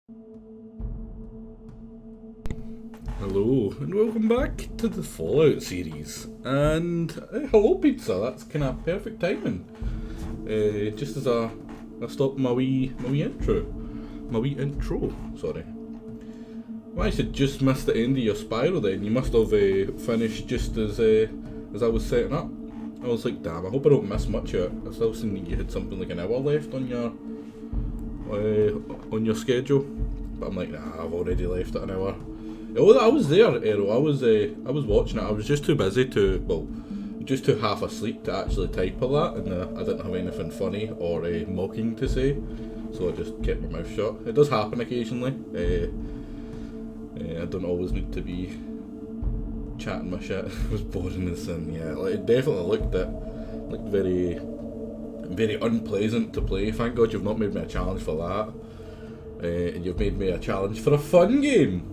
Hello and welcome back to the Fallout series. And hello pizza, that's kind of perfect timing. Just as I stop my wee intro. Sorry. Well, I should just miss the end of your spiral then. You must have finished just as I was setting up. I was like, damn, I hope I don't miss much of it. I still seen that you had something like an hour left on your schedule. But I'm like, nah, I've already left it an hour. Oh, I was there, Ero. I was watching it. I was just too busy just too half asleep to actually type all that, and I didn't have anything funny or mocking to say, so I just kept my mouth shut. It does happen occasionally. I don't always need to be chatting my shit. It was boring as sin. Yeah, like, it definitely looked very, very unpleasant to play. Thank God you've not made me a challenge for that, and you've made me a challenge for a fun game.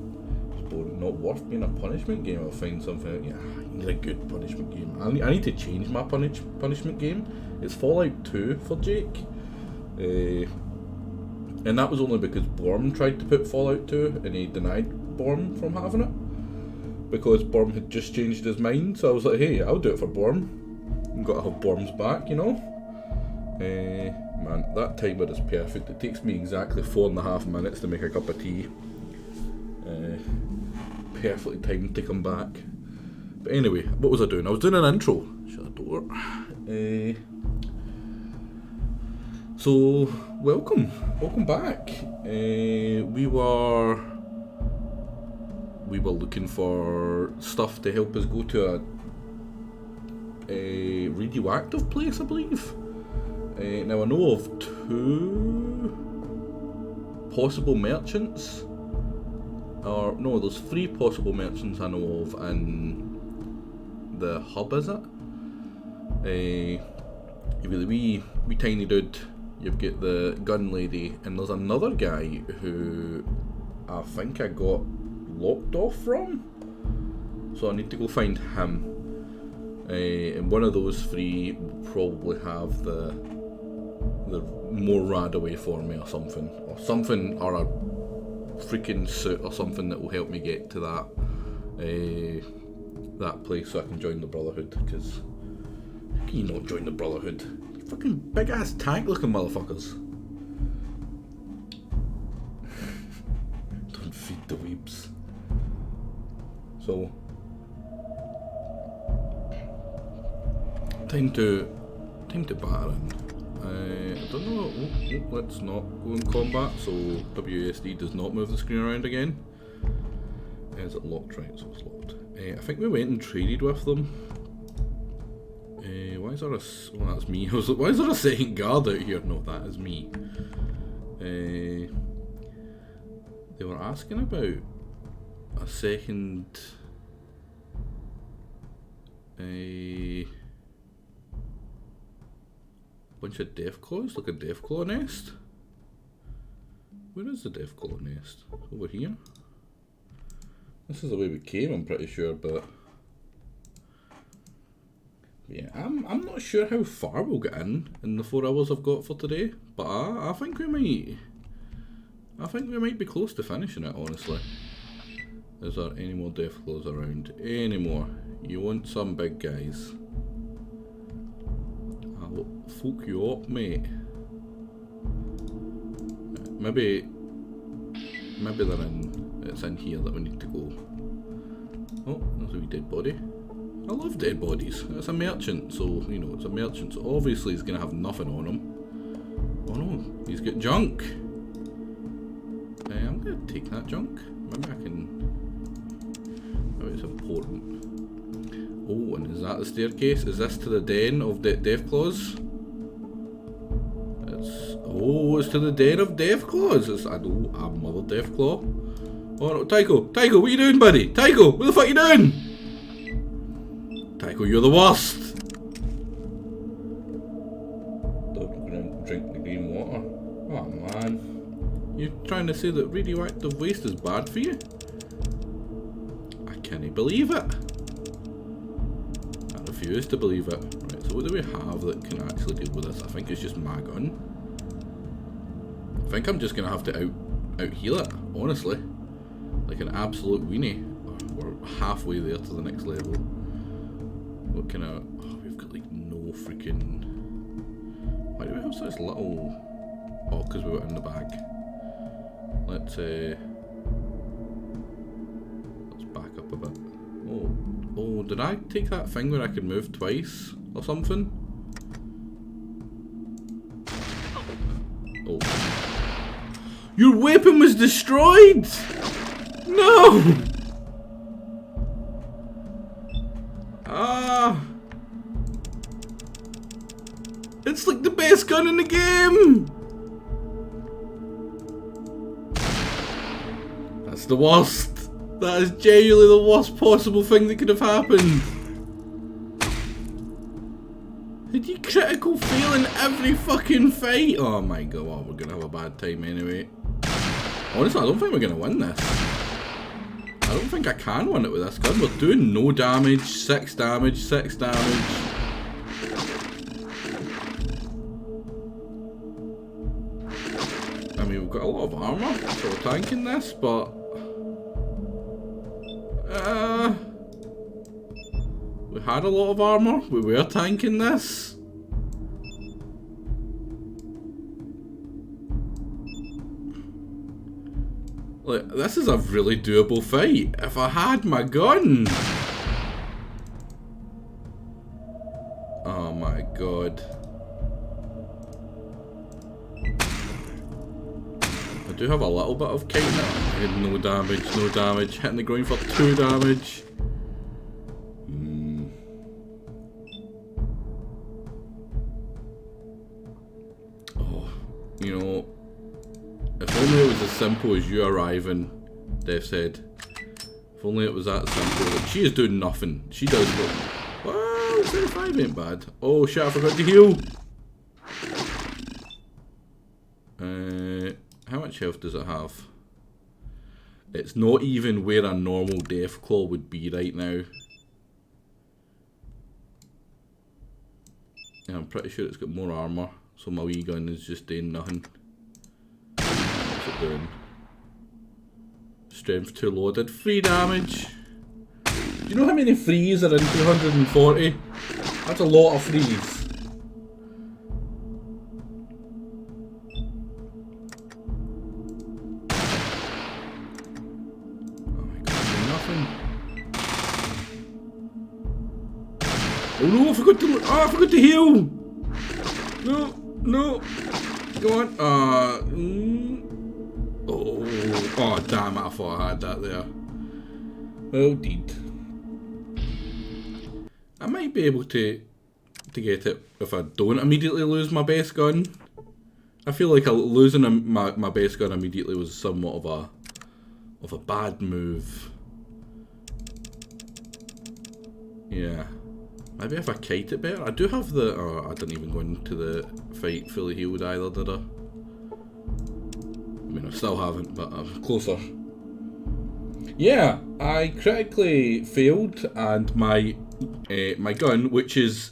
Not worth being a punishment game. I'll find something. Yeah, I need a good punishment game. I need to change my punishment game. It's Fallout 2 for Jake, and that was only because Borm tried to put Fallout 2 and he denied Borm from having it because Borm had just changed his mind. So I was like, hey, I'll do it for Borm. I've got to have Borm's back, you know. Man, that timer is perfect. It takes me exactly 4.5 minutes to make a cup of tea. Perfectly timed to come back. But anyway, what was I doing? I was doing an intro. Shut the door. So, welcome back. We were looking for stuff to help us go to a radioactive place, I believe. Now I know of 2 possible merchants. Or no, there's 3 possible merchants I know of in the hub, is it? You've got the wee tiny dude, you've got the gun lady, and there's another guy who I think I got locked off from. So I need to go find him. And one of those 3 will probably have the more rad away for me or something, or a freaking suit or something that will help me get to that place so I can join the Brotherhood, because how can you not join the Brotherhood? You fucking big ass tank looking motherfuckers. Don't feed the weeps. So time to batter in. I don't know, let's not go in combat, so WASD does not move the screen around again. Is it locked? Right, so it's locked. I think we went and traded with them. Why is there oh, that's me. I was like, why is there a second guard out here? No, that is me. They were asking about a second... bunch of Deathclaws, like a Deathclaw nest. Where is the Deathclaw nest? Over here? This is the way we came, I'm pretty sure, but... yeah, I'm not sure how far we'll get in the 4 hours I've got for today, but I think we might be close to finishing it, honestly. Is there any more Deathclaws around? Any more? You want some big guys? I'll fuck you up, mate. Maybe it's in here that we need to go. Oh, there's a wee dead body. I love dead bodies. It's a merchant, so, you know, it's a merchant, so obviously he's going to have nothing on him. Oh no, he's got junk. I'm going to take that junk. Maybe I can... maybe it's important. Oh, and is that the staircase? Is this to the den of Deathclaws? Oh, it's to the den of Deathclaws. I know, I'm Mother Deathclaw. Oh no, Tycho, what are you doing, buddy? Tycho, what the fuck are you doing? Tycho, you're the worst. Don't drink the green water. Oh man. You're trying to say that radioactive waste is bad for you? I can't believe it. I refuse to believe it. Right, so what do we have that can actually deal with this? I think it's just my gun. I think I'm just going to have to out-heal it, honestly. Like an absolute weenie. We're halfway there to the next level. What kind of... Oh, we've got like no freaking... Why do we have such little... Oh, because we were in the bag. Let's back up a bit. Oh, did I take that thing where I could move twice or something? Oh. Your weapon was destroyed! No! It's like the best gun in the game! That's the worst. That is genuinely the worst possible thing that could have happened. Did you critical fail in every fucking fight? Oh my god, well, we're gonna have a bad time anyway. Honestly, I don't think we're gonna win this. I don't think I can win it with this gun. We're doing no damage, 6 damage, 6 damage. I mean, we've got a lot of armour, so we're tanking this, but... we had a lot of armour, we were tanking this. Like, this is a really doable fight, if I had my gun. Oh my god. I do have a little bit of kite now. No damage, no damage. Hitting the ground for 2 damage. Oh, you know, if only it was as simple as you arriving, Dev said. If only it was that simple. Like, she is doing nothing. She does look. Well, 35 ain't bad. Oh shit, I forgot to heal. How much health does it have? It's not even where a normal Deathclaw would be right now. Yeah, I'm pretty sure it's got more armour, so my wee gun is just doing nothing. What's it doing? Strength 2 loaded, 3 damage. Do you know how many threes are in 240? That's a lot of threes. Oh no, I forgot to heal! No, no. Go on. Oh, damn it, I thought I had that there. Well, did. I might be able to get it if I don't immediately lose my base gun. I feel like losing my base gun immediately was somewhat of a bad move. Yeah. Maybe if I kite it better. I do have the... Oh, I didn't even go into the fight fully healed either, did I? I mean, I still haven't, but I'm closer. Yeah, I critically failed, and my gun, which is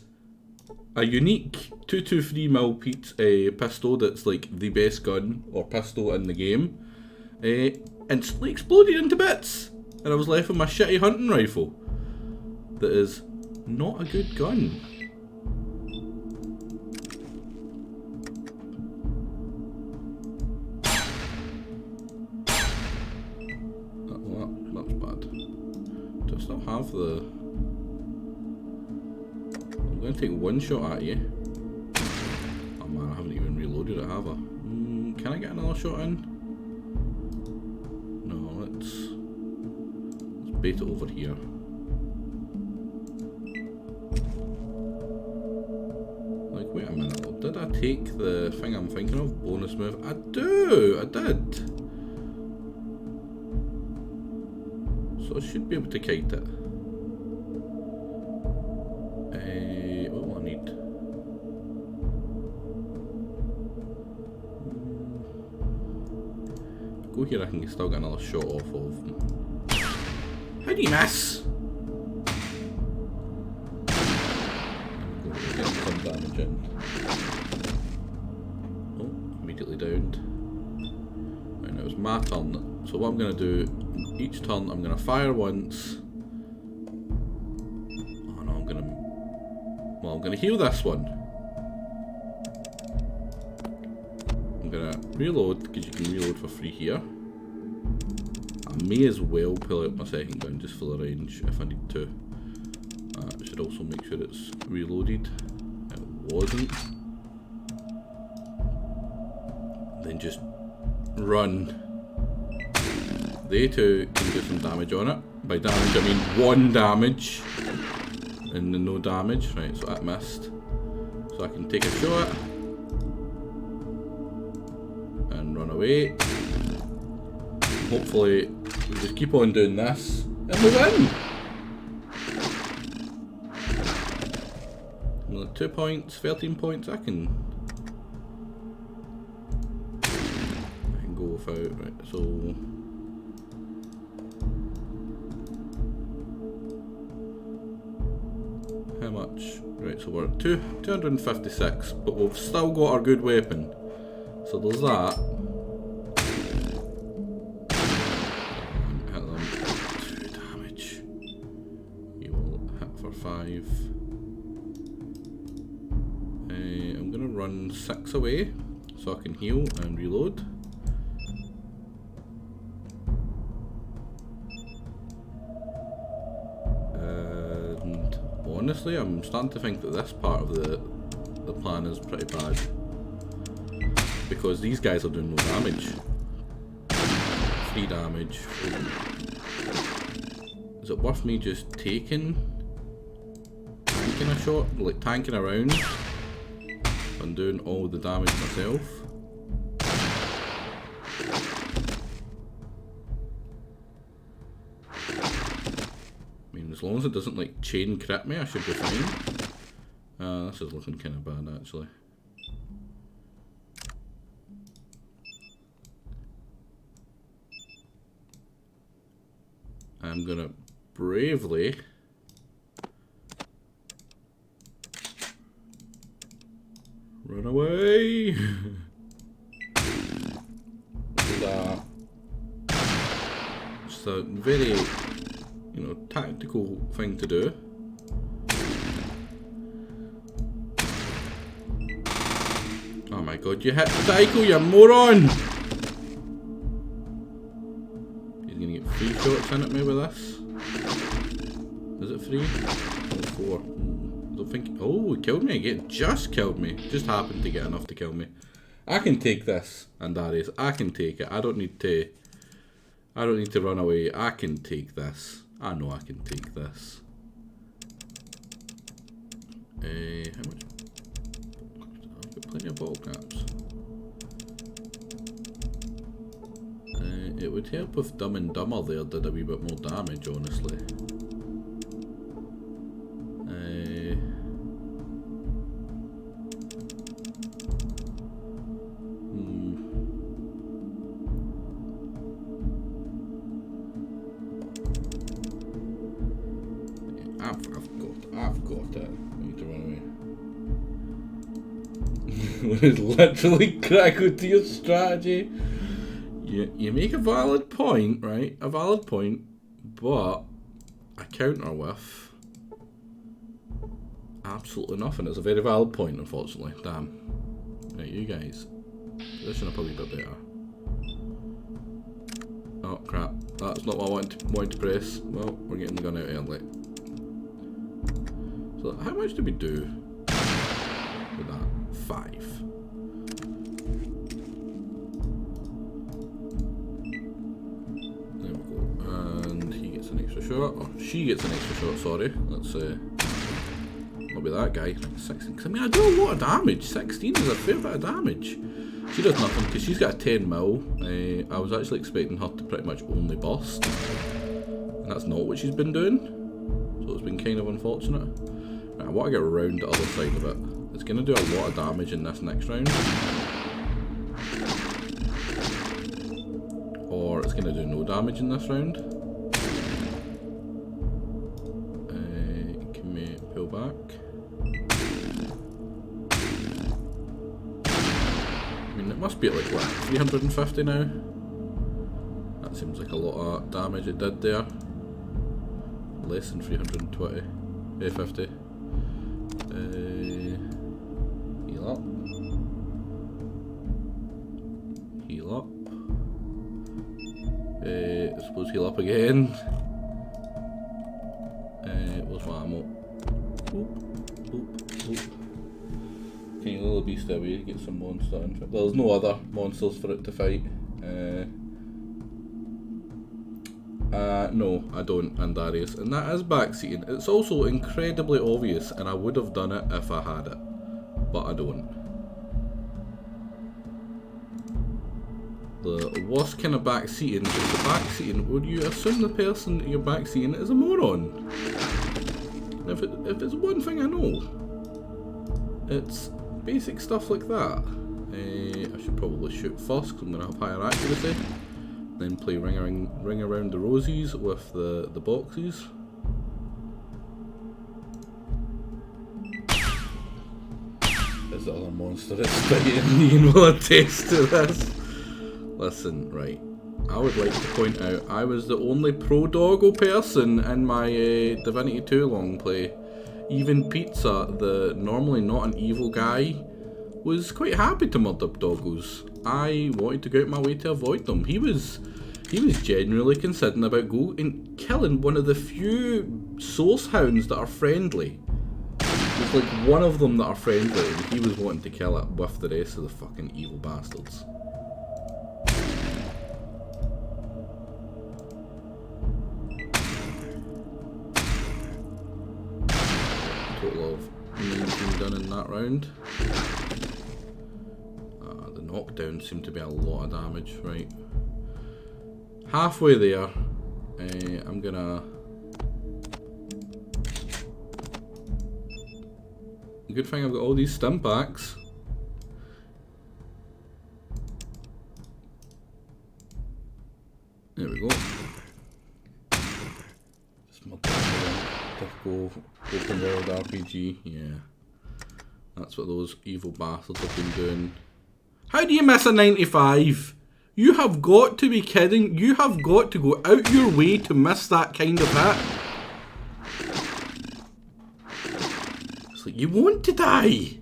a unique 223mm pistol that's like the best gun or pistol in the game, instantly exploded into bits, and I was left with my shitty hunting rifle. That is not a good gun. That's bad. Do I still have the... I'm going to take one shot at you. Oh man, I haven't even reloaded it, have I? Can I get another shot in? No, let's bait it over here. Wait a minute, did I take the thing I'm thinking of? Bonus move? I did. So I should be able to kite it. What will I need? Go here, I can still get another shot off of. How do you miss? Some damage in. Oh, immediately downed. Right, now was my turn. So what I'm going to do, each turn I'm going to fire once. Oh no, I'm going to heal this one. I'm going to reload, because you can reload for free here. I may as well pull out my second gun just for the range if I need to. I should also make sure it's reloaded. It wasn't. Then just run. They too can do some damage on it. By damage I mean 1 damage and then no damage. Right, so that missed. So I can take a shot and run away. Hopefully we just keep on doing this and we win. Another 2 points, 13 points. I can go without. Right, so how much? Right, so we're at 256, but we've still got our good weapon. So there's that. Hit them 2 damage. You will hit for 5. I'm gonna run 6 away so I can heal and reload. And honestly, I'm starting to think that this part of the plan is pretty bad, because these guys are doing no damage. 3 damage. Is it worth me just tanking a shot, like tanking around and doing all the damage myself? I mean, as long as it doesn't like chain crit me, I should be fine. This is looking kind of bad actually. I'm gonna bravely run away. It's a very, tactical thing to do. Oh my god, you hit Tycho, you moron! He's gonna get 3 shots in at me with this. Is it 3? Oh, 4. I don't think. Oh, he killed me again. Just killed me. Just happened to get enough to kill me. I can take this, and Darius. I can take it. I don't need to run away. I can take this. I know I can take this. How much? I've got plenty of bottle caps. It would help if Dumb and Dumber there did a wee bit more damage, honestly. I've got it. I need to run away. It's literally critical to your strategy. You make a valid point, right? A valid point, but I counter with absolutely nothing. It's a very valid point, unfortunately. Damn. Right, you guys. Position up a wee bit better. Oh crap. That's not what I wanted to press. Well, we're getting the gun out early. So how much do we do with that? 5. There we go. And he gets an extra shot. Or she gets an extra shot, sorry. Let's not be that guy. 16. Because I mean, I do a lot of damage. 16 is a fair bit of damage. She does nothing because she's got a 10 mil. I was actually expecting her to pretty much only burst. And that's not what she's been doing. So it's been kind of unfortunate. Right, I want to get around the other side of it. It's going to do a lot of damage in this next round. Or it's going to do no damage in this round. Can we pull back? I mean, it must be at like, what, 350 now? That seems like a lot of damage it did there. Less than 320. 50. Heal up. Heal up. I suppose heal up again. Where's my ammo? Boop, boop, boop. Can you little beast away to get some monster in? There's no other monsters for it to fight. No, I don't, and Darius. And that is backseating. It's also incredibly obvious, and I would have done it if I had it. But I don't. The worst kind of backseating is the backseating where you assume the person that you're backseating is a moron. If it's one thing I know, it's basic stuff like that. I should probably shoot first because I'm going to have higher accuracy. Then play ring around the rosies with the boxes. There's the other monster that's fighting. Ian will attest to this. Listen, right. I would like to point out I was the only pro-doggo person in my Divinity 2 long play. Even Pizza, the normally not an evil guy, was quite happy to murder doggos. I wanted to go out my way to avoid them. He was genuinely considering about going and killing one of the few source hounds that are friendly. There's like one of them that are friendly, and he was wanting to kill it with the rest of the fucking evil bastards. Total of 19 done in that round. The knockdown seemed to be a lot of damage, right? Halfway there, I'm gonna... Good thing I've got all these stim packs. There we go. Just my typical open world RPG, yeah. That's what those evil bastards have been doing. How do you miss a 95? You have got to be kidding. You have got to go out your way to miss that kind of hit. It's like, you want to die.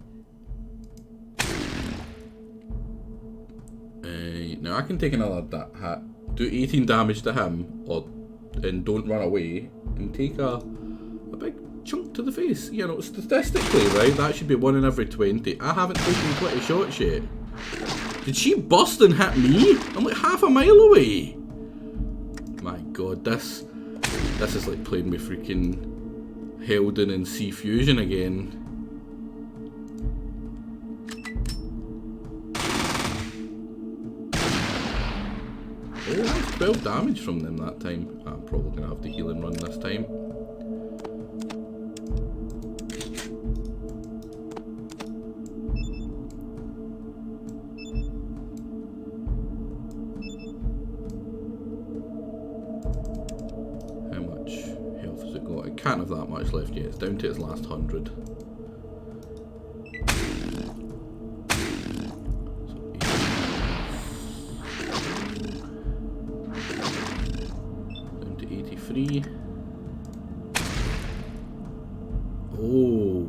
Now I can take another hit, do 18 damage to him, and don't run away, and take a big chunk to the face. You know, statistically, right, that should be 1 in every 20. I haven't taken 20 shots yet. Did she bust and hit me? I'm like half a mile away. My god, this is like playing with freaking Helden and Sea Fusion again. Oh, that's 12 damage from them that time. I'm probably gonna have to heal and run this time. Can't have that much left yet. It's down to its last 100. Down to 83. Oh,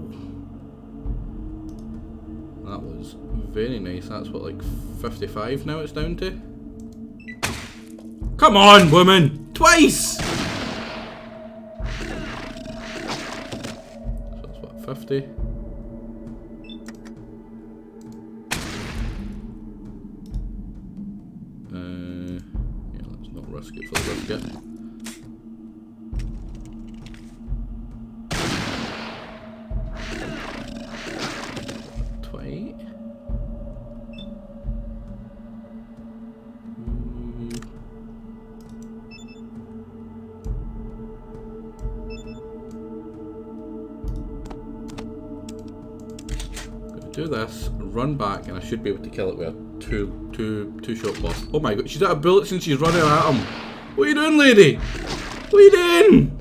that was very nice. That's what, like 55 now it's down to? Come on, woman! Twice! 50. Yeah, let's not risk it for the biscuit. Do this, run back, and I should be able to kill it with a two shot burst. Oh my god, she's out of bullets and she's running at him. What are you doing, lady? What are you doing?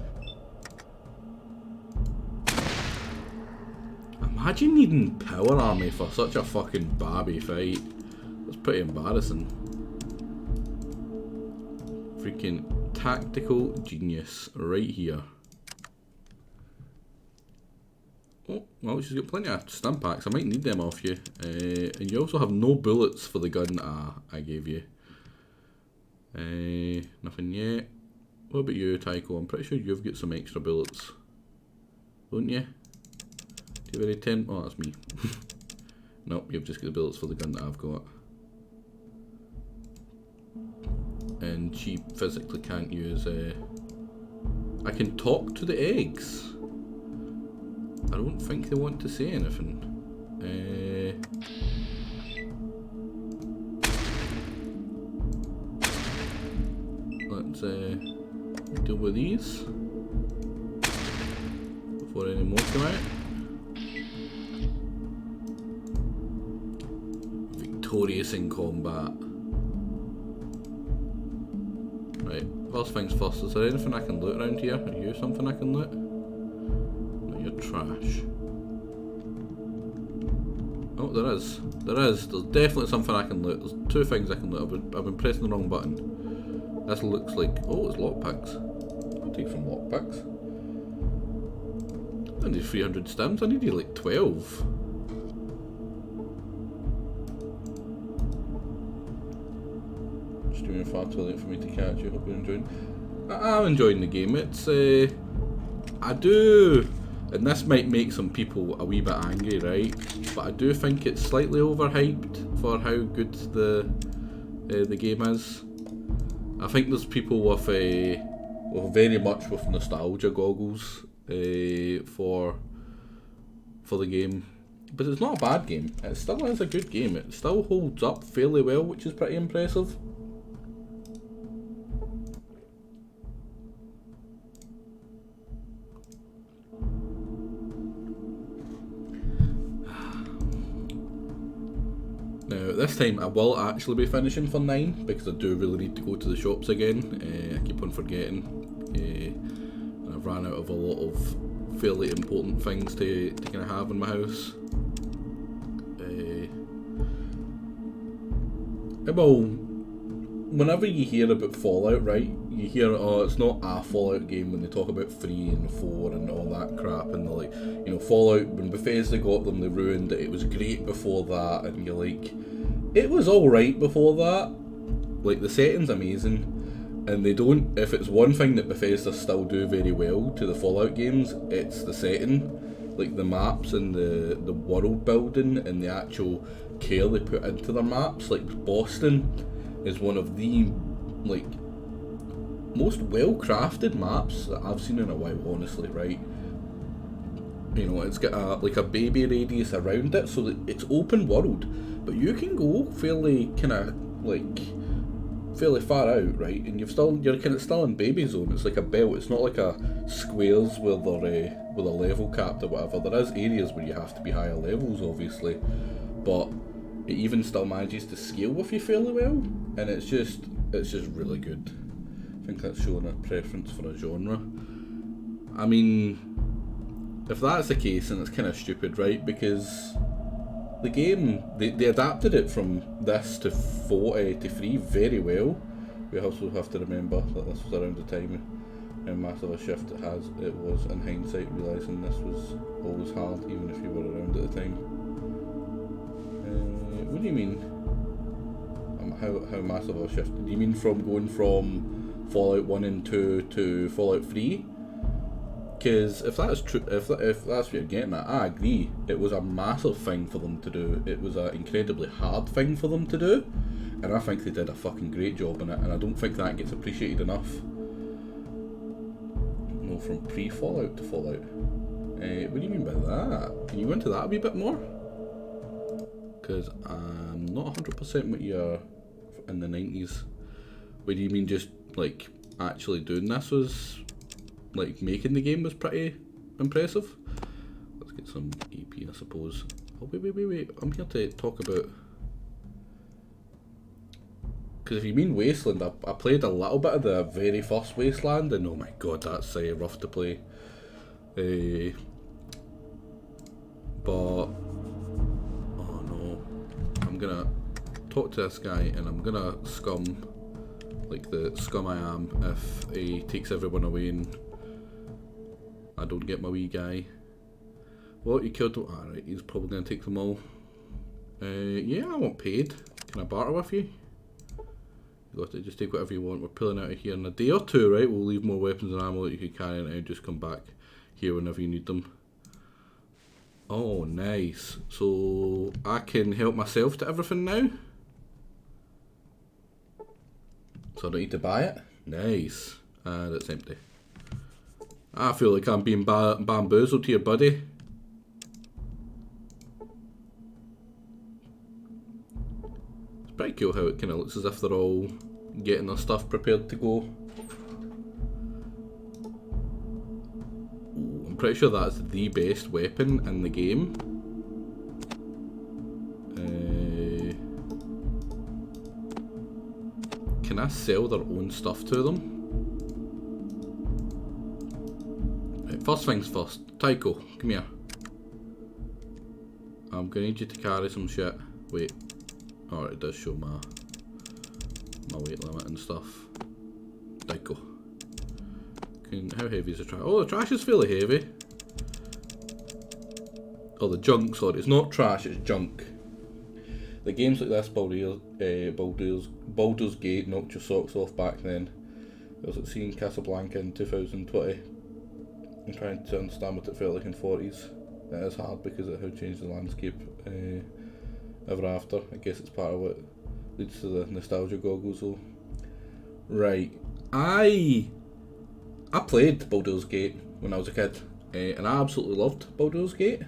Imagine needing power army for such a fucking Barbie fight. That's pretty embarrassing. freaking tactical genius right here. Oh, well, she's got plenty of stim packs. I might need them off you. And you also have no bullets for the gun I gave you. Nothing yet. What about you, Tycho? I'm pretty sure you've got some extra bullets. Don't you? Do you have any 10? Oh, that's me. Nope, you've just got the bullets for the gun that I've got. And she physically can't use... I can talk to the eggs. I don't think they want to say anything. Let's deal with these before any more come out. Victorious in combat. Right, first things first, is there anything I can loot around here? Are you something I can loot? No, you're trash. Oh, there is. There is. There's definitely something I can loot. There's two things I can loot. I've been pressing the wrong button. This looks like... Oh, it's lockpicks. I'll take some lockpicks. I need 300 stims. I needed like 12. Just doing far too late for me to catch you. Hope you're enjoying. I'm enjoying the game. It's... I do... And this might make some people a wee bit angry, right? But I do think it's slightly overhyped for how good the game is. I think there's people with well, very much with nostalgia goggles for the game, but it's not a bad game. It still is a good game. It still holds up fairly well, which is pretty impressive. Now this time I will actually be finishing for 9 because I do really need to go to the shops again. I keep on forgetting, and I've ran out of a lot of fairly important things to kind of have in my house. Well, whenever you hear about Fallout, right, you hear, oh, it's not a Fallout game when they talk about 3 and 4 and all that crap, and they're like, you know, Fallout, when Bethesda got them, they ruined it, it was great before that, and you're like, it was alright before that, like, the setting's amazing, and they don't, if it's one thing that Bethesda still do very well to the Fallout games, it's the setting, like the maps and the world building and the actual care they put into their maps. Like Boston is one of the, like, most well-crafted maps that I've seen in a while, honestly, right? You know, it's got like a baby radius around it, so that it's open world, but you can go fairly kind of like fairly far out, right? And you're kind of still in baby zone. It's like a belt. It's not like a squares where they're with a level capped or whatever. There is areas where you have to be higher levels, obviously, but it even still manages to scale with you fairly well, and it's just really good. I think that's showing a preference for a genre. I mean, if that's the case, then it's kind of stupid, right? Because the game, they adapted it from this to 3 very well. We also have to remember that this was around the time how massive a shift it was in hindsight, realising this was always hard, even if you were around at the time. What do you mean? How massive a shift? Do you mean from going from Fallout 1 and 2 to Fallout 3? Because if that's true, if that's what you're getting at, I agree. It was a massive thing for them to do. It was an incredibly hard thing for them to do, and I think they did a fucking great job in it. And I don't think that gets appreciated enough. No, from pre-Fallout to Fallout. What do you mean by that? Can you go into that a wee bit more? Because I'm not 100% what you're in the 90s. What do you mean, just like actually doing this was, like, making the game was pretty impressive? Let's get some EP, I suppose. Oh, wait. I'm here to talk about... Because if you mean Wasteland, I played a little bit of the very first Wasteland, and oh my god, that's rough to play. But... I'm gonna talk to this guy and I'm gonna scum like the scum I am, if he takes everyone away and I don't get my wee guy. What, you killed him? Alright, he's probably going to take them all. Yeah, I want paid. Can I barter with you? You got to just take whatever you want. We're pulling out of here in a day or two, right? We'll leave more weapons and ammo that you can carry and just come back here whenever you need them. Oh, nice. So I can help myself to everything now? So I don't need to buy it? Nice. That's empty. I feel like I'm being bamboozled here, buddy. It's pretty cool how it kind of looks as if they're all getting their stuff prepared to go. Ooh, I'm pretty sure that's the best weapon in the game. Can I sell their own stuff to them? Right, first things first. Tycho, come here. I'm gonna need you to carry some shit. Wait. Alright, it does show my weight limit and stuff. Tycho. How heavy is the trash? Oh, the trash is fairly heavy. Oh, the junk, sorry. It's not trash, it's junk. The games like this, Baldur's Gate, knocked your socks off back then. It was like seeing Casablanca in 2020 and trying to understand what it felt like in 40s. It is hard because it has changed the landscape ever after. I guess it's part of what leads to the nostalgia goggles though. Right, I played Baldur's Gate when I was a kid, and I absolutely loved Baldur's Gate.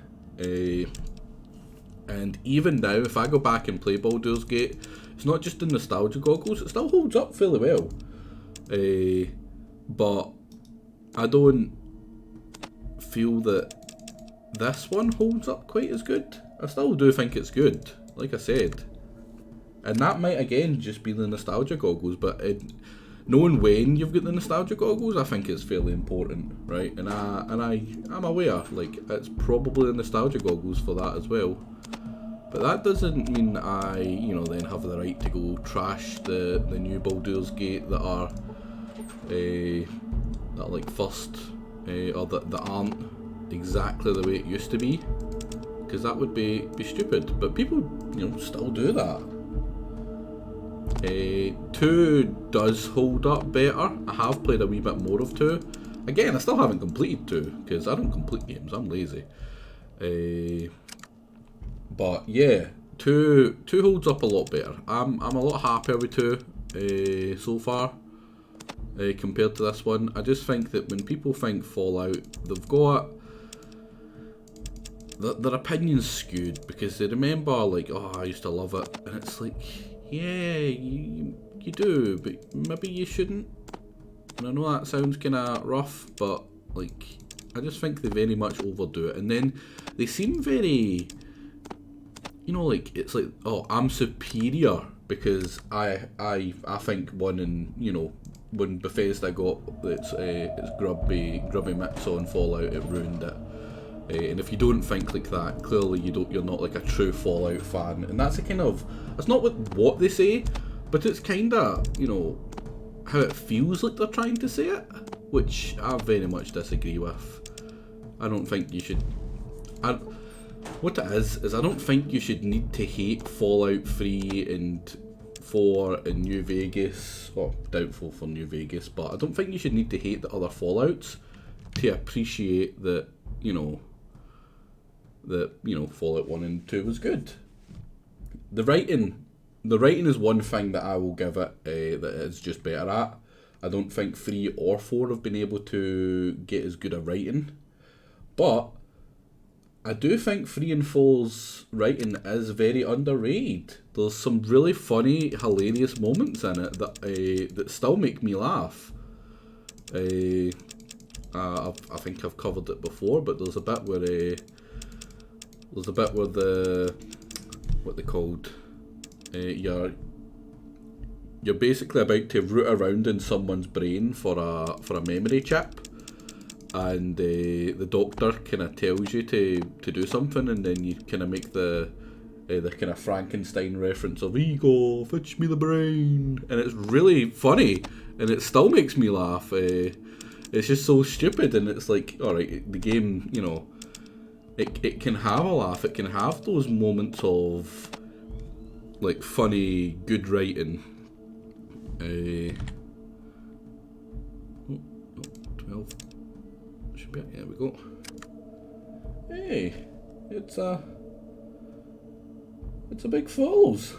And even now, if I go back and play Baldur's Gate, it's not just the nostalgia goggles, it still holds up fairly well. But I don't feel that this one holds up quite as good. I still do think it's good, like I said. And that might again just be the nostalgia goggles, but knowing when you've got the nostalgia goggles, I think it's fairly important, right? And I'm aware, like, it's probably the nostalgia goggles for that as well. But that doesn't mean I, then have the right to go trash the new Baldur's Gate that are like first, or that aren't exactly the way it used to be, because that would be stupid. But people, still do that. 2 does hold up better. I have played a wee bit more of 2. Again, I still haven't completed 2 because I don't complete games. I'm lazy. But yeah, 2 holds up a lot better. I'm a lot happier with 2 so far compared to this one. I just think that when people think Fallout, they've got their opinions skewed because they remember like, oh, I used to love it, and it's like, yeah, you do, but maybe you shouldn't. And I know that sounds kind of rough, but like, I just think they very much overdo it, and then they seem very, like, it's like, oh, I'm superior because I think when Bethesda got its grubby mitts on Fallout, it ruined it. And if you don't think like that, clearly you're not like a true Fallout fan, and that's that's not what they say, but it's kind of how it feels like they're trying to say it, which I very much disagree with. I don't think you should. What it is I don't think you should need to hate Fallout 3 and 4 and New Vegas. Well, doubtful for New Vegas, but I don't think you should need to hate the other Fallouts to appreciate that Fallout 1 and 2 was good. The writing is one thing that I will give it that it's just better at. I don't think 3 or 4 have been able to get as good a writing, but I do think 3 and 4's writing is very underrated. There's some really funny, hilarious moments in it that still make me laugh. I think I've covered it before, but there's a bit where what they called, you're basically about to root around in someone's brain for a memory chip, and the doctor kind of tells you to do something, and then you kind of make the the kind of Frankenstein reference of "Ego, fetch me the brain," and it's really funny, and it still makes me laugh. It's just so stupid, and it's like, all right, the game, you know, it can have a laugh, it can have those moments of like funny, good writing. 12 should be it. There we go. Hey, it's a big follows.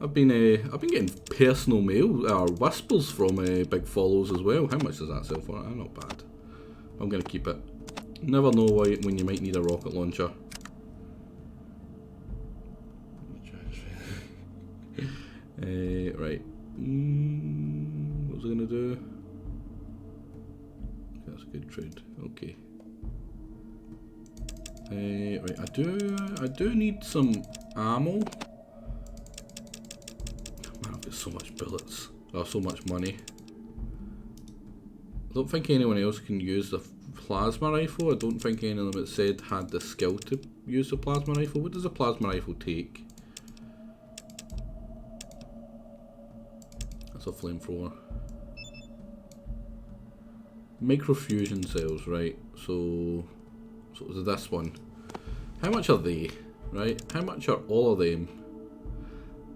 I've been getting personal mail or whispers from big follows as well. How much does that sell for? Not bad. I'm gonna keep it. Never know when you might need a rocket launcher. Right. What was I gonna do? That's a good trade. Okay. Right. I do need some ammo. Man, I've got so much bullets. Oh, so much money. I don't think anyone else can use the plasma rifle. I don't think any of them, it said, had the skill to use the plasma rifle. What does a plasma rifle take? That's a flamethrower. Microfusion cells, right? So is this one. How much are they? Right? How much are all of them?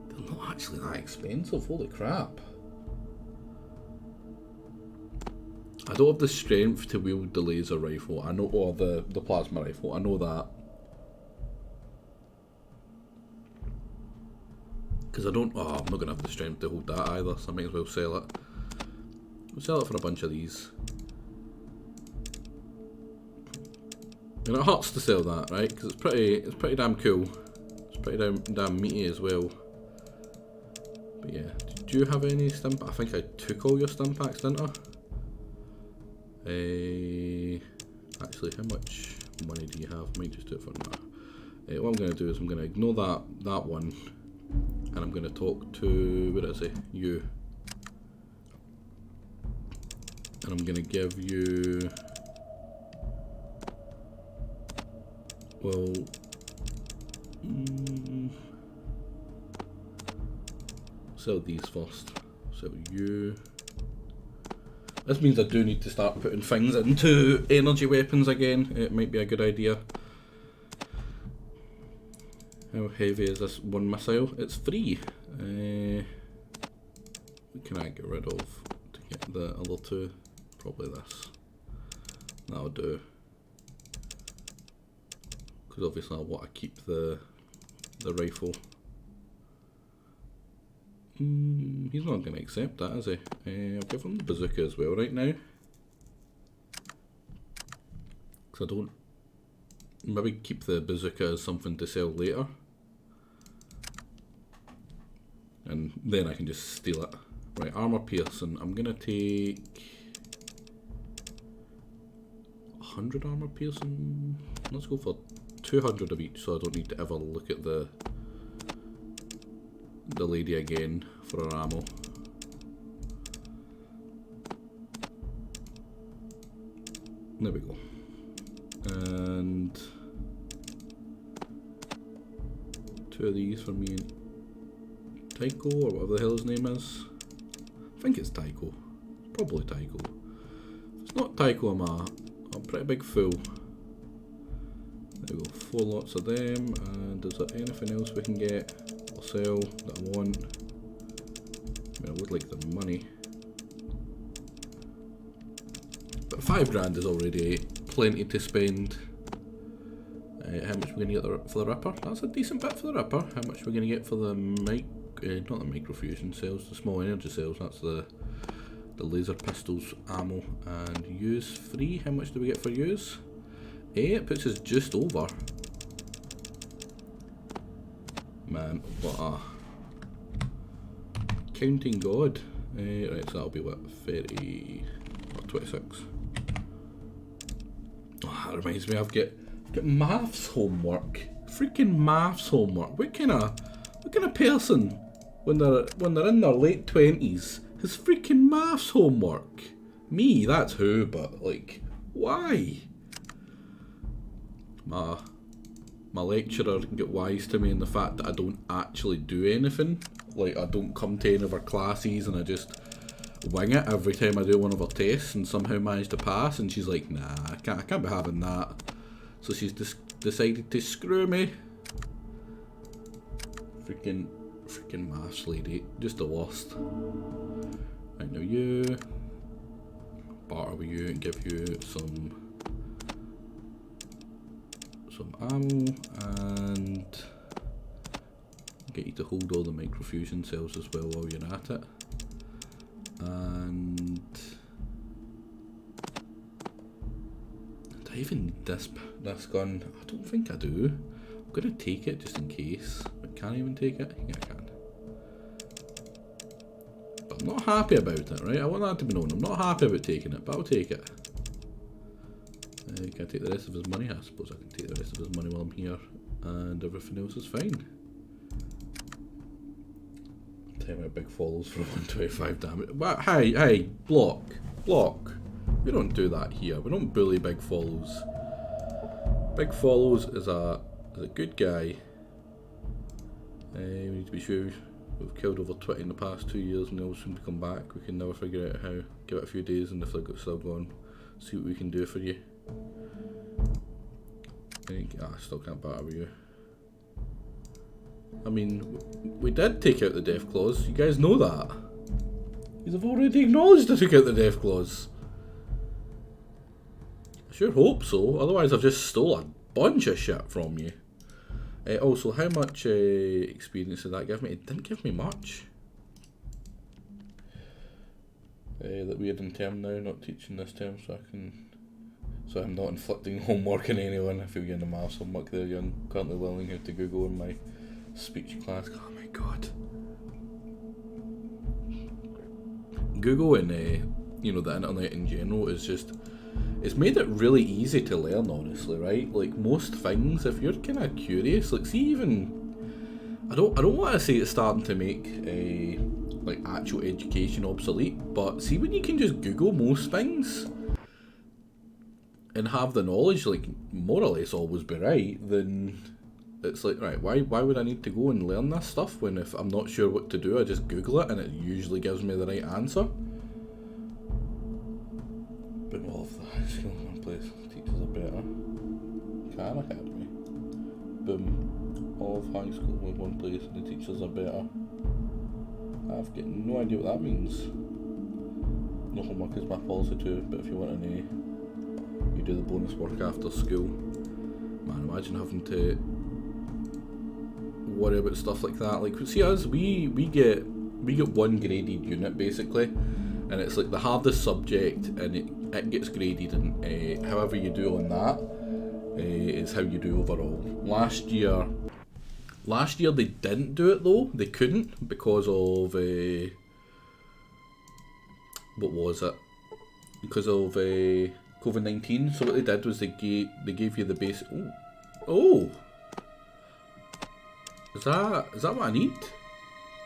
They're not actually that expensive, holy crap. I don't have the strength to wield the laser rifle. I know, or the plasma rifle, I know that. Because I don't, I'm not going to have the strength to hold that either, so I might as well sell it. We'll sell it for a bunch of these. And it hurts to sell that, right? Because it's pretty damn cool. It's pretty damn meaty as well. But yeah, do you have any stim packs? I think I took all your stim packs, didn't I? Actually, how much money do you have? I might just do it for now. What I'm going to do is I'm going to ignore that one, and I'm going to talk to, where is it? You. And I'm going to give you, well, sell these first. Sell you. This means I do need to start putting things into energy weapons again. It might be a good idea. How heavy is this one missile? It's free. What can I get rid of to get the other two? Probably this. That'll do. Because obviously I want to keep the rifle. He's not going to accept that, is he? I'll give him the bazooka as well right now. Because I don't... Maybe keep the bazooka as something to sell later. And then I can just steal it. Right, armor piercing. I'm going to take 100 armor piercing. Let's go for 200 of each so I don't need to ever look at the lady again for her ammo. There we go. And 2 of these for me and Tycho, or whatever the hell his name is. I think it's Tycho. Probably Tycho. If it's not Tycho, I'm a pretty big fool. There we go, 4 lots of them. And is there anything else we can get or sell that I want? I mean, I would like the money. But 5 grand is already plenty to spend. How much we're going to get for the Ripper? That's a decent bit for the Ripper. How much we're going to get for the not the microfusion cells, the small energy cells. That's the laser pistols, ammo, and use free. How much do we get for use? It puts us just over. Man, what a counting god. Right, so that'll be what, 30 or 26. Oh, that reminds me, I've got maths homework. Freaking maths homework. What kind of person when they're in their late 20s has freaking maths homework? Me, that's who, but like, why? My my lecturer got wise to me in the fact that I don't actually do anything. Like, I don't come to any of our classes and I just wing it every time I do one of our tests and somehow manage to pass. And she's like, nah, I can't be having that. So she's decided to screw me. Freaking maths lady, just the worst. Right, now you barter with you and give you some ammo and get you to hold all the microfusion cells as well while you're at it. And do I even need this gun? I don't think I do. I'm gonna take it just in case. I can't even take it. Yeah, I can. But I'm not happy about it, right? I want that to be known. I'm not happy about taking it, but I'll take it. Can I take the rest of his money? I suppose I can take the rest of his money while I'm here, and everything else is fine. Time out big follows for 125 damage. But hey, block. We don't do that here. We don't bully big follows. Big follows is a good guy. We need to be sure we've killed over 20 in the past 2 years and they all seem to come back. We can never figure out how. Give it a few days and if they're still going, see what we can do for you. I still can't barter with you. I mean, we did take out the death clause. You guys know that. You have already acknowledged I took out the death clause. I sure hope so. Otherwise, I've just stole a bunch of shit from you. Also, how much experience did that give me? It didn't give me much. That we're in term now, not teaching this term, so I'm not inflicting homework on anyone. If you're getting the maths homework there, you're currently learning how to Google in my speech class. Oh my god. Google and you know, the internet in general is just, it's made it really easy to learn, honestly, right? Like most things, if you're kind of curious, like see even, I don't want to say it's starting to make like actual education obsolete, but see when you can just Google most things and have the knowledge, like more or less always be right, then it's like, right, why would I need to go and learn this stuff when if I'm not sure what to do, I just Google it and it usually gives me the right answer. Boom, all of the high school in one place, teachers are better. Khan Academy. Boom, all of high school in one place and the teachers are better. I've got no idea what that means. No homework is my policy too, but if you want to know, you do the bonus work after school. Man, imagine having to worry about stuff like that. Like, see us, we get one graded unit basically, and it's like the hardest subject, and it gets graded, and however you do on that is how you do overall. Last year they didn't do it though. They couldn't because of what was it? Because of COVID-19. So what they did was they gave you the base. Oh, is that what I need?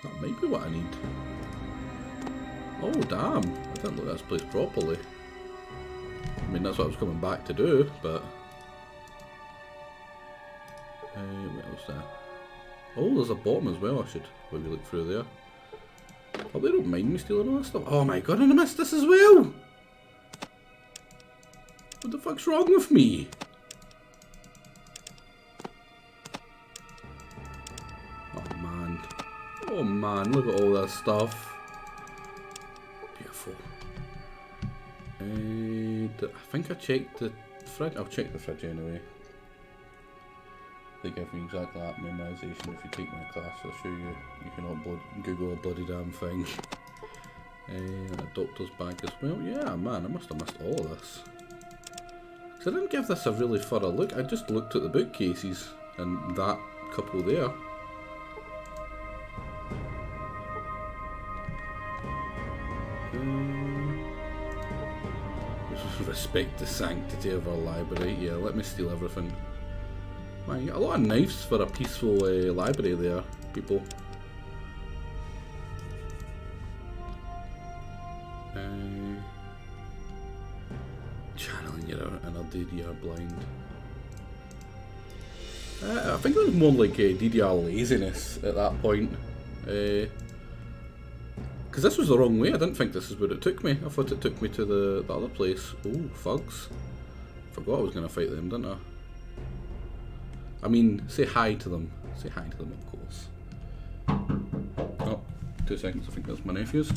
That might be what I need. Oh damn! I didn't look at this place properly. I mean that's what I was coming back to do, but what else there? Oh, there's a bottom as well. I should maybe look through there. Hope they don't mind me stealing all this stuff. Oh my god, and I missed this as well! What the fuck's wrong with me? Oh man, look at all that stuff. Beautiful. I think I checked the fridge. I'll check the fridge anyway. They give you exactly that memorisation if you take my class. I'll show you. You can upload, Google a bloody damn thing. A doctor's bag as well. Yeah, man, I must have missed all of this. Because I didn't give this a really thorough look. I just looked at the bookcases and that couple there. Respect the sanctity of our library. Yeah, let me steal everything. Man, you got a lot of knives for a peaceful library there, people. Channeling your inner deity, you are blind. I think it was more like DDR laziness at that point. Because this was the wrong way. I didn't think this is where it took me. I thought it took me to the other place. Oh, thugs. Forgot I was going to fight them, didn't I? I mean, say hi to them. Say hi to them, of course. Oh, 2 seconds. I think that's my nephew's.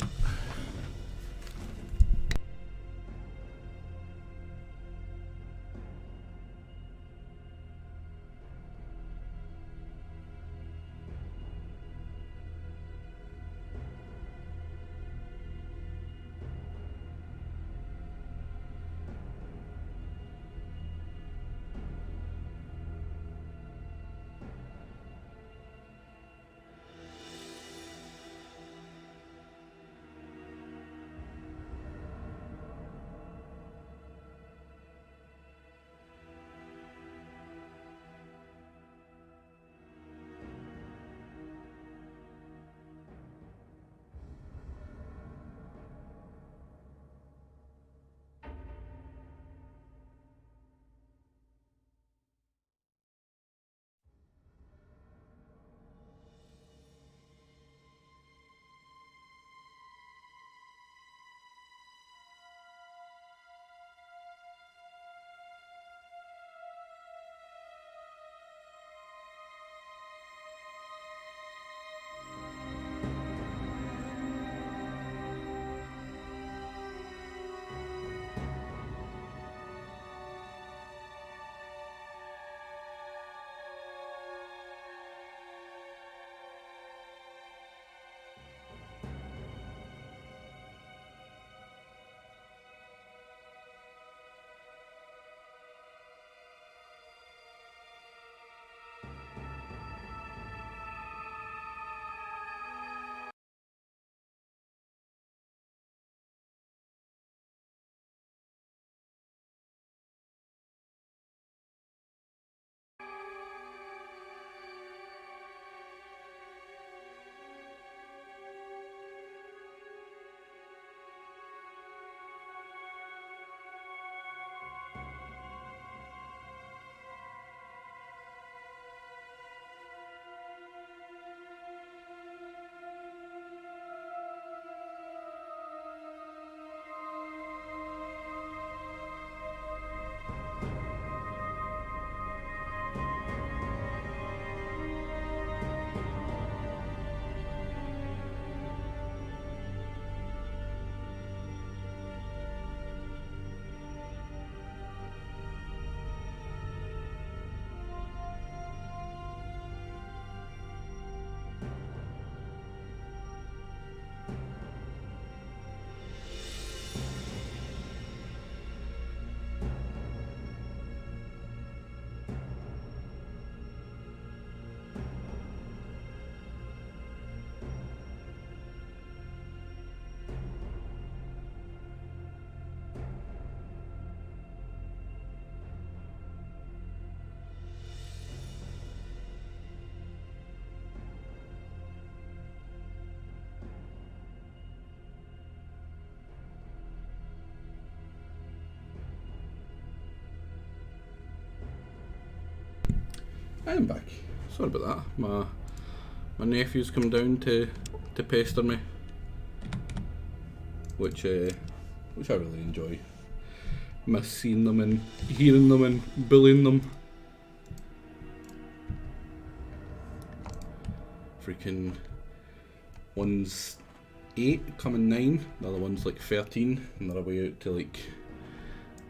I am back. Sorry about that. My nephew's come down to pester me, which I really enjoy. Miss seeing them and hearing them and bullying them. Freaking one's 8, coming 9. The other one's like 13, and they're away out to like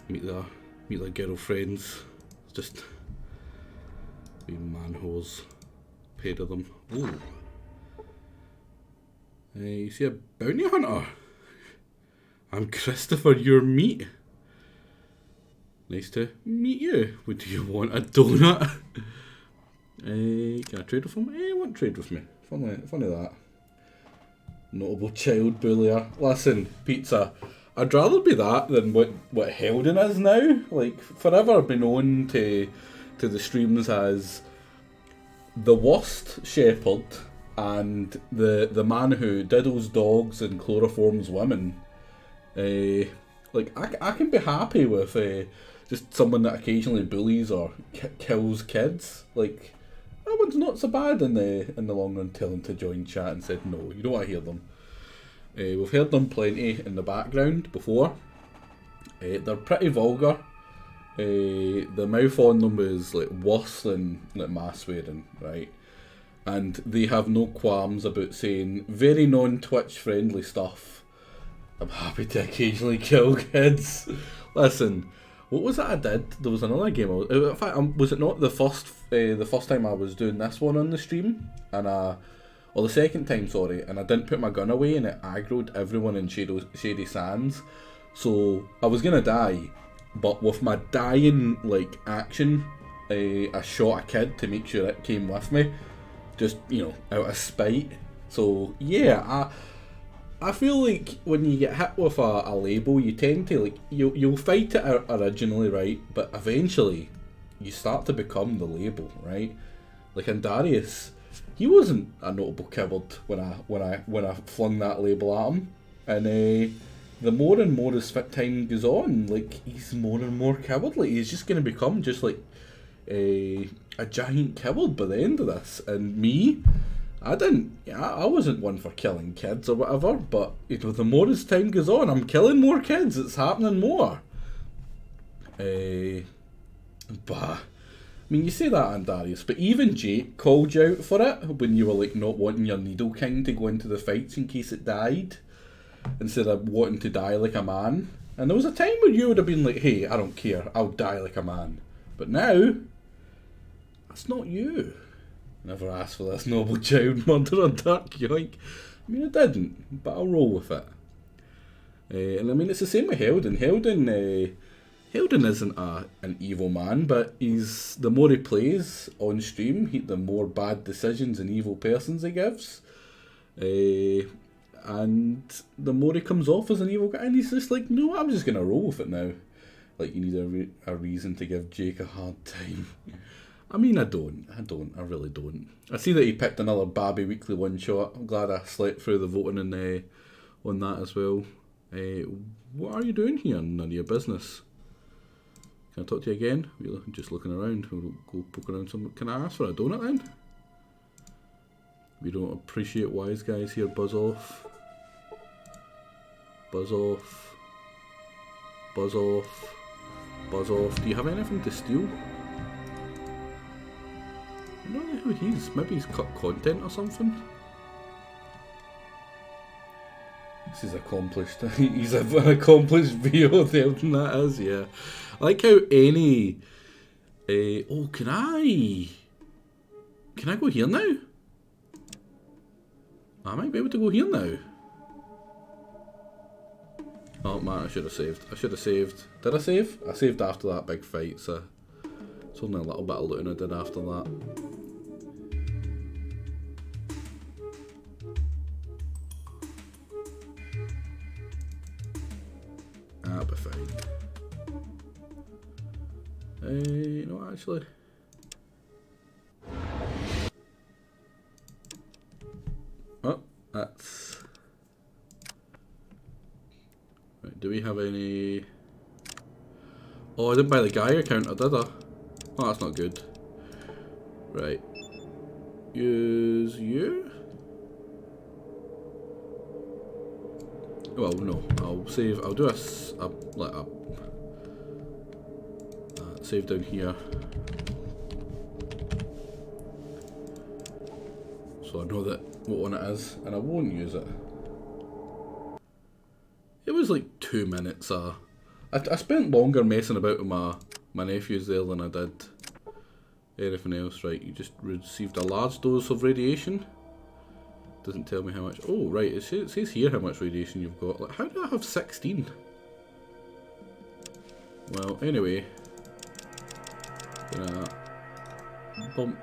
meet their girlfriends. It's just wee manholes. Paid of them. Ooh. You see a bounty hunter? I'm Christopher, your meat. Nice to meet you. What do you want? A donut? Can I trade with him? I want to trade with me. Funny that. Notable child bullier. Listen, pizza. I'd rather be that than what Helden is now. Like, forever been known to the streams as the worst shepherd and the man who diddles dogs and chloroforms women. Like, I can be happy with just someone that occasionally bullies or kills kids. Like, that one's not so bad in the long run. Tell them to join chat and said no, you don't want to hear them. We've heard them plenty in the background before. They're pretty vulgar. The mouth on them is like worse than like mass swearing, right? And they have no qualms about saying very non-Twitch friendly stuff. I'm happy to occasionally kill kids. Listen, what was that I did? There was another game. In fact, was it not the first time I was doing this one on the stream? And or the second time, sorry, and I didn't put my gun away and it aggroed everyone in Shady Sands. So I was gonna die, but with my dying like action, I shot a kid to make sure it came with me, just out of spite. So yeah, I feel like when you get hit with a label, you tend to like you'll fight it out originally, right? But eventually, you start to become the label, right? Like in Darius, he wasn't a notable coward when I flung that label at him, and the more and more as time goes on, like he's more and more cowardly. He's just going to become just like a giant coward by the end of this. And me, I wasn't one for killing kids or whatever, but the more as time goes on, I'm killing more kids. It's happening more. Bah. I mean, you say that on Darius, but even Jake called you out for it when you were like not wanting your Needle King to go into the fights in case it died, instead of wanting to die like a man. And there was a time where you would have been like, hey, I don't care, I'll die like a man. But now, that's not you. Never asked for this noble child murder on Dark Yoink. I mean, I didn't, but I'll roll with it. And I mean, it's the same with Heldon. Heldon isn't an evil man, but the more he plays on stream, the more bad decisions and evil persons he gives. And the more he comes off as an evil guy, and he's just like, no, I'm just going to roll with it now. Like, you need a reason to give Jake a hard time. I mean, I really don't. I see that he picked another Babby Weekly one-shot. I'm glad I slept through the voting on that as well. What are you doing here? None of your business. Can I talk to you again? We're just looking around. We'll go poke around some. Can I ask for a donut then? We don't appreciate wise guys here. Buzz off. Buzz off. Buzz off. Buzz off. Do you have anything to steal? I don't know who he is. Maybe he's cut content or something. This is accomplished. He's an accomplished video there, and that is, yeah. I like how any... oh, can I go here now? I might be able to go here now. Oh man, I should have saved. Did I save? I saved after that big fight, so... It's only a little bit of looting I did after that. That'll be fine. No, actually. Oh, that's... Right, do we have any... Oh, I didn't buy the Geiger counter, did I? Oh, that's not good. Right. Use you? Well, no. I'll save. I'll do a save down here. So I know that what one it is, and I won't use it. It was like 2 minutes. I spent longer messing about with my nephews there than I did anything else. Right, you just received a large dose of radiation. Doesn't tell me how much. Oh, right, it says here how much radiation you've got. Like, how do I have 16? Well, anyway. Gonna bump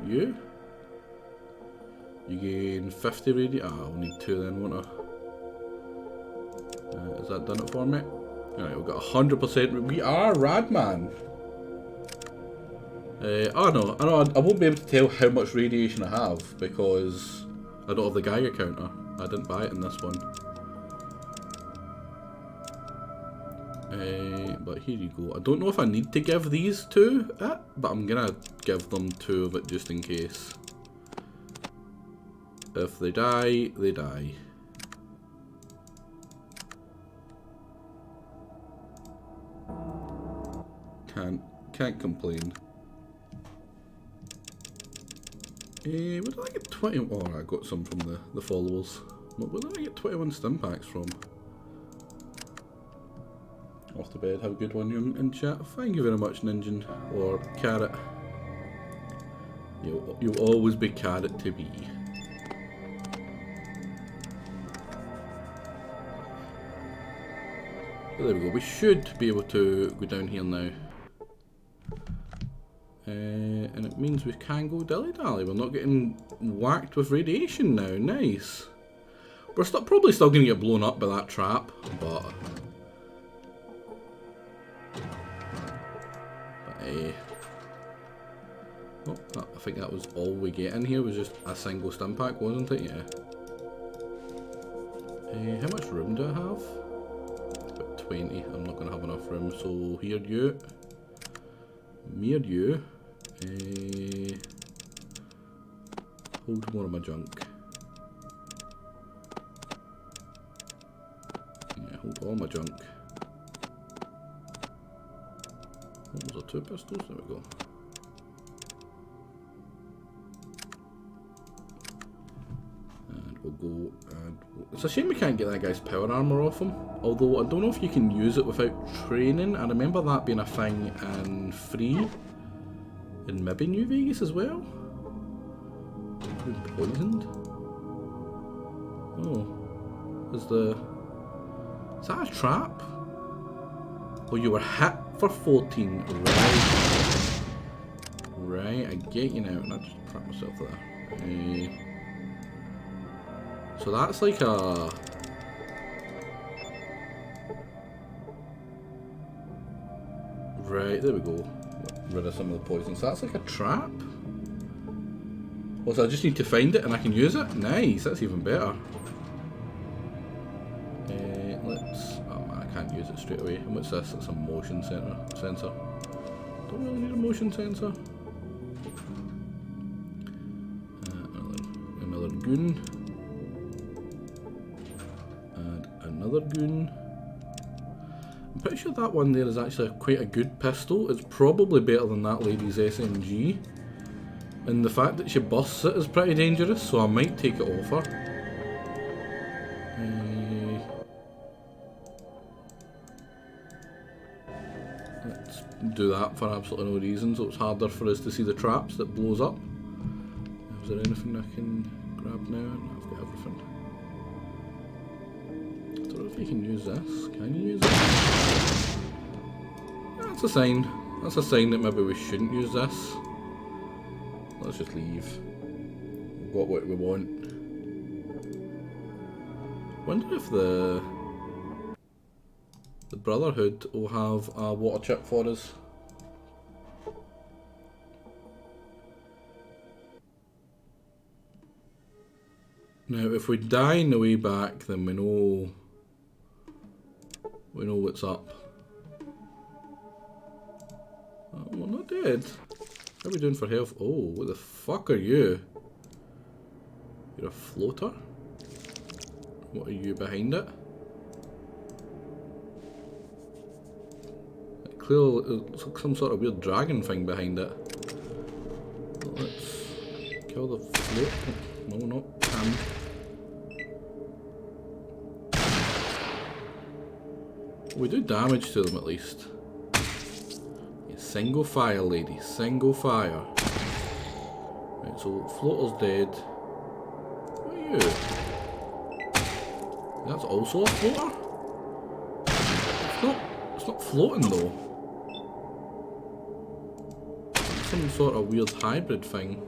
you. You gain 50 radiation. Ah, I'll need 2 then, won't I? Has that done it for me? Alright, we've got 100%. We are Radman. Oh no, I won't be able to tell how much radiation I have because I don't have the Geiger counter. I didn't buy it in this one. But here you go. I don't know if I need to give these two it, but I'm gonna give them two of it just in case. If they die, they die. Can't complain. Where did I get 20? Oh, I got some from the followers. Where did I get 21 stim packs from? Off to bed, have a good one in chat. Thank you very much, Ninja or Carrot. You'll always be Carrot to me. There we go. We should be able to go down here now. And it means we can go dilly-dally. We're not getting whacked with radiation now. Nice. We're probably still going to get blown up by that trap, but oh, I think that was all we get in here, was just a single stim pack, wasn't it? Yeah. How much room do I have? About 20. I'm not going to have enough room, so here you. Me and you. Hold more of my junk. Yeah, hold all my junk. Those are two pistols, there we go. And we'll go and it's a shame we can't get that guy's power armor off him. Although I don't know if you can use it without training. I remember that being a thing in 3. And maybe New Vegas as well? Been poisoned? Oh. Is that a trap? Oh, you were hit for 14. Right. Right, I get you now. And I just trapped myself there. So that's like a... Right, there we go. Rid of some of the poison. So that's like a trap? Oh, so I just need to find it and I can use it? Nice, that's even better. Let's... Oh man, I can't use it straight away. And what's this? It's a motion sensor. Don't really need a motion sensor. Another goon. And another goon. I'm pretty sure that one there is actually quite a good pistol. It's probably better than that lady's SMG. And the fact that she busts it is pretty dangerous, so I might take it off her. Let's do that for absolutely no reason, so it's harder for us to see the traps that blows up. Is there anything I can grab now? No, I've got everything. I don't know if you can use this. Can you use it? That's a sign. That's a sign that maybe we shouldn't use this. Let's just leave. We've got what we want. Wonder if the Brotherhood will have a water chip for us. Now, if we die on the way back, then we know what's up. Oh, we're not dead. How are we doing for health? Oh, what the fuck are you? You're a floater? What are you behind it? Clearly, it's like some sort of weird dragon thing behind it. Let's kill the float. No, not can. We do damage to them at least. Yeah, single fire, lady. Single fire. Right, so floater's dead. What are you? That's also a floater? It's not floating though. It's some sort of weird hybrid thing.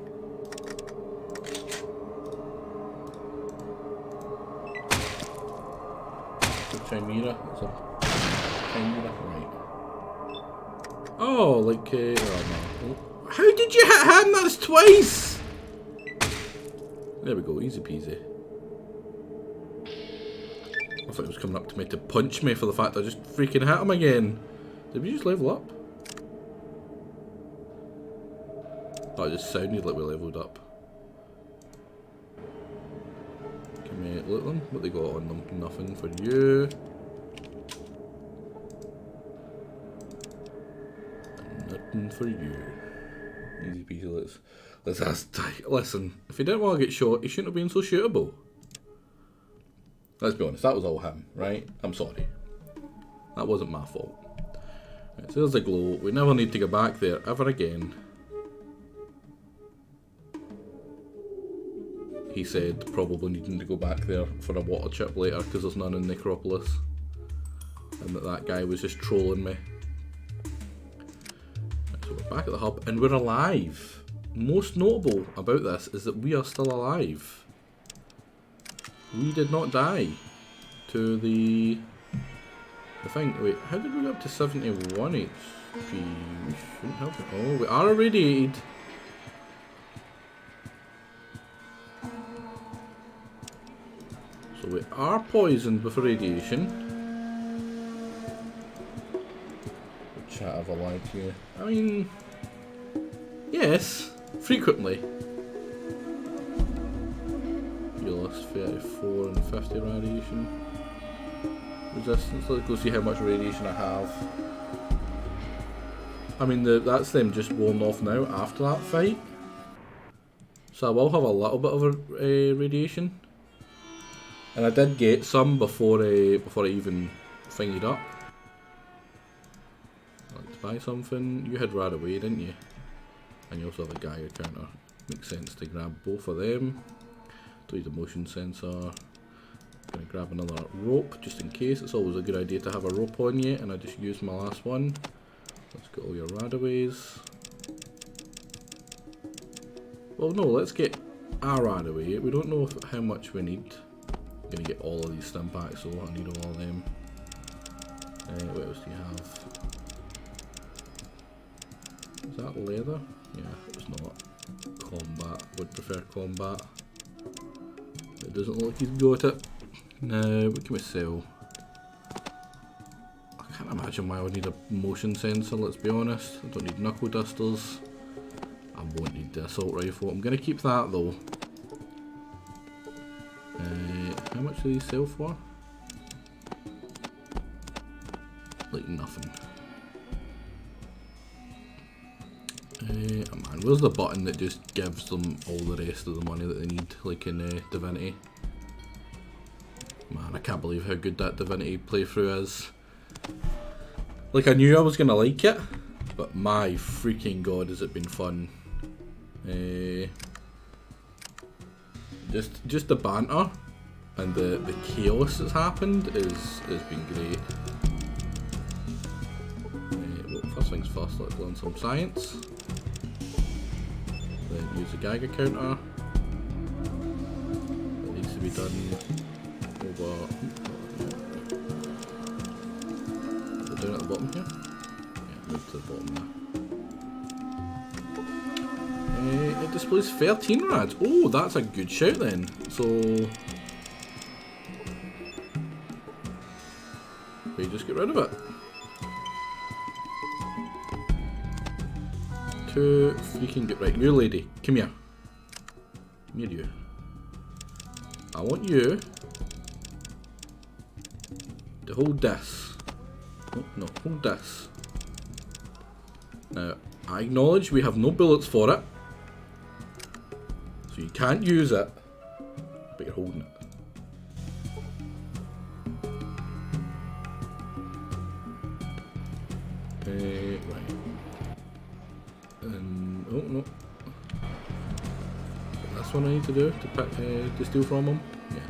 Chimera. It's a chimera, right? Oh, like oh no! How did you hit him? That's twice. There we go. Easy peasy. I thought he was coming up to me to punch me for the fact I just freaking hit him again. Did we just level up? Oh, it just sounded like we leveled up. Can we loot them? What they got on them? Nothing for you. Nothing for you. Easy peasy. Let's ask. Listen, if he didn't want to get shot, he shouldn't have been so shootable. Let's be honest, that was all him, right? I'm sorry. That wasn't my fault. Right, so there's a glow. We never need to go back there ever again. He said probably needing to go back there for a water chip later because there's none in Necropolis. And that guy was just trolling me. Right, so we're back at the hub and we're alive. Most notable about this is that we are still alive. We did not die to the thing. Wait, how did we get up to 71 HP? We shouldn't have it. Oh, we are irradiated. So we are poisoned with radiation. Chat, have I lied to you? I mean, yes, frequently. You lost 34 and 50 radiation resistance. Let's go see how much radiation I have. I mean, that's them just worn off now after that fight. So I will have a little bit of radiation. And I did get some before I even thingied up. Let's buy something. You had right away, didn't you? And you also have a Geiger counter. Makes sense to grab both of them. Don't need a motion sensor. Gonna grab another rope just in case. It's always a good idea to have a rope on you, and I just used my last one. Let's get all your radaways. Well, no, let's get our radaway. We don't know how much we need. I'm gonna get all of these stim packs, so I need all of them. What else do you have? Is that leather? Yeah, it's not. Combat. Would prefer combat. It doesn't look like he's got it. Now, what can we sell? I can't imagine why I would need a motion sensor, let's be honest. I don't need knuckle dusters. I won't need the assault rifle. I'm going to keep that though. How much do these sell for? Like nothing. Oh man, where's the button that just gives them all the rest of the money that they need, like in Divinity? Man, I can't believe how good that Divinity playthrough is. Like, I knew I was gonna like it, but my freaking god has it been fun. Just the banter and the chaos that's happened has been great. Well, first things first, let's learn some science. Then use the Geiger counter. That needs to be done over. Is it down at the bottom here? Yeah, move to the bottom there. It displays 13 rads. Oh, that's a good shout then. So we just get rid of it. 2 freaking good. Right, you lady, come here. Come here, you. I want you to hold this. Oh, no, hold this. Now, I acknowledge we have no bullets for it. So you can't use it, but you're holding it. Right. And oh no, that's what I need to do to pick, to steal from him. Yeah.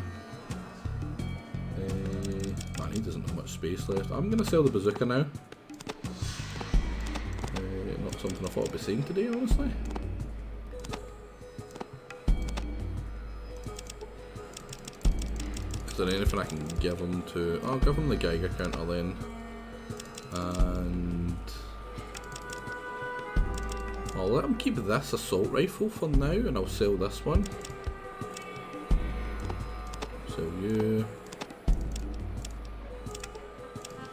Man, he doesn't have much space left. I'm gonna sell the bazooka now. Not something I thought I'd be seeing today, honestly. Is there anything I can give him to? I'll give him the Geiger counter then. And I'll let him keep this assault rifle for now, and I'll sell this one. Sell you.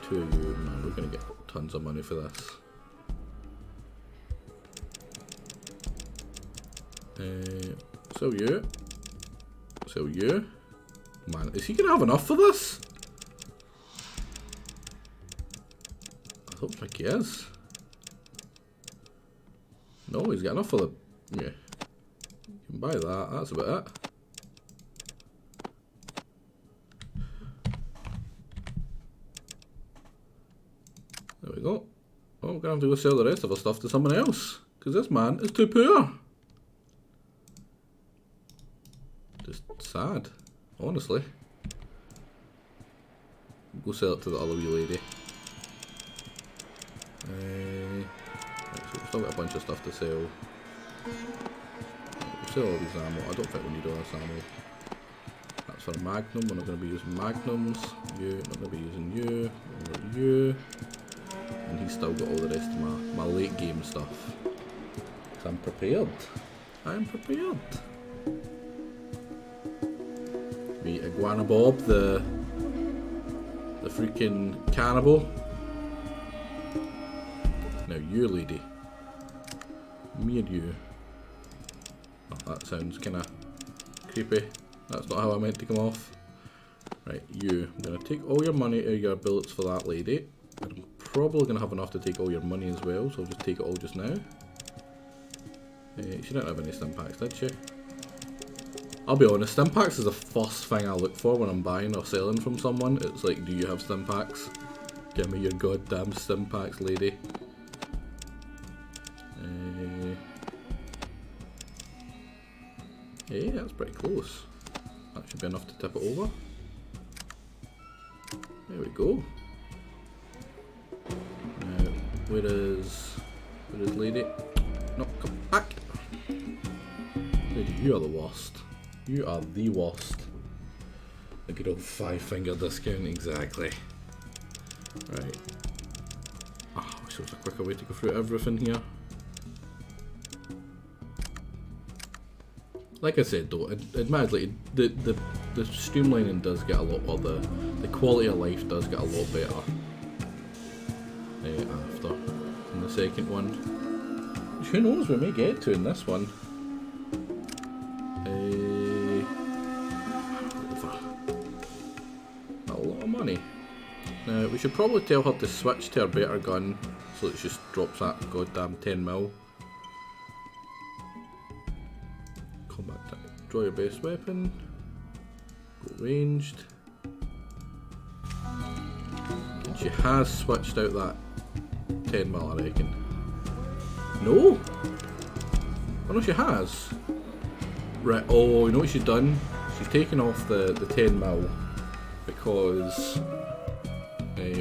2 of you, man, we're gonna get tons of money for this. Sell you. Sell you. Man, is he gonna have enough for this? I don't think he is. No, he's got enough for the... Yeah. You can buy that, that's about it. There we go. Oh, we're gonna have to go sell the rest of our stuff to someone else. Because this man is too poor. Just sad, honestly. Go sell it to the other wee lady. Right, so we've still got a bunch of stuff to sell. We'll sell all these ammo. I don't think we need all this ammo. That's for a magnum. We're not going to be using magnums. You, not going to be using you. Or you. And he's still got all the rest of my late game stuff. So I'm prepared. I'm prepared. The Iguana Bob, the freaking cannibal. Now you lady. Me and you. Oh, that sounds kinda creepy. That's not how I meant to come off. Right, you. I'm gonna take all your money out of your billets for that lady. I'm probably gonna have enough to take all your money as well, so I'll just take it all just now. She didn't have any stim packs, did she? I'll be honest, stim packs is the first thing I look for when I'm buying or selling from someone. It's like, do you have stim packs? Give me your goddamn stim packs, lady. Yeah, that's pretty close. That should be enough to tip it over. There we go. Now, where is lady? No, come back. Lady, you are the worst. You are the worst. A good old 5-finger discount, exactly. Right. Ah, I wish there was a quicker way to go through everything here. Like I said though, admittedly, the streamlining does get a lot, or the quality of life does get a lot better after in the second one. Which who knows we may get to in this one. A lot of money. Now we should probably tell her to switch to a better gun so that she just drops that goddamn 10 mil. Combat type. Draw your best weapon. Go ranged. And she has switched out that 10 mil, I reckon. No? Oh no, she has. Right, oh, you know what she's done? She's taken off the 10 mil because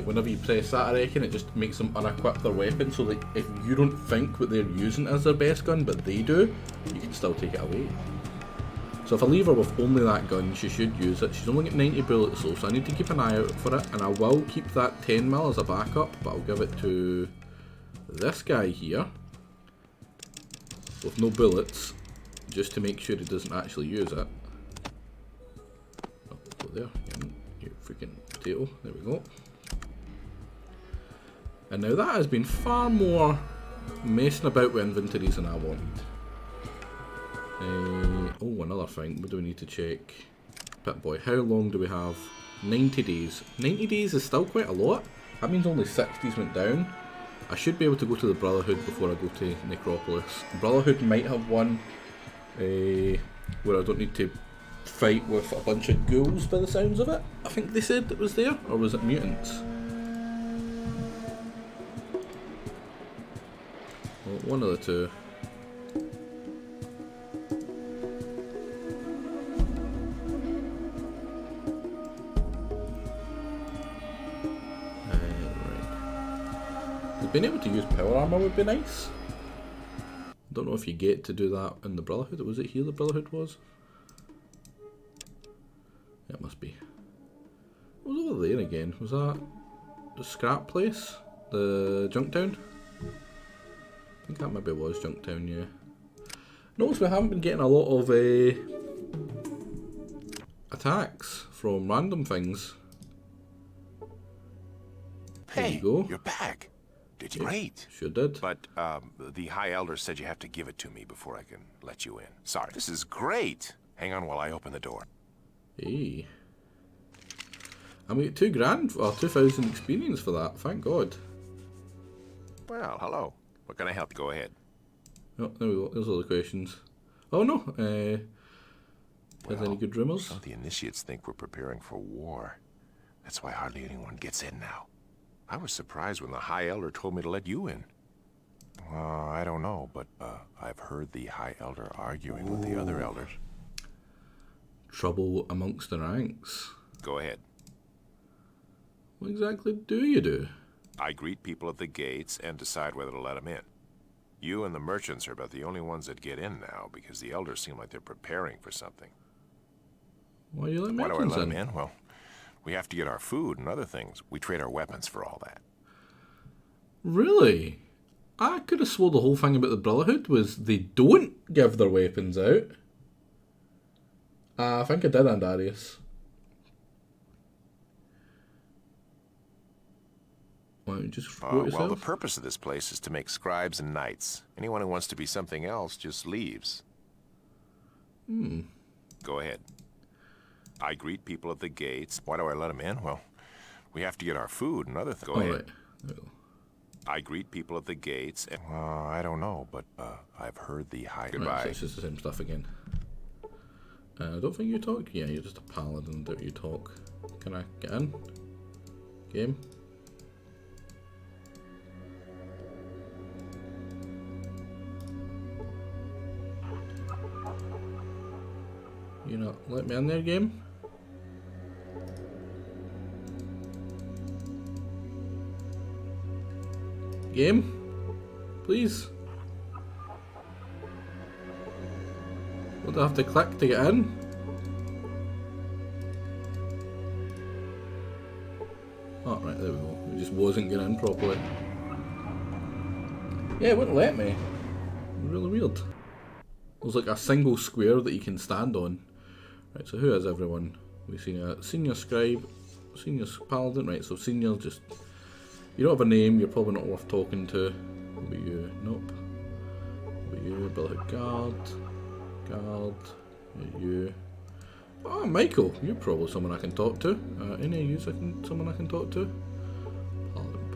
whenever you press that, I reckon, it just makes them unequip their weapon, so that if you don't think what they're using as their best gun, but they do, you can still take it away. So if I leave her with only that gun, she should use it. She's only got 90 bullets though, so I need to keep an eye out for it, and I will keep that 10 mil as a backup, but I'll give it to this guy here, with no bullets, just to make sure he doesn't actually use it. Oh, go there, you freaking potato, there we go. And now that has been far more messing about with inventories than I wanted. Oh, another thing, what do we need to check? Pip-Boy, how long do we have? 90 days. 90 days is still quite a lot. That means only 60s went down. I should be able to go to the Brotherhood before I go to Necropolis. Brotherhood might have one where I don't need to fight with a bunch of ghouls by the sounds of it. I think they said it was there, or was it mutants? Well, one of the two. Being able to use power armor would be nice. Don't know if you get to do that in the Brotherhood. Was it here the Brotherhood was? Yeah, it must be. What was over there again? Was that the scrap place? The Junktown? I think that maybe was Junktown, yeah. Notice we haven't been getting a lot of attacks from random things. There you Hey, go. you're back. Did you? Great. Sure did. But the High Elder said you have to give it to me before I can let you in. Sorry. This is great. Hang on while I open the door. Hey. I mean, $2,000 or 2,000 experience for that. Thank God. Well, hello. What can I help you? Go ahead. Oh, there we go. There's all the questions. Oh no. Has any good rumors? Some of the initiates think we're preparing for war. That's why hardly anyone gets in now. I was surprised when the High Elder told me to let you in. I don't know, but I've heard the High Elder arguing with the other elders. Trouble amongst the ranks. Go ahead. What exactly do you do? I greet people at the gates and decide whether to let them in. You and the merchants are about the only ones that get in now because the elders seem like they're preparing for something. Why do you let Why do I merchants let them in? Well, we have to get our food and other things. We trade our weapons for all that. Really? I could have swore the whole thing about the Brotherhood was they don't give their weapons out. I think I did, Andarius. Why don't you just quote yourself? Well, the purpose of this place is to make scribes and knights. Anyone who wants to be something else just leaves. Go ahead. I greet people at the gates. Why do I let them in? Well, we have to get our food and other things. Go ahead. Right. There we go. I greet people at the gates and... I don't know, but I've heard the high... Right, Goodbye. so it's just the same stuff again. I don't think you talk. Yeah, you're just a paladin, don't you talk? Can I get in? Game? You not let me in there, game? Game? Please? What do I have to click to get in? Oh, right, there we go. It just wasn't getting in properly. Yeah, it wouldn't let me. Really weird. There's like a single square that you can stand on. Right, so who is everyone? We've seen a senior scribe, senior paladin. Right, so senior just... You don't have a name, you're probably not worth talking to. What about you? Nope. What about you? Brotherhood Guard. Guard. You. Oh, Michael, you're probably someone I can talk to. Any of you someone I can talk to?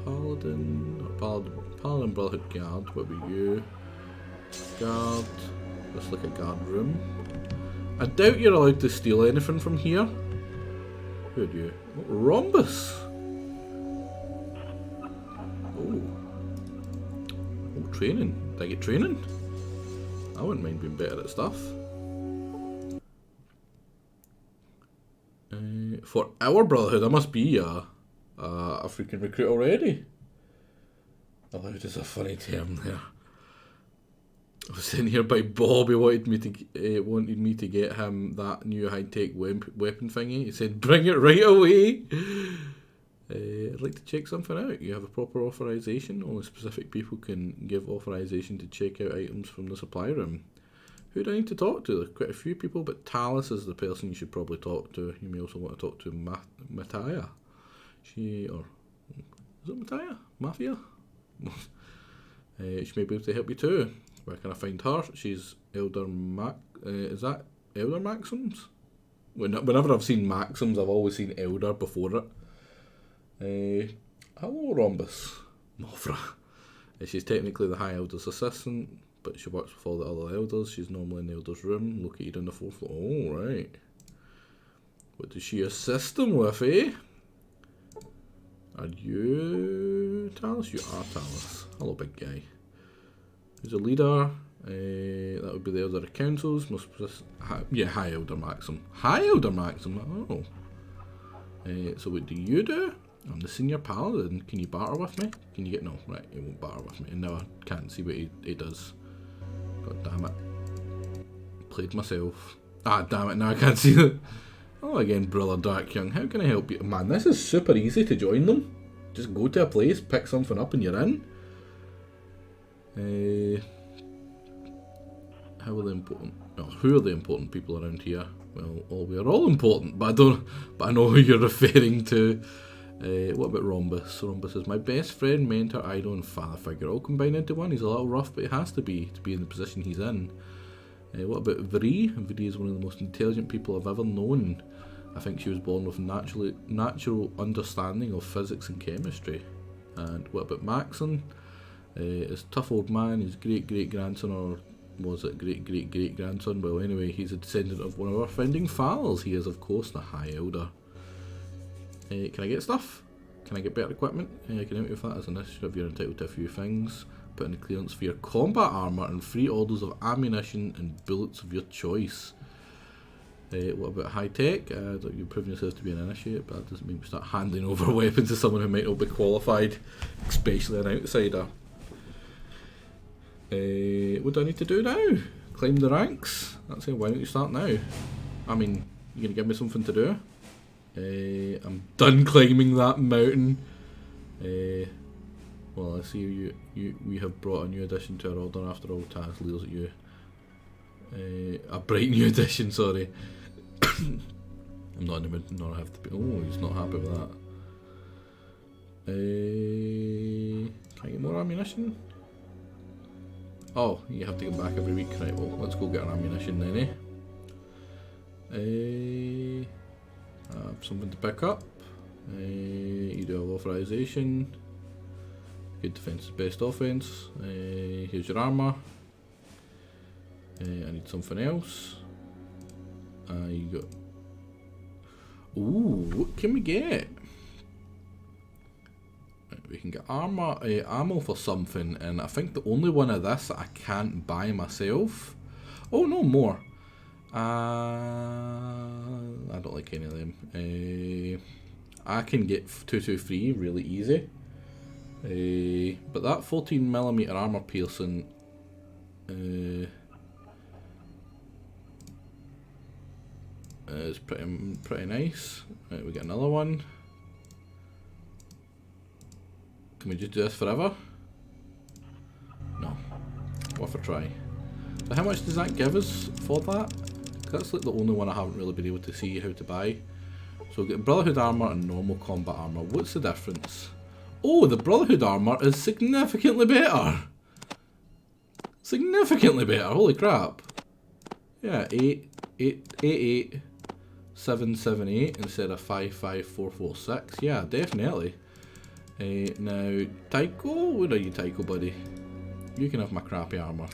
Paladin Brotherhood Guard. What about you? Guard. Looks like a guard room. I doubt you're allowed to steal anything from here. Who are you? Oh, Rhombus. Oh. Oh, training. Did I get training? I wouldn't mind being better at stuff. For our Brotherhood, I must be a freaking recruit already. Allowed is a funny term there. I was sitting here by Bob. He wanted me to get him that new high-tech weapon thingy. He said, "Bring it right away." I'd like to check something out. You have a proper authorization. Only specific people can give authorization to check out items from the supply room. Who do I need to talk to? There are quite a few people, but Talus is the person you should probably talk to. You may also want to talk to Mattia. Is it Mattia? Mafia? She may be able to help you too. Where can I find her? She's Elder is that Elder Maxims? Whenever I've seen Maxims, I've always seen Elder before it. Hello, Rhombus. Mothra. She's technically the High Elder's assistant, but she works with all the other Elders. She's normally in the Elder's room, located on the 4th floor. Oh, right. What does she assist them with, eh? Are you Talus? You are Talus. Hello, big guy. Who's a leader? That would be the Elder of Councils. High Elder Maxim. High Elder Maxim? Oh. So what do you do? I'm the senior paladin. Can you barter with me? Can you get... No, right, he won't barter with me. No, I can't see what he does. God damn it. Played myself. Ah, damn it, now I can't see it. Oh, again, Brother Dark Young. How can I help you? Man, this is super easy to join them. Just go to a place, pick something up, and you're in. How are the important... Oh, who are the important people around here? Well, we are all important, but I know who you're referring to. What about Rhombus? Rhombus is my best friend, mentor, idol, and father figure all combined into one. He's a little rough, but he has to be in the position he's in. What about Vri? Vri is one of the most intelligent people I've ever known. I think she was born with natural understanding of physics and chemistry. And what about Maxon? His tough old man, his great-great-grandson, or was it great-great-great-grandson? Well, anyway, he's a descendant of one of our founding fathers. He is, of course, the High Elder. Can I get stuff? Can I get better equipment? I can help you with that as an initiative. You're entitled to a few things. Put in the clearance for your combat armour and free orders of ammunition and bullets of your choice. What about high tech? You've proven yourself to be an initiate, but that doesn't mean we start handing over weapons to someone who might not be qualified, especially an outsider. What do I need to do now? Climb the ranks? That's it. Why don't you start now? I mean, you gonna give me something to do? I'm done climbing that mountain. Well, I see we have brought a new addition to our order. After all, Taz leers at you. A bright new addition, sorry. I'm not in the mood, nor have to be. Oh, he's not happy with that. Can I get more ammunition? Oh, you have to come back every week, right? Well, let's go get our ammunition then, something to pick up. You do have authorization. Good defense is best offense. Here's your armour. I need something else. You got. Ooh, what can we get? Right, we can get armour, ammo for something, and I think the only one of this that I can't buy myself. Oh no, more. I don't like any of them. I can get 223 really easy. But that 14mm armour piercing is pretty nice. Right, we get another one. Can we just do this forever? No. Worth a try. So how much does that give us for that? That's like the only one I haven't really been able to see how to buy. So we get Brotherhood armour and normal combat armour. What's the difference? Oh, the Brotherhood armour is significantly better! Significantly better, holy crap. Yeah, 88778 instead of 55446. Yeah, definitely. Now, Tycho? Where are you, Tycho, buddy? You can have my crappy armour.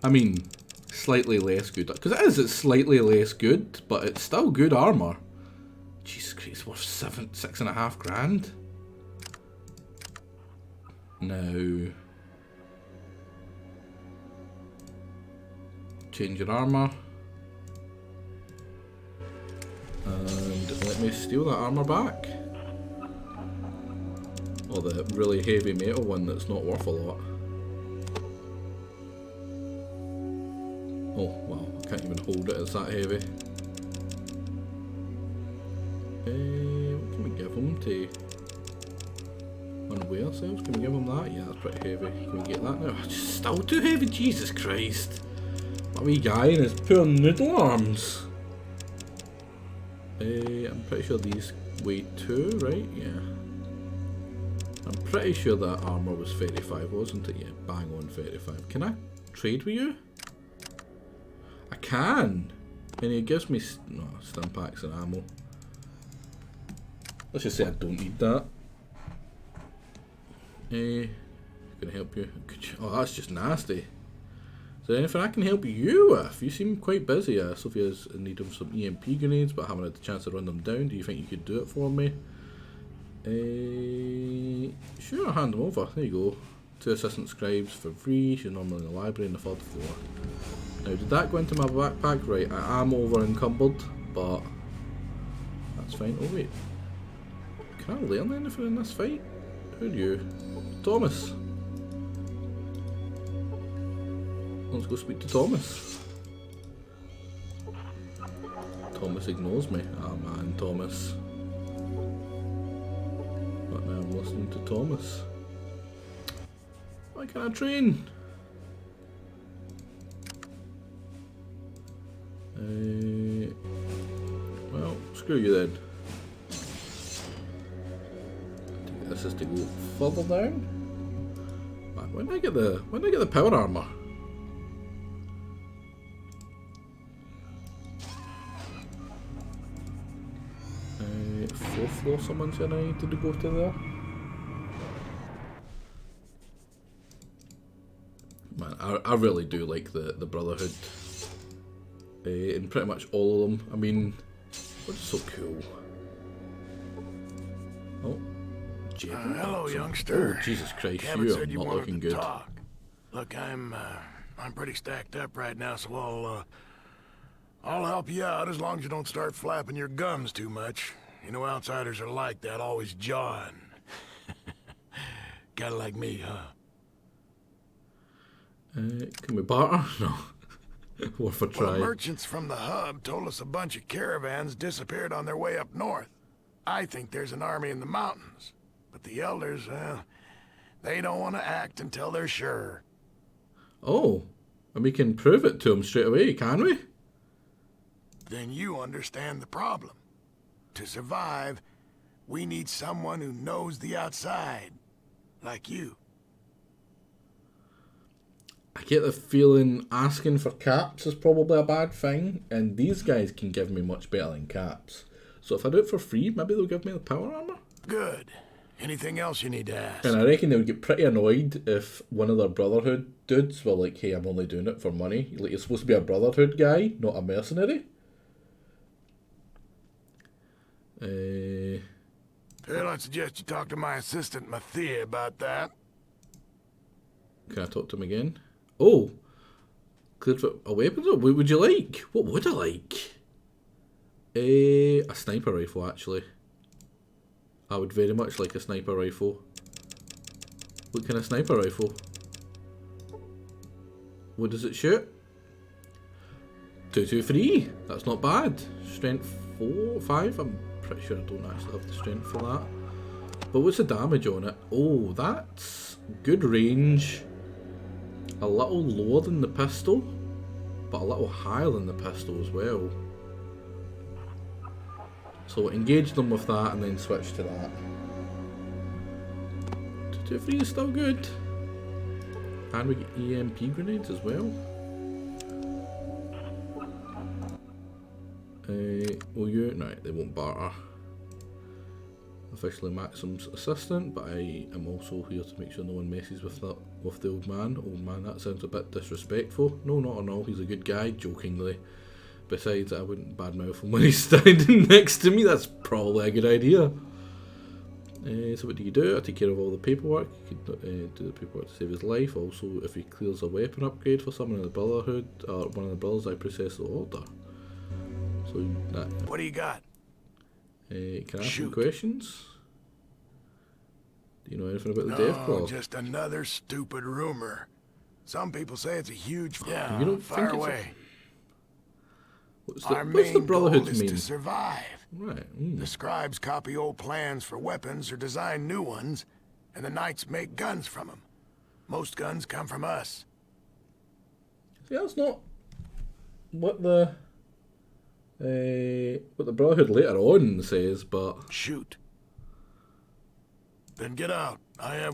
I mean, slightly less good. Because it's slightly less good, but it's still good armour. Jesus Christ, it's worth 6.5 grand. Now, change your armour. And let me steal that armour back. Or the really heavy metal one that's not worth a lot. Oh, wow, I can't even hold it, it's that heavy. What can we give him to unwear ourselves? Can we give him that? Yeah, that's pretty heavy. Can we get that now? It's still too heavy, Jesus Christ. My wee guy and his poor noodle arms. I'm pretty sure these weigh 2, right? Yeah. I'm pretty sure that armour was 35, wasn't it? Yeah, bang on 35. Can I trade with you? I can! And it gives me stim packs and ammo. Let's just say I don't need that. Can I help you? Oh, that's just nasty. Is there anything I can help you with? You seem quite busy. Sophia's in need of some EMP grenades, but I haven't had the chance to run them down. Do you think you could do it for me? Sure, I'll hand them over. There you go. 2 assistant scribes for free. She's normally in the library on the 3rd floor. Now, did that go into my backpack? Right, I am over encumbered, but that's fine. Oh wait, can I learn anything in this fight? Who are you? Thomas. Let's go speak to Thomas. Thomas ignores me. Ah man, Thomas. But now I'm listening to Thomas. Why can't I train? Well, screw you then. this is to go further down. Man, when did I get the power armor? Fourth floor someone said I needed to go to there. Man, I really do like the Brotherhood. In pretty much all of them. I mean, they're just so cool. Oh, hello, youngster. Oh, Jesus Christ, Cabot you said are you not wanted looking to good. talk. Look, I'm pretty stacked up right now, so I'll help you out as long as you don't start flapping your gums too much. You know, outsiders are like that, always jawing. Kinda like me, huh? Can we barter? No. Worth a try. Well, merchants from the hub told us a bunch of caravans disappeared on their way up north. I think there's an army in the mountains. But the elders, well, they don't want to act until they're sure. Oh, and we can prove it to them straight away, can we? Then you understand the problem. To survive, we need someone who knows the outside. Like you. I get the feeling asking for caps is probably a bad thing, and these guys can give me much better than caps. So if I do it for free, maybe they'll give me the power armor? Good. Anything else you need to ask? And I reckon they would get pretty annoyed if one of their Brotherhood dudes were like, hey, I'm only doing it for money. Like, you're supposed to be a Brotherhood guy, not a mercenary. Well, I suggest you talk to my assistant, Mathia, about that. Can I talk to him again? Oh! Cleared for a weapon? What would you like? What would I like? A sniper rifle, actually. I would very much like a sniper rifle. What kind of sniper rifle? What does it shoot? 223. That's not bad. Strength 4, 5. I'm pretty sure I don't actually have the strength for that. But what's the damage on it? Oh, that's good range. A little lower than the pistol, but a little higher than the pistol as well. So engage them with that and then switch to that. 223 is still good. And we get EMP grenades as well. Will you? No, they won't barter. Officially Maxim's assistant, but I am also here to make sure no one messes with the old man. Old man, that sounds a bit disrespectful. No, not at all. He's a good guy, jokingly. Besides, I wouldn't badmouth him when he's standing next to me. That's probably a good idea. So what do you do? I take care of all the paperwork. You can do the paperwork to save his life. Also, if he clears a weapon upgrade for someone in the Brotherhood, or one of the brothers, I process the order. So that. What do you got? Can I ask some questions? Do you know anything about the Death Claw? No, just another stupid rumor. Some people say it's a huge... Yeah, you don't fire think away. What's Our the main Brotherhood goal is mean? to survive. Right. The scribes copy old plans for weapons or design new ones, and the knights make guns from them. Most guns come from us. See, that's not what the Brotherhood later on says, but... Shoot. Then get out. I am...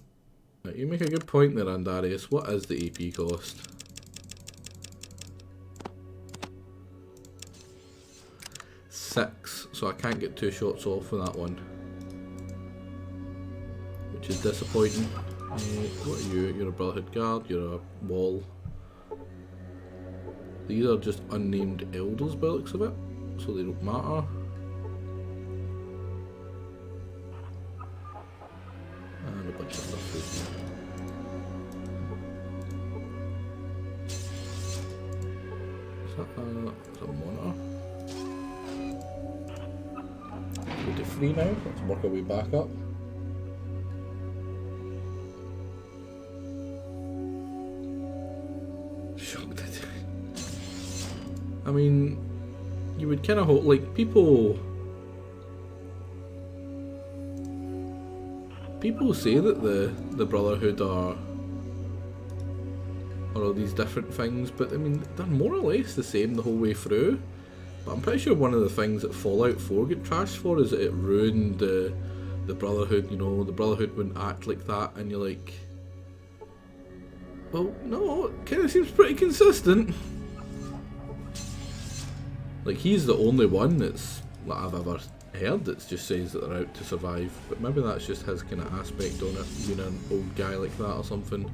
Right, you make a good point there, Andarius. What is the AP cost? Six, so I can't get 2 shots off with that one, which is disappointing. What are you? You're a Brotherhood guard, you're a wall. These are just unnamed elders by the looks of it, so they don't matter. And a bunch of stuff here. Is that a monitor? Go to 3 now, let's work our way back up. Shocked. I mean, you would kind of hope, like, people say that the Brotherhood are all these different things, but I mean, they're more or less the same the whole way through. But I'm pretty sure one of the things that Fallout 4 got trashed for is that it ruined the the Brotherhood, you know, the Brotherhood wouldn't act like that, and you're like, well, no, it kind of seems pretty consistent. Like, he's the only one that's, that I've ever heard that just says that they're out to survive, but maybe that's just his kind of aspect on it, being an old guy like that or something.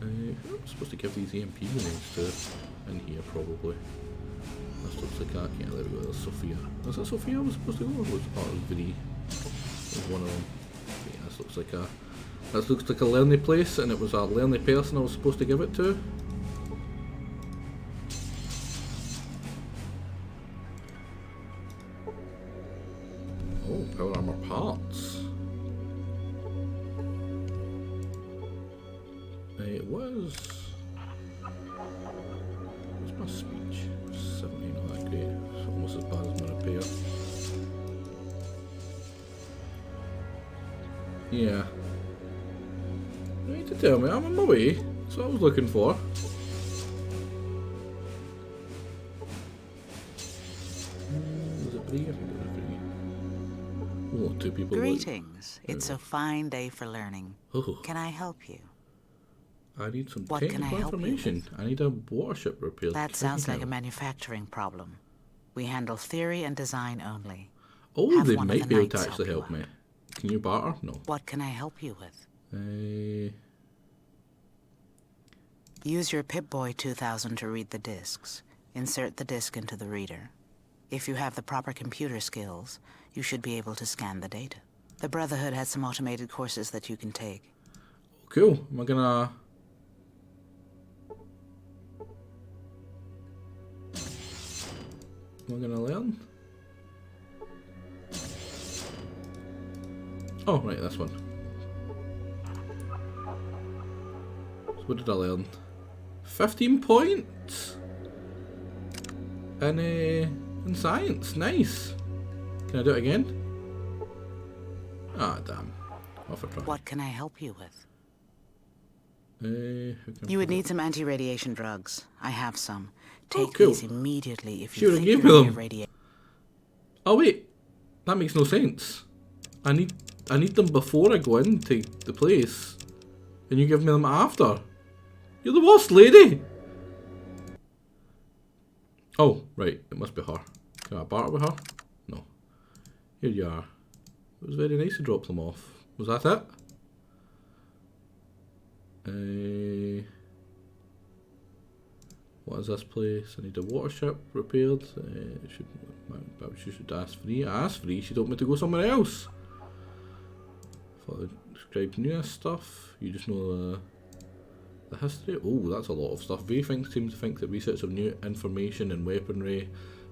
I'm supposed to give these EMP grenades to in here, probably. This looks like that. Yeah, there we go. There's Sophia. Was that Sophia I was supposed to go? Or was it part of Viri? It was one of them. Yeah, this looks like a. This looks like a learning place, and it was a learning person I was supposed to give it to. Oh, power armor parts. It was. What's my speech? 70, not that great. It's almost as bad as my repair. Yeah. You need to tell me, I'm on my way. That's what I was looking for. Was it Bree? I think it was Bree. Oh, two people. Greetings. It's a fine day for learning. Oh. Can I help you? I need some What can I technical help you information. I need a warship repaired. That sounds like a manufacturing problem. We handle theory and design only. Oh, Have they one of might the be able to knights actually help help you me. Can you barter? No. What can I help you with? Uh, Use your Pip-Boy 2000 to read the discs. Insert the disc into the reader. If you have the proper computer skills, you should be able to scan the data. The Brotherhood has some automated courses that you can take. cool. Am I gonna... Am I gonna learn? Oh, right, this one. So what did I learn? 15 points! In science, nice. Can I do it again? Ah, damn. Off a try. What can I help you with? Who can I You would put need some anti-radiation drugs. I have some. Oh, Take cool. these immediately if She you would've think gave you're me near them. radiation. Oh wait, that makes no sense. I need them before I go into the place, and you give me them after. You're the worst lady. Oh right, it must be her. Can I barter with her? No. Here you are. It was very nice to drop them off. Was that it? What is this place? I need a watership repaired. She should ask free. I asked free. She told me to go somewhere else. For the described newest stuff, you just know the history. Oh, that's a lot of stuff. They seem to think that research of new information and weaponry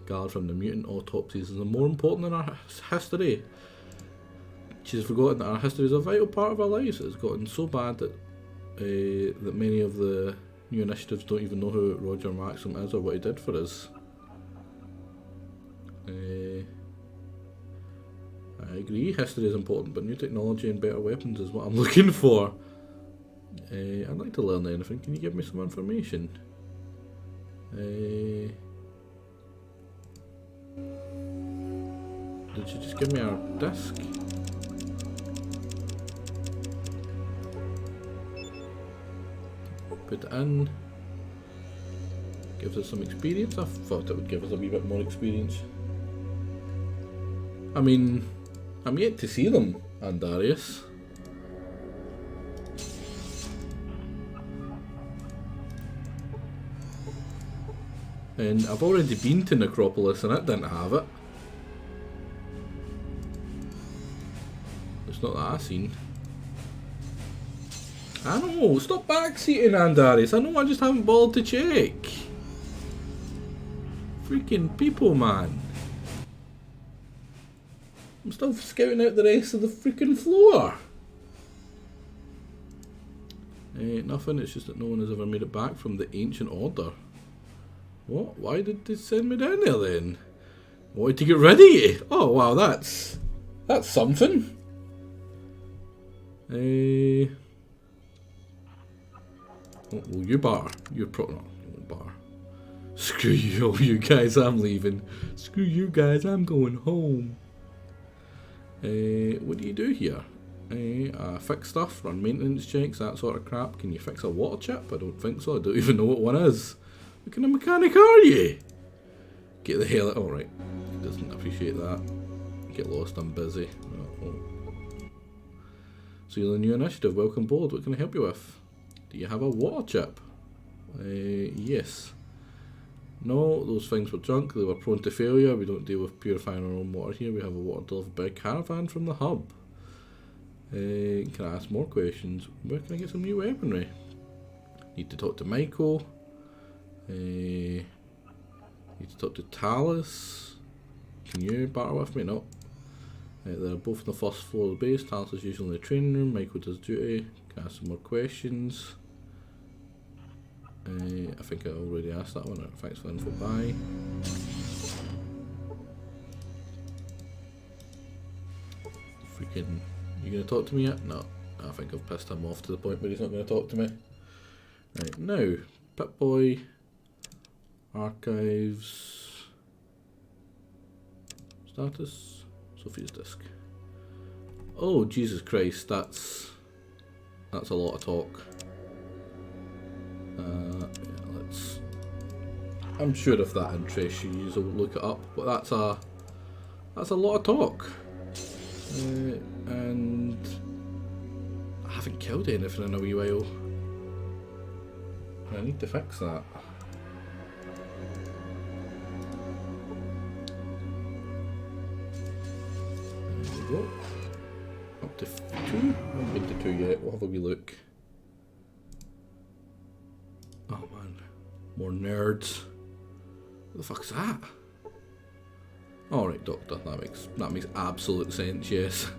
gathered from the mutant autopsies is more important than our history. She's forgotten that our history is a vital part of our lives. It's gotten so bad that that many of the new initiatives don't even know who Roger Maxim is or what he did for us. I agree, history is important, but new technology and better weapons is what I'm looking for. I'd like to learn anything. Can you give me some information? Did she just give me our disc? Put it in. Gives us some experience. I thought it would give us a wee bit more experience. I mean, I'm yet to see them, Andarius. And I've already been to Necropolis and it didn't have it. It's not that I've seen. I know, stop backseating, Andarius. I know, I just haven't bothered to check. Freaking people, man. I'm still scouting out the rest of the freaking floor. Nothing, it's just that no one has ever made it back from the Ancient Order. What? Why did they send me down there then? Wanted to get rid of you? Oh wow, that's something. Oh, well, you bar. You're no, you won't bar. Screw you, all you guys, I'm leaving. Screw you guys, I'm going home. What do you do here? Fix stuff, run maintenance checks, that sort of crap. Can you fix a water chip? I don't think so. I don't even know what one is. What kind of mechanic are you? Get the hell out. Alright. He doesn't appreciate that. Get lost, I'm busy. Oh. So you're the new initiative. Welcome aboard. What can I help you with? Do you have a water chip? Yes. No, those things were junk. They were prone to failure. We don't deal with purifying our own water here. We have a water delivered by caravan from the hub. Can I ask more questions? Where can I get some new weaponry? Need to talk to Michael. Need to talk to Talus. Can you battle with me? No. They're both on the first floor of the base. Talus is usually in the training room. Michael does duty. Can I ask some more questions? I think I already asked that one. Thanks for the info. Bye. Freaking. You gonna talk to me yet? No. I think I've pissed him off to the point where he's not gonna talk to me. Right, now. Pip-Boy. Archives. Status. Sophia's disk. Oh, Jesus Christ, that's a lot of talk. Yeah, let's. I'm sure if that interests you, you'll look it up. But that's a lot of talk. And I haven't killed anything in a wee while. I need to fix that. There we go. Up to 2. I haven't been to 2 yet. We'll have a wee look. Oh man, more nerds. What the fuck's that? Alright, Doctor, that makes absolute sense, yes.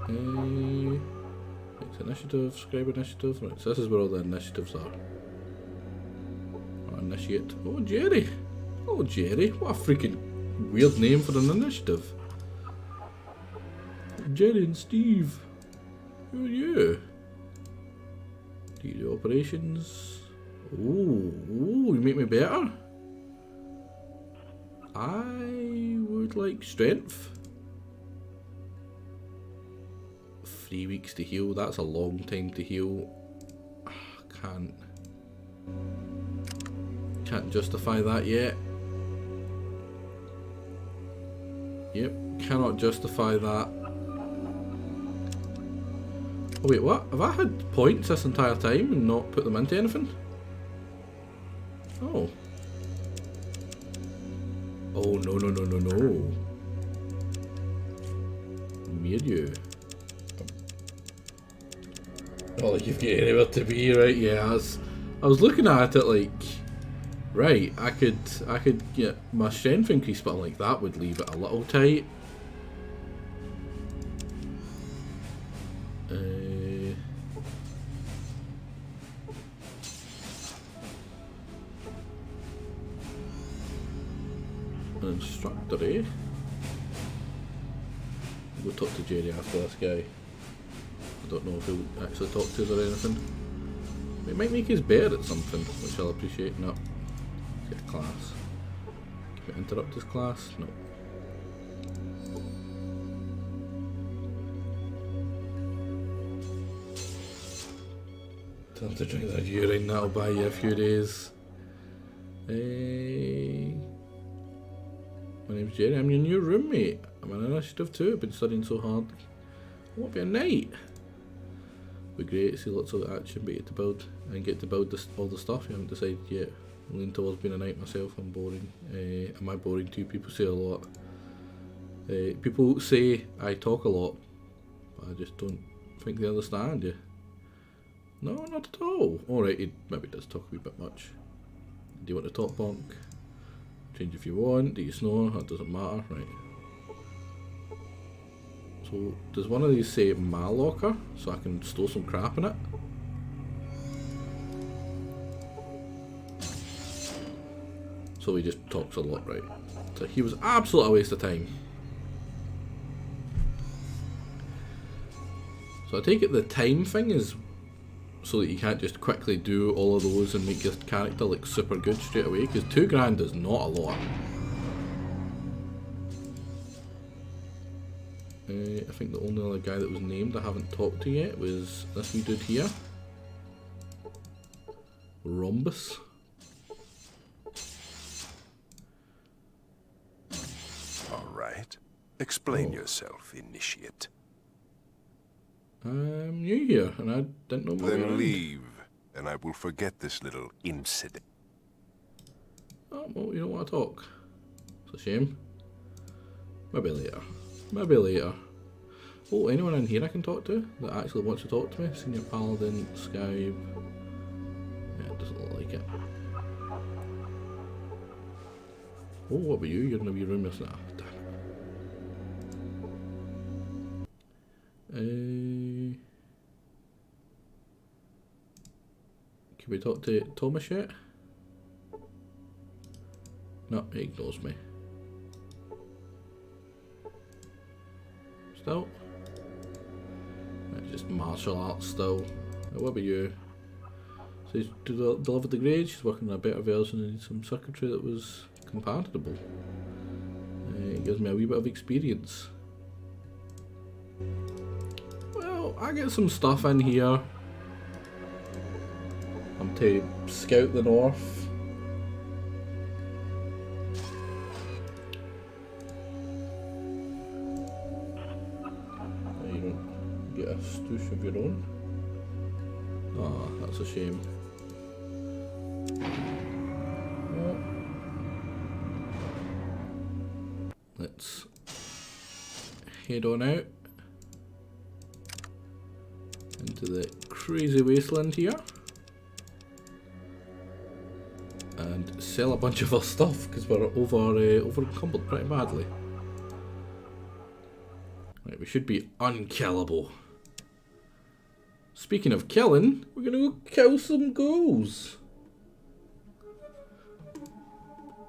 Next initiative, scribe initiative. Right, so this is where all the initiatives are. Or initiate. Oh, Jerry! Oh, Jerry, what a freaking weird name for an initiative. Jerry and Steve. Who are you? Do you do operations? Ooh, you make me better? I would like strength. 3 weeks to heal, that's a long time to heal. Can't justify that yet. Yep, cannot justify that. Oh wait, what? Have I had points this entire time and not put them into anything? Oh. Oh, no. Me and you. Oh, you've got anywhere to be, right? Yeah, I was looking at it like, right, I could get my strength increase, but like that would leave it a little tight. An instructor, eh? We'll talk to Jerry after this guy. I don't know if he'll actually talk to us or anything. It might make us better at something, which I'll appreciate. No. Get a class. Can we interrupt his class? No. Time to drink that urine, that'll buy you a few days. My name's Jerry, I'm your new roommate. I'm an initiative too, I've been studying so hard. It won't be a night. It'll be great, see lots of action, but get to build all the stuff. You haven't decided yet. I'm leaning towards being a knight myself. I'm boring. Am I boring too? People say a lot. People say I talk a lot, but I just don't think they understand you. No, not at all. Alright, he maybe does talk a wee bit much. Do you want to talk, bonk? Change if you want. Do you snore? That doesn't matter. Right. So, does one of these say my locker? So I can store some crap in it? So he just talks a lot, right? So he was absolutely a waste of time. So I take it the time thing is so that you can't just quickly do all of those and make your character like super good straight away, because $2 grand is not a lot. I think the only other guy that was named I haven't talked to yet was this wee dude here. Rhombus. All right. Explain yourself, initiate. I'm new here, and I didn't know my way Then around. leave, and I will forget this little incident. Oh, well, you don't want to talk. It's a shame. Maybe later. Maybe later. Oh, anyone in here I can talk to that actually wants to talk to me? Senior Paladin, Skype. Yeah, it doesn't look like it. Oh, what about you? You're in a wee room, isn't it? Damn. Can we talk to Thomas yet? No, he ignores me. Still? It's just martial arts still. What about you? So he's delivered the grade, she's working on a better version and some circuitry that was compatible. It gives me a wee bit of experience. Well, I get some stuff in here. I'm to scout the north. You don't get a stoosh of your own. Ah, that's a shame. Well, let's head on out into the crazy wasteland here and sell a bunch of our stuff because we're over encumbered pretty badly. Right, we should be unkillable. Speaking of killing, we're gonna go kill some ghouls.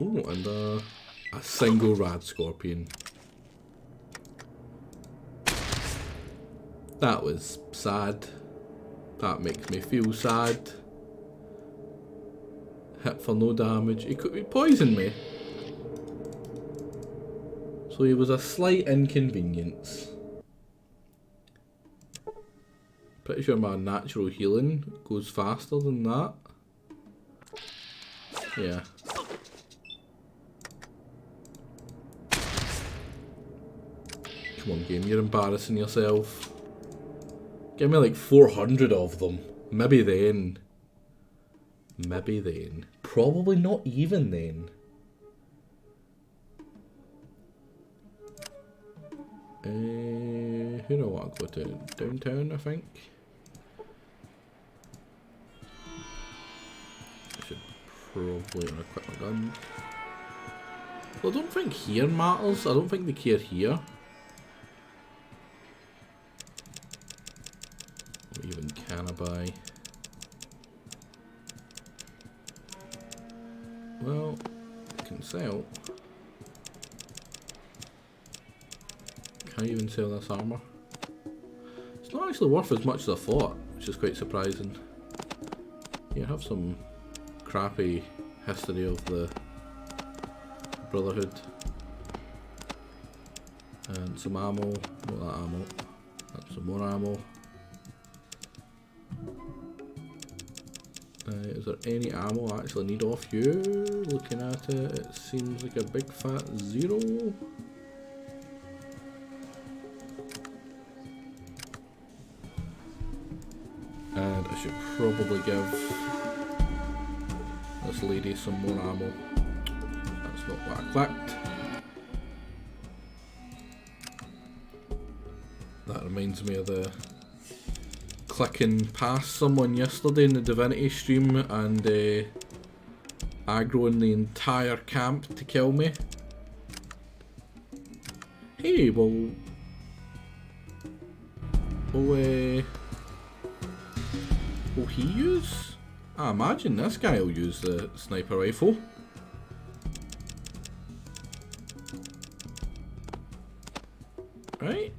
Oh, and a single rad scorpion. That was sad. That makes me feel sad. Hit for no damage. He poisoned me. So he was a slight inconvenience. Pretty sure my natural healing goes faster than that. Yeah. Come on, game, you're embarrassing yourself. Give me like 400 of them. Maybe then. Maybe then. Probably not even then. Who do I want to go to? Downtown, I think. I should probably unequip my gun. Well, I don't think here matters. I don't think they care here. What even can I buy? Well, I can sell. Can I even sell this armour? It's not actually worth as much as I thought, which is quite surprising. Yeah, I have some crappy history of the Brotherhood. And some ammo. Not that ammo. That's some more ammo. Is there any ammo I actually need off you? Looking at it, it seems like a big fat 0. And I should probably give this lady some more ammo. That's not what I clicked. That reminds me of the clicking past someone yesterday in the Divinity stream and aggroing the entire camp to kill me. Hey, will he use? I imagine this guy will use the sniper rifle. Right?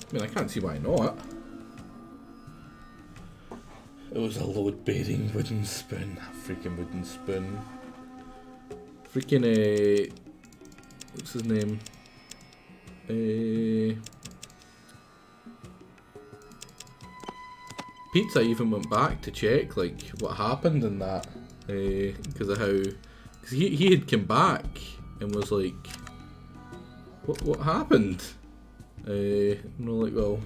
I mean, I can't see why not. It was a load-bearing wooden spoon. Freaking wooden spoon. Freaking, what's his name? Pizza even went back to check, like, what happened in that. Because of how... Because he had come back and was like, what happened? And we're like, well,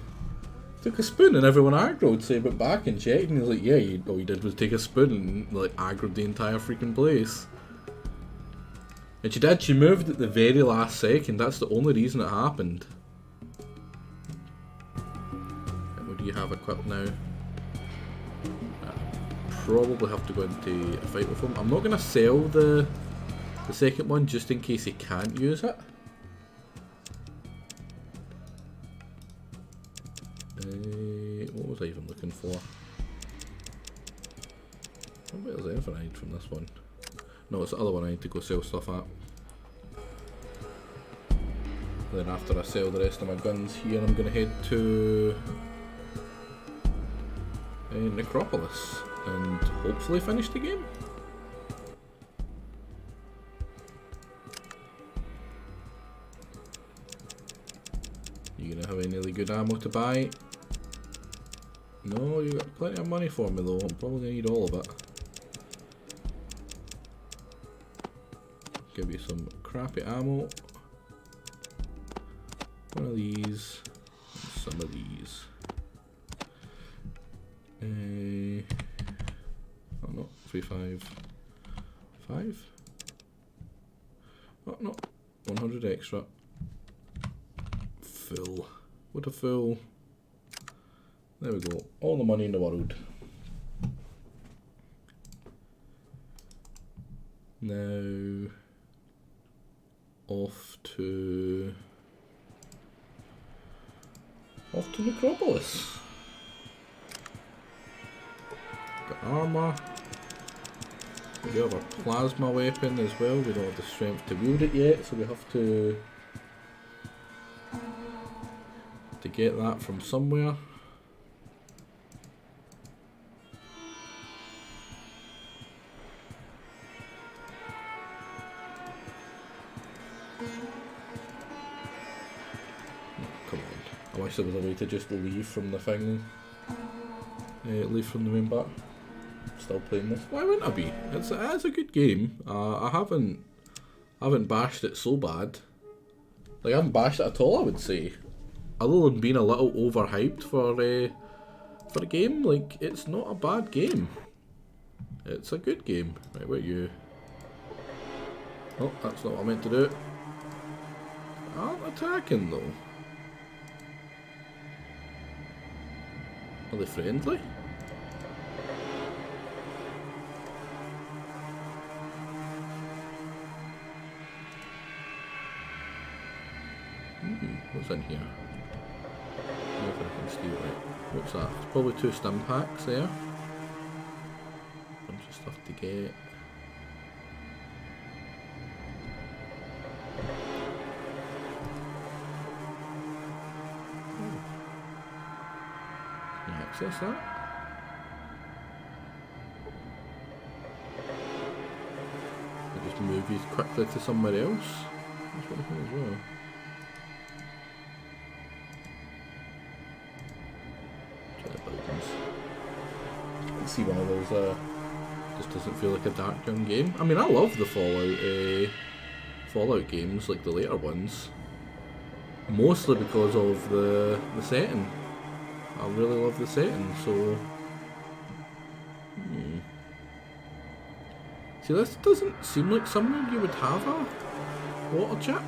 took a spoon and everyone aggroed, so he went back and checked and he was like, yeah, all you did was take a spoon and like aggroed the entire freaking place. And she moved at the very last second, that's the only reason it happened. What do you have equipped now? Probably have to go into a fight with him. I'm not going to sell the second one just in case he can't use it. What was I even looking for? I don't think there's anything I need from this one. No, it's the other one I need to go sell stuff at. Then after I sell the rest of my guns here, I'm going to head to Necropolis and hopefully finish the game. You gonna have any really good ammo to buy? No, you got plenty of money for me though. I'm probably gonna need all of it. Give you some crappy ammo. One of these, and some of these. Oh no, 355. Oh no, 100 extra. Full. What a fool. There we go. All the money in the world. Now off to Necropolis. Got armor. We do have a plasma weapon as well. We don't have the strength to wield it yet, so we have to get that from somewhere. Come on. I wish there was a way to just leave from the thing. Leave from the main bar. Still playing this. Why wouldn't I be? It's a good game. I haven't bashed it so bad. Like I haven't bashed it at all, I would say. Other than being a little overhyped for a game, like it's not a bad game. It's a good game. Right, where are you? Oh, that's not what I meant to do. Aren't attacking though. Are they friendly? What's in here? I don't know if I can steal it. What's that? It's probably 2 stim packs there. Bunch of stuff to get. Can you access that? I just move you quickly to somewhere else. That's what I think as well. See one of those just doesn't feel like a dark young game. I mean, I love the Fallout games, like the later ones, mostly because of the setting. I really love the setting. So see, this doesn't seem like somewhere you would have a water chip.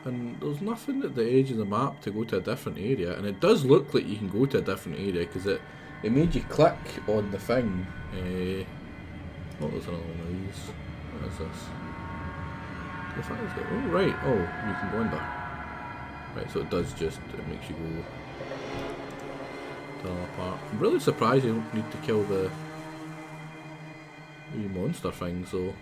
And there's nothing at the edge of the map to go to a different area, and it does look like you can go to a different area because it made you click on the thing. Oh, there's another one of these. What is this? Oh right, oh, you can go under. Right, so it does just, it makes you go to another part. I'm really surprised you don't need to kill the wee monster thing, so.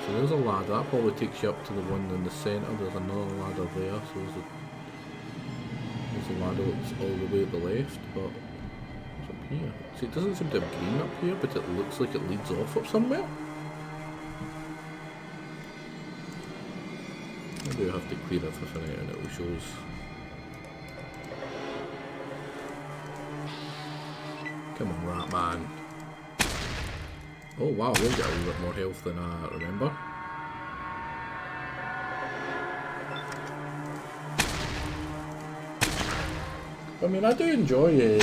So there's a ladder, that probably takes you up to the one in the centre. There's another ladder there, so there's There's the ladder looks all the way at the left, but what's up here? See, it doesn't seem to have green up here, but it looks like it leads off up somewhere. Maybe I have to clear everything out and it will show us. Come on, rat man. Oh wow, we'll get a little bit more health than I remember. I mean, I do enjoy,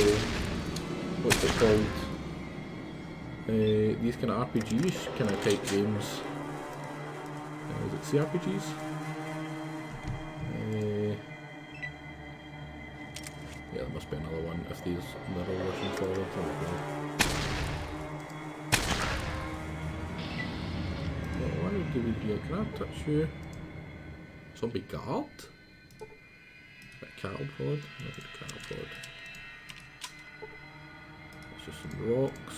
what's it called? These kind of RPGs kind of type games. Is it CRPGs? Yeah, there must be another one if these they're all rushing forward. There we go. Oh, why do we here? Can I touch you? Zombie guard? Is that cattle pod? Maybe the cattle pod. It's just some rocks.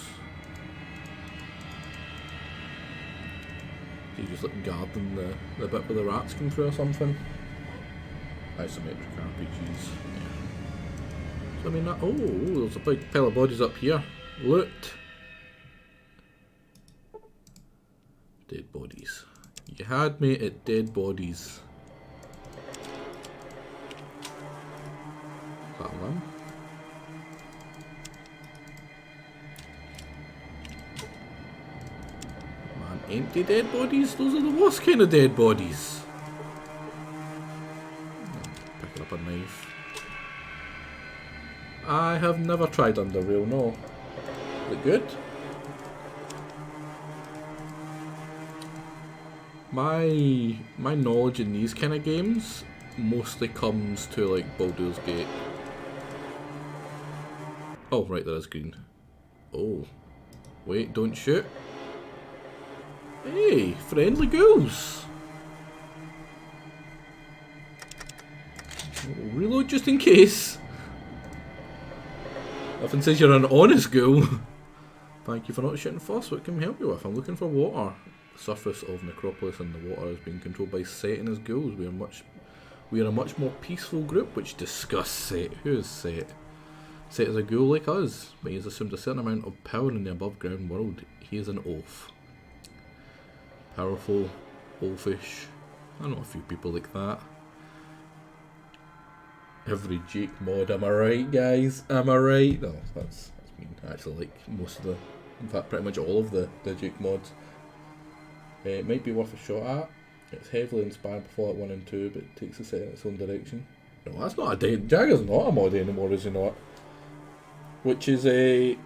Do you just like guarding the bit where the rats come through or something? Isometric RPGs. Yeah. So I mean that. Oh, there's a big pile of bodies up here. Loot. Dead bodies. You had me at dead bodies. Is that a lamb? Man, empty dead bodies? Those are the worst kind of dead bodies. Picking up a knife. I have never tried Underrail, no. Is it good? My knowledge in these kind of games mostly comes to like Baldur's Gate. Oh, right, there is green. Oh. Wait, don't shoot. Hey, friendly ghouls! Reload just in case. Nothing says you're an honest ghoul. Thank you for not shooting first. What can we help you with? I'm looking for water. The surface of Necropolis and the water is being controlled by Set and his ghouls. We are a much more peaceful group, which disgusts Set. Who is Set? Set is a ghoul like us, but he has assumed a certain amount of power in the above ground world. He is an oaf. Powerful, oafish. I know a few people like that. Every Jake mod, am I right, guys? Am I right? No, that's mean. I actually like most of the, in fact, pretty much all of the Jake mods. It might be worth a shot at. It's heavily inspired by Fallout 1 and 2, but it takes the set in its own direction. No, that's not a dead. Jagger's not a mod anymore, is he not? Which is a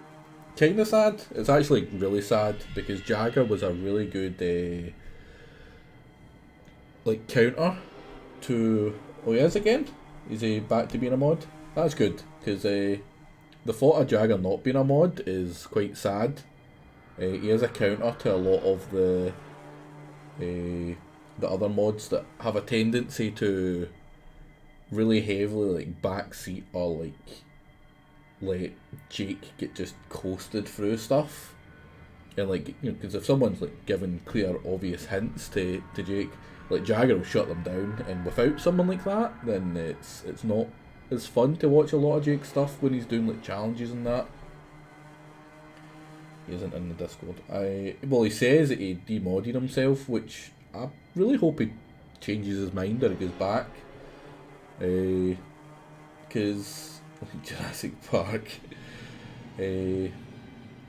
kind of sad. It's actually really sad because Jagger was a really good like counter to. Oh, he is again. Is he back to being a mod? That's good, because the thought of Jagger not being a mod is quite sad. He is a counter to a lot of the other mods that have a tendency to really heavily like backseat or like let Jake get just coasted through stuff. And like, you know, because if someone's like given clear obvious hints to Jake, like Jagger will shut them down, and without someone like that, then it's not as fun to watch a lot of Jake's stuff when he's doing like challenges and that. He isn't in the Discord. Well, he says that he demodded himself, which I really hope he changes his mind or he goes back. Because Jurassic Park.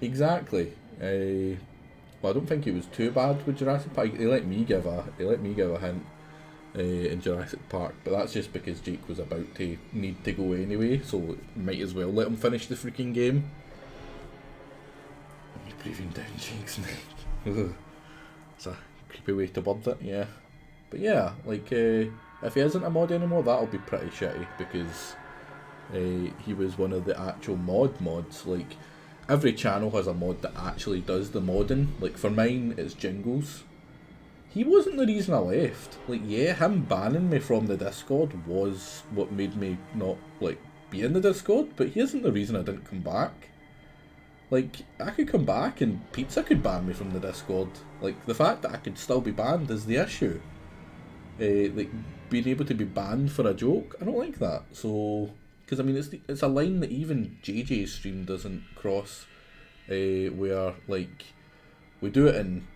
Exactly. Well, I don't think it was too bad with Jurassic Park. They let me give a hint in Jurassic Park, but that's just because Jake was about to need to go anyway, so might as well let him finish the freaking game. I'm breathing down Jake's neck. It's a creepy way to word it, yeah. But yeah, like if he isn't a mod anymore, that'll be pretty shitty because he was one of the actual mods. Like, every channel has a mod that actually does the modding. Like, for mine, it's Jingles. He wasn't the reason I left. Like, yeah, him banning me from the Discord was what made me not, like, be in the Discord, but he isn't the reason I didn't come back. Like, I could come back and Pizza could ban me from the Discord. Like, the fact that I could still be banned is the issue. Like, being able to be banned for a joke, I don't like that. So, because I mean it's a line that even JJ's stream doesn't cross, where like we do it in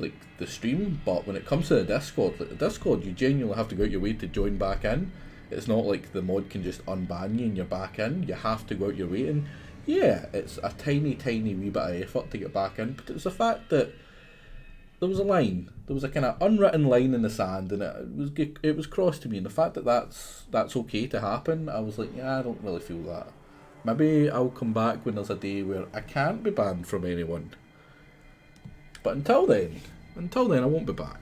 like the stream, but when it comes to the Discord, like the Discord, you genuinely have to go out your way to join back in. It's not like the mod can just unban you and you're back in. You have to go out your way, and yeah, it's a tiny wee bit of effort to get back in, but it's the fact that there was a line, there was a kind of unwritten line in the sand, and it was crossed to me, and the fact that that's okay to happen, I was like, yeah, I don't really feel that. Maybe I'll come back when there's a day where I can't be banned from anyone. But until then, I won't be back.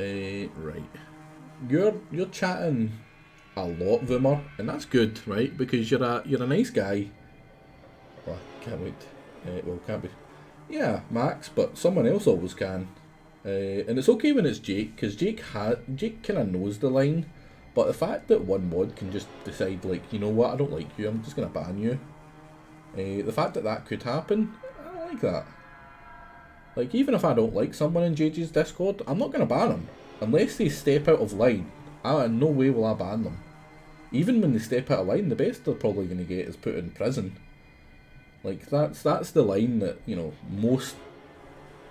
Right. You're chatting a lot, Vimmer, and that's good, right? Because you're a nice guy. Oh, I can't wait. Well, can't be. Yeah, Max, but someone else always can. And it's okay when it's Jake, because Jake kind of knows the line. But the fact that one mod can just decide, like, you know what, I don't like you, I'm just going to ban you. The fact that could happen, I don't like that. Like, even if I don't like someone in JJ's Discord, I'm not going to ban them. Unless they step out of line, in no way will I ban them. Even when they step out of line, the best they're probably going to get is put in prison. Like, that's the line that, you know, most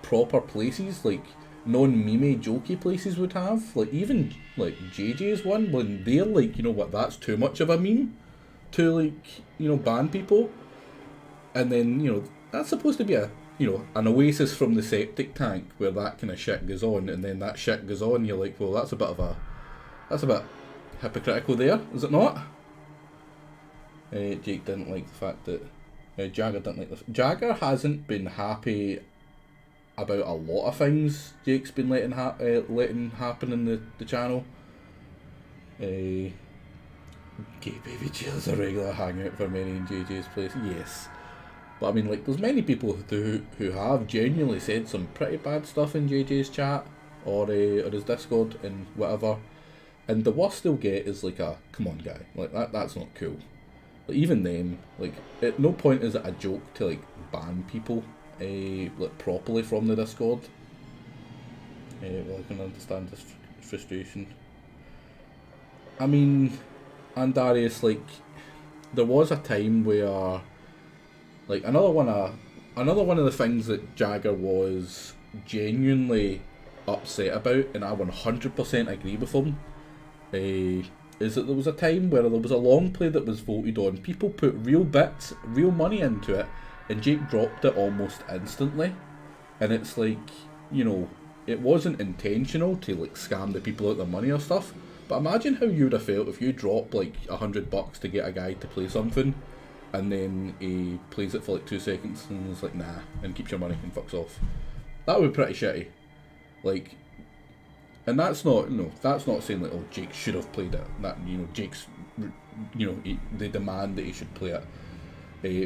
proper places, like, non-meme jokey places would have. Like, even, like, JJ's one, when they're like, you know what, that's too much of a meme to, like, you know, ban people. And then, you know, that's supposed to be an oasis from the septic tank where that kind of shit goes on, and then that shit goes on, you're like, well, that's a bit hypocritical there, is it not? Jake didn't like the fact that Jagger didn't like the Jagger hasn't been happy about a lot of things Jake's been letting happen in the channel. Gay Baby Jail's a regular hangout for many in JJ's place, yes. But I mean, like, there's many people who have genuinely said some pretty bad stuff in JJ's chat or his Discord and whatever, and the worst they'll get is like a come on guy, like that's not cool. Like, even then, like, at no point is it a joke to like ban people like properly from the Discord. Well, I can understand this frustration. I mean, and Darius, like, there was a time where, like, another one of the things that Jagger was genuinely upset about, and I 100% agree with him, is that there was a time where there was a long play that was voted on, people put real bits, real money into it, and Jake dropped it almost instantly. And it's like, you know, it wasn't intentional to like scam the people out their money or stuff, but imagine how you would have felt if you dropped like $100 to get a guy to play something, and then he plays it for like 2 seconds and is like, nah, and keeps your money and fucks off. That would be pretty shitty. Like, and that's not saying like, oh, Jake should have played it. That, you know, Jake's, you know, they demand that he should play it.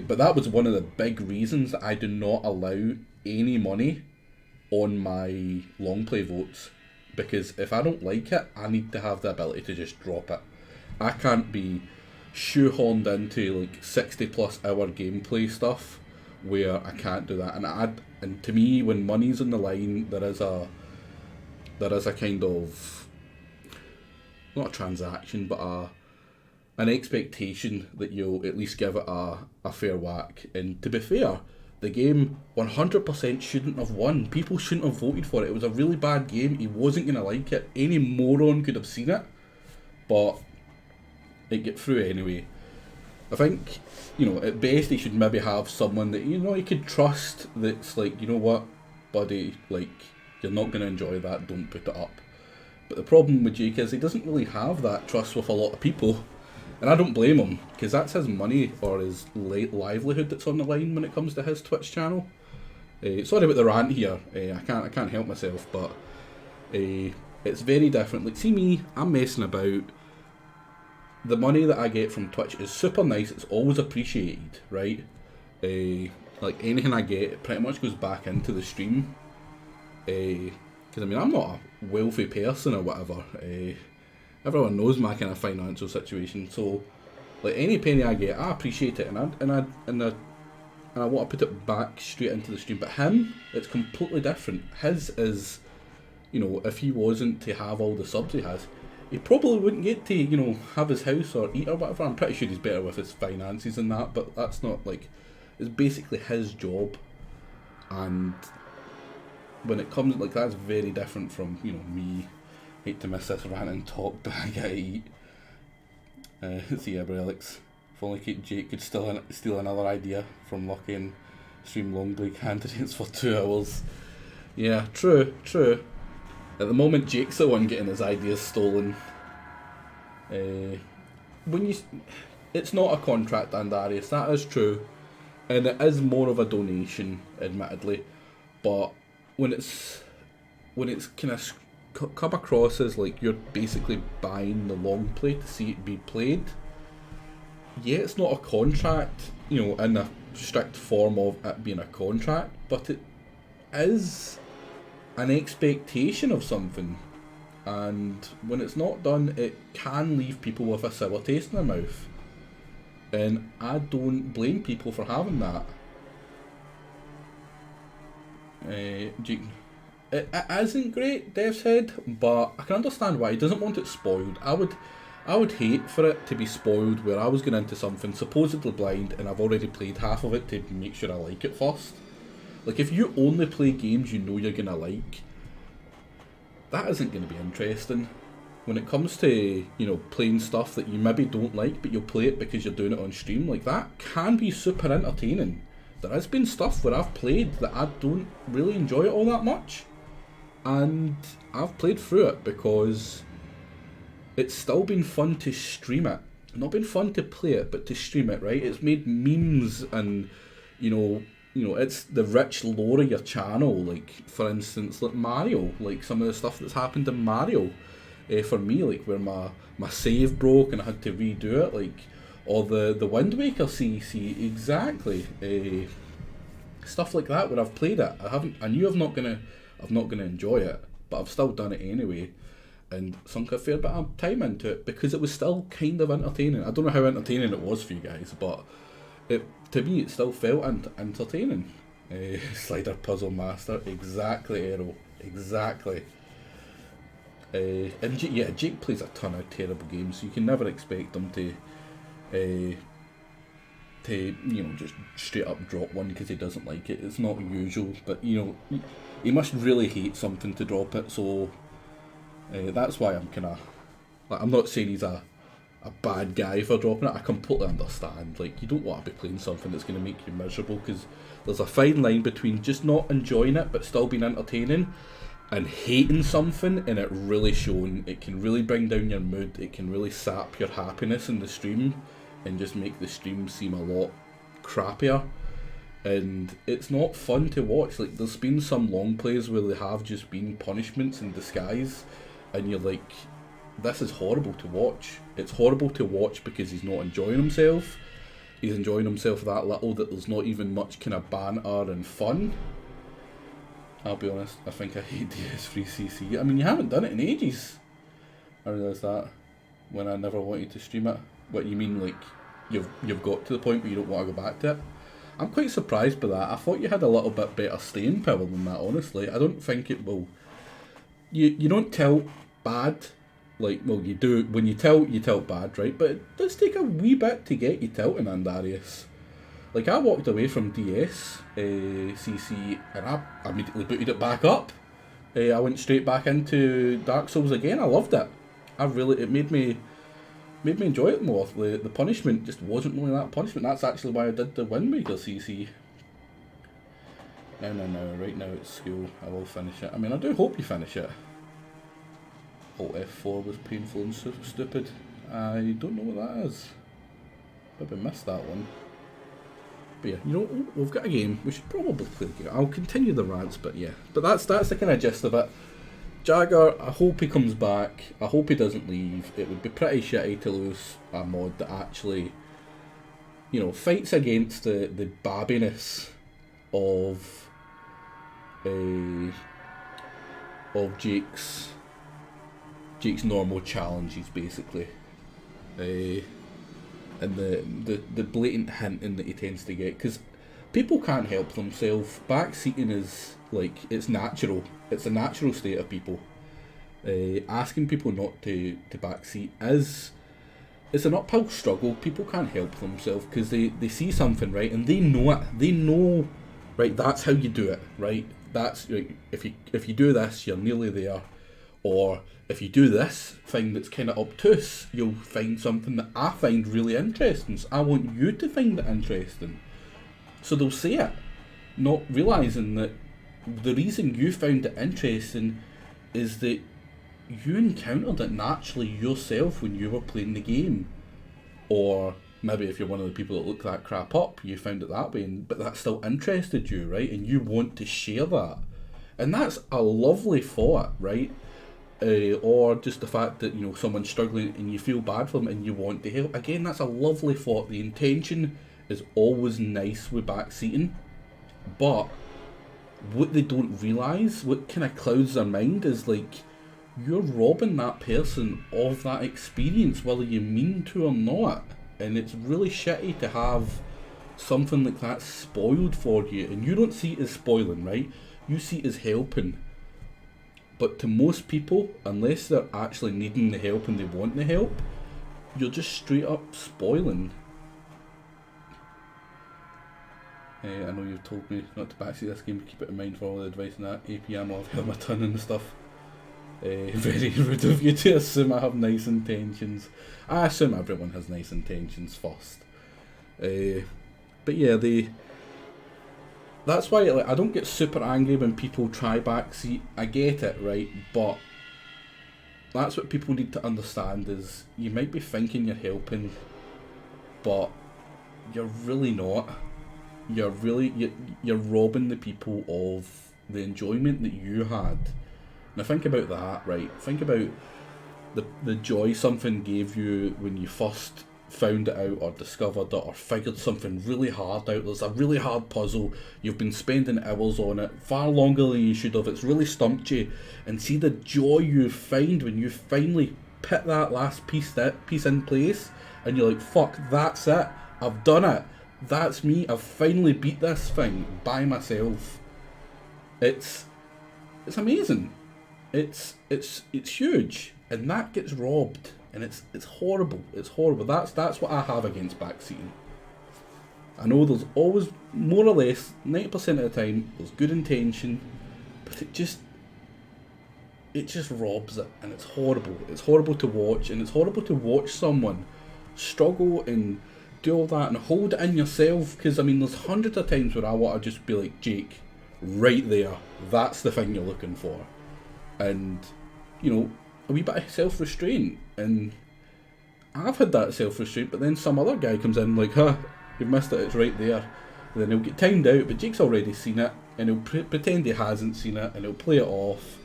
But that was one of the big reasons that I do not allow any money on my long play votes, because if I don't like it, I need to have the ability to just drop it. I can't be shoehorned into like 60+ hour gameplay stuff where I can't do that. And to me, when money's on the line, there is a kind of, not a transaction, but an expectation that you'll at least give it a fair whack. And to be fair, the game 100% shouldn't have won. People shouldn't have voted for it. It was a really bad game. He wasn't going to like it. Any moron could have seen it. But it get through anyway. I think, you know, at best he should maybe have someone that, you know, he could trust, that's like, you know what, buddy, like, you're not going to enjoy that, don't put it up. But the problem with Jake is he doesn't really have that trust with a lot of people. And I don't blame him, because that's his money or his livelihood that's on the line when it comes to his Twitch channel. Sorry about the rant here, I can't help myself, but it's very different. Like, see me, I'm messing about. The money that I get from Twitch is super nice, it's always appreciated, right? Like, anything I get, it pretty much goes back into the stream. Because, I mean, I'm not a wealthy person or whatever. Everyone knows my kind of financial situation, so like any penny I get, I appreciate it, and I want to put it back straight into the stream. But him, it's completely different. His is, you know, if he wasn't to have all the subs he has, he probably wouldn't get to, you know, have his house or eat or whatever. I'm pretty sure he's better with his finances and that, but that's not like, it's basically his job. And when it comes, like, that's very different from, you know, me. Hate to miss this rant and talk, but I gotta eat. See ya, Relics. If only Jake could steal another idea from Lucky and stream Longplay candidates for 2 hours. Yeah, true. At the moment, Jake's the one getting his ideas stolen. It's not a contract, Andarius, that is true. And it is more of a donation, admittedly. But when it's kind of come across as like you're basically buying the long play to see it be played, yeah, it's not a contract, you know, in a strict form of it being a contract, but it is an expectation of something, and when it's not done, it can leave people with a sour taste in their mouth, and I don't blame people for having that. It isn't great, Dev said, but I can understand why he doesn't want it spoiled. I would hate for it to be spoiled where I was going into something supposedly blind and I've already played half of it to make sure I like it first. Like, if you only play games you know you're going to like, that isn't going to be interesting. When it comes to, you know, playing stuff that you maybe don't like, but you'll play it because you're doing it on stream, like, that can be super entertaining. There has been stuff where I've played that I don't really enjoy it all that much, and I've played through it because it's still been fun to stream it. Not been fun to play it, but to stream it, right? It's made memes and, you know, it's the rich lore of your channel. Like, for instance, like Mario, like some of the stuff that's happened in Mario, for me, like where my save broke and I had to redo it, like, or the Wind Waker CC, exactly. Stuff like that where I've played it. I knew I'm not gonna enjoy it, but I've still done it anyway, and sunk a fair bit of time into it because it was still kind of entertaining. I don't know how entertaining it was for you guys, but to me it still felt entertaining. Slider Puzzle Master, exactly, Arrow, exactly. And Jake plays a ton of terrible games, so you can never expect him to you know, just straight up drop one because he doesn't like it. It's not usual, but you know, he must really hate something to drop it, so that's why I'm kind of, like, I'm not saying he's a bad guy for dropping it. I completely understand, like, you don't want to be playing something that's going to make you miserable, because there's a fine line between just not enjoying it but still being entertaining, and hating something and it really showing. It can really bring down your mood, it can really sap your happiness in the stream and just make the stream seem a lot crappier, and it's not fun to watch. Like, there's been some long plays where they have just been punishments in disguise, and you're like, this is horrible to watch. It's horrible to watch because he's not enjoying himself. He's enjoying himself that little that there's not even much kind of banter and fun. I'll be honest, I think I hate DS3CC. I mean, you haven't done it in ages. I realise that when I never wanted to stream it. What you mean, like, you've got to the point where you don't want to go back to it? I'm quite surprised by that. I thought you had a little bit better staying power than that, honestly. I don't think it will. You don't tilt bad. Like, well, you do. When you tilt bad, right? But it does take a wee bit to get you tilting, Andarius. Like, I walked away from DS CC and I immediately booted it back up. I went straight back into Dark Souls again. I loved it. It made me enjoy it more. The punishment just wasn't really that punishment. That's actually why I did the Wind Waker CC. No, right now it's school. I will finish it. I mean, I do hope you finish it. Alt F4 was painful and stupid. I don't know what that is. Maybe missed that one. But yeah, you know, we've got a game. We should probably play the game. I'll continue the rants, but yeah. But that's the kind of gist of it. Jagger, I hope he comes back. I hope he doesn't leave. It would be pretty shitty to lose a mod that actually, you know, fights against the babbiness of Jake's normal challenges, basically. And the blatant hinting that he tends to get, because people can't help themselves. Backseating is, like, it's natural. It's a natural state of people. asking people not to backseat is, it's an uphill struggle. People can't help themselves because they see something, right, and they know it. They know, right, that's how you do it, right? That's, like, if you do this, you're nearly there. Or if you do this thing that's kind of obtuse, you'll find something that I find really interesting. So I want you to find it interesting. So they'll say it, not realising that the reason you found it interesting is that you encountered it naturally yourself when you were playing the game. Or maybe if you're one of the people that look that crap up, you found it that way, but that still interested you, right? And you want to share that. And that's a lovely thought, right? Or just the fact that, you know, someone's struggling and you feel bad for them and you want to help. Again, that's a lovely thought. The intention is always nice with backseating, but what they don't realise, what kind of clouds their mind, is like, you're robbing that person of that experience, whether you mean to or not. And it's really shitty to have something like that spoiled for you. And you don't see it as spoiling, right? You see it as helping. But to most people, unless they're actually needing the help and they want the help, you're just straight up spoiling. I know you've told me not to backseat this game, but keep it in mind for all the advice and that. APM will have held my ton and stuff. Very rude of you to assume I have nice intentions. I assume everyone has nice intentions first. But yeah, that's why, like, I don't get super angry when people try backseat. I get it, right? But that's what people need to understand, is you might be thinking you're helping, but you're really not. You're robbing the people of the enjoyment that you had. Now think about that, right? Think about the joy something gave you when you first found it out or discovered it or figured something really hard out. There's a really hard puzzle, you've been spending hours on it, far longer than you should have, it's really stumped you, and see the joy you find when you finally put that last piece in place, and you're like, fuck, that's it, I've done it, that's me, I've finally beat this thing by myself. It's amazing. It's huge, and that gets robbed. And it's horrible. It's horrible. That's what I have against backseating. I know there's always, more or less, 90% of the time, there's good intention, but it just robs it, and it's horrible. It's horrible to watch, and it's horrible to watch someone struggle and do all that and hold it in yourself. Because I mean, there's hundreds of times where I want to just be like, Jake, right there, that's the thing you're looking for, and you know, a wee bit of self-restraint. And I've had that self-restraint, but then some other guy comes in like, huh, you've missed it, it's right there. And then he'll get timed out, but Jake's already seen it, and he'll pretend he hasn't seen it, and he'll play it off.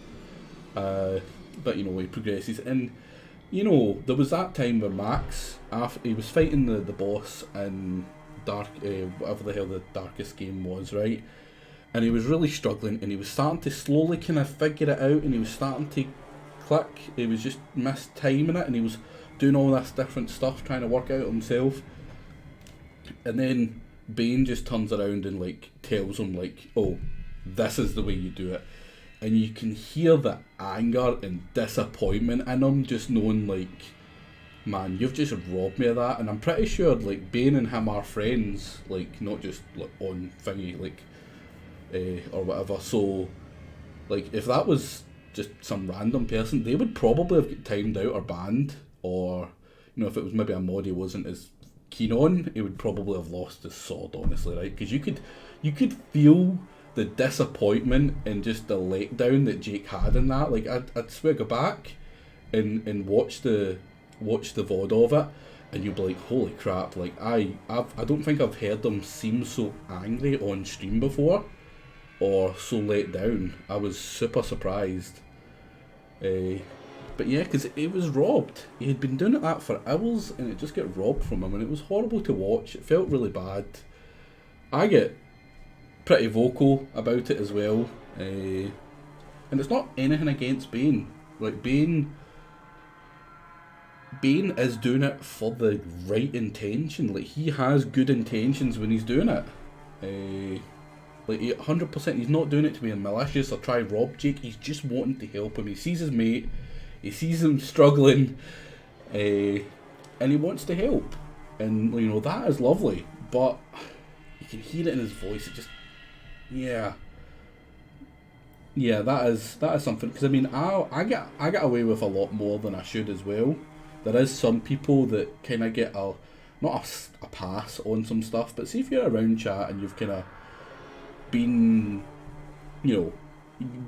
But you know, he progresses. And you know, there was that time where Max, after he was fighting the boss in whatever the hell the darkest game was, right? And he was really struggling, and he was starting to slowly kind of figure it out, and he was starting to click. He was just mistiming it, and he was doing all this different stuff, trying to work out himself. And then Bane just turns around and like tells him like, oh, this is the way you do it. And you can hear the anger and disappointment in him, just knowing like, man, you've just robbed me of that. And I'm pretty sure like Bane and him are friends, like not just like on thingy, like or whatever. So like, if that was just some random person, they would probably have got timed out or banned, or you know, if it was maybe a mod he wasn't as keen on, he would probably have lost his sword, honestly, right? Because you could feel the disappointment and just the letdown that Jake had in that. Like, I'd swear, go back and watch the VOD of it, and you'll be like, holy crap, like I don't think I've heard him seem so angry on stream before, or so let down. I was super surprised. But yeah, because it was robbed. He had been doing that for hours, and it just got robbed from him, and it was horrible to watch. It felt really bad. I get pretty vocal about it as well. And it's not anything against Bane. Like, Bane is doing it for the right intention. Like, he has good intentions when he's doing it. Like, 100%, he's not doing it to be malicious or try rob Jake. He's just wanting to help him. He sees his mate, he sees him struggling, and he wants to help. And, you know, that is lovely. But you can hear it in his voice. It just, yeah, that is something. Because I mean, I get away with a lot more than I should as well. There is some people that kind of get not a pass on some stuff, but see if you're around chat and you've kind of been, you know,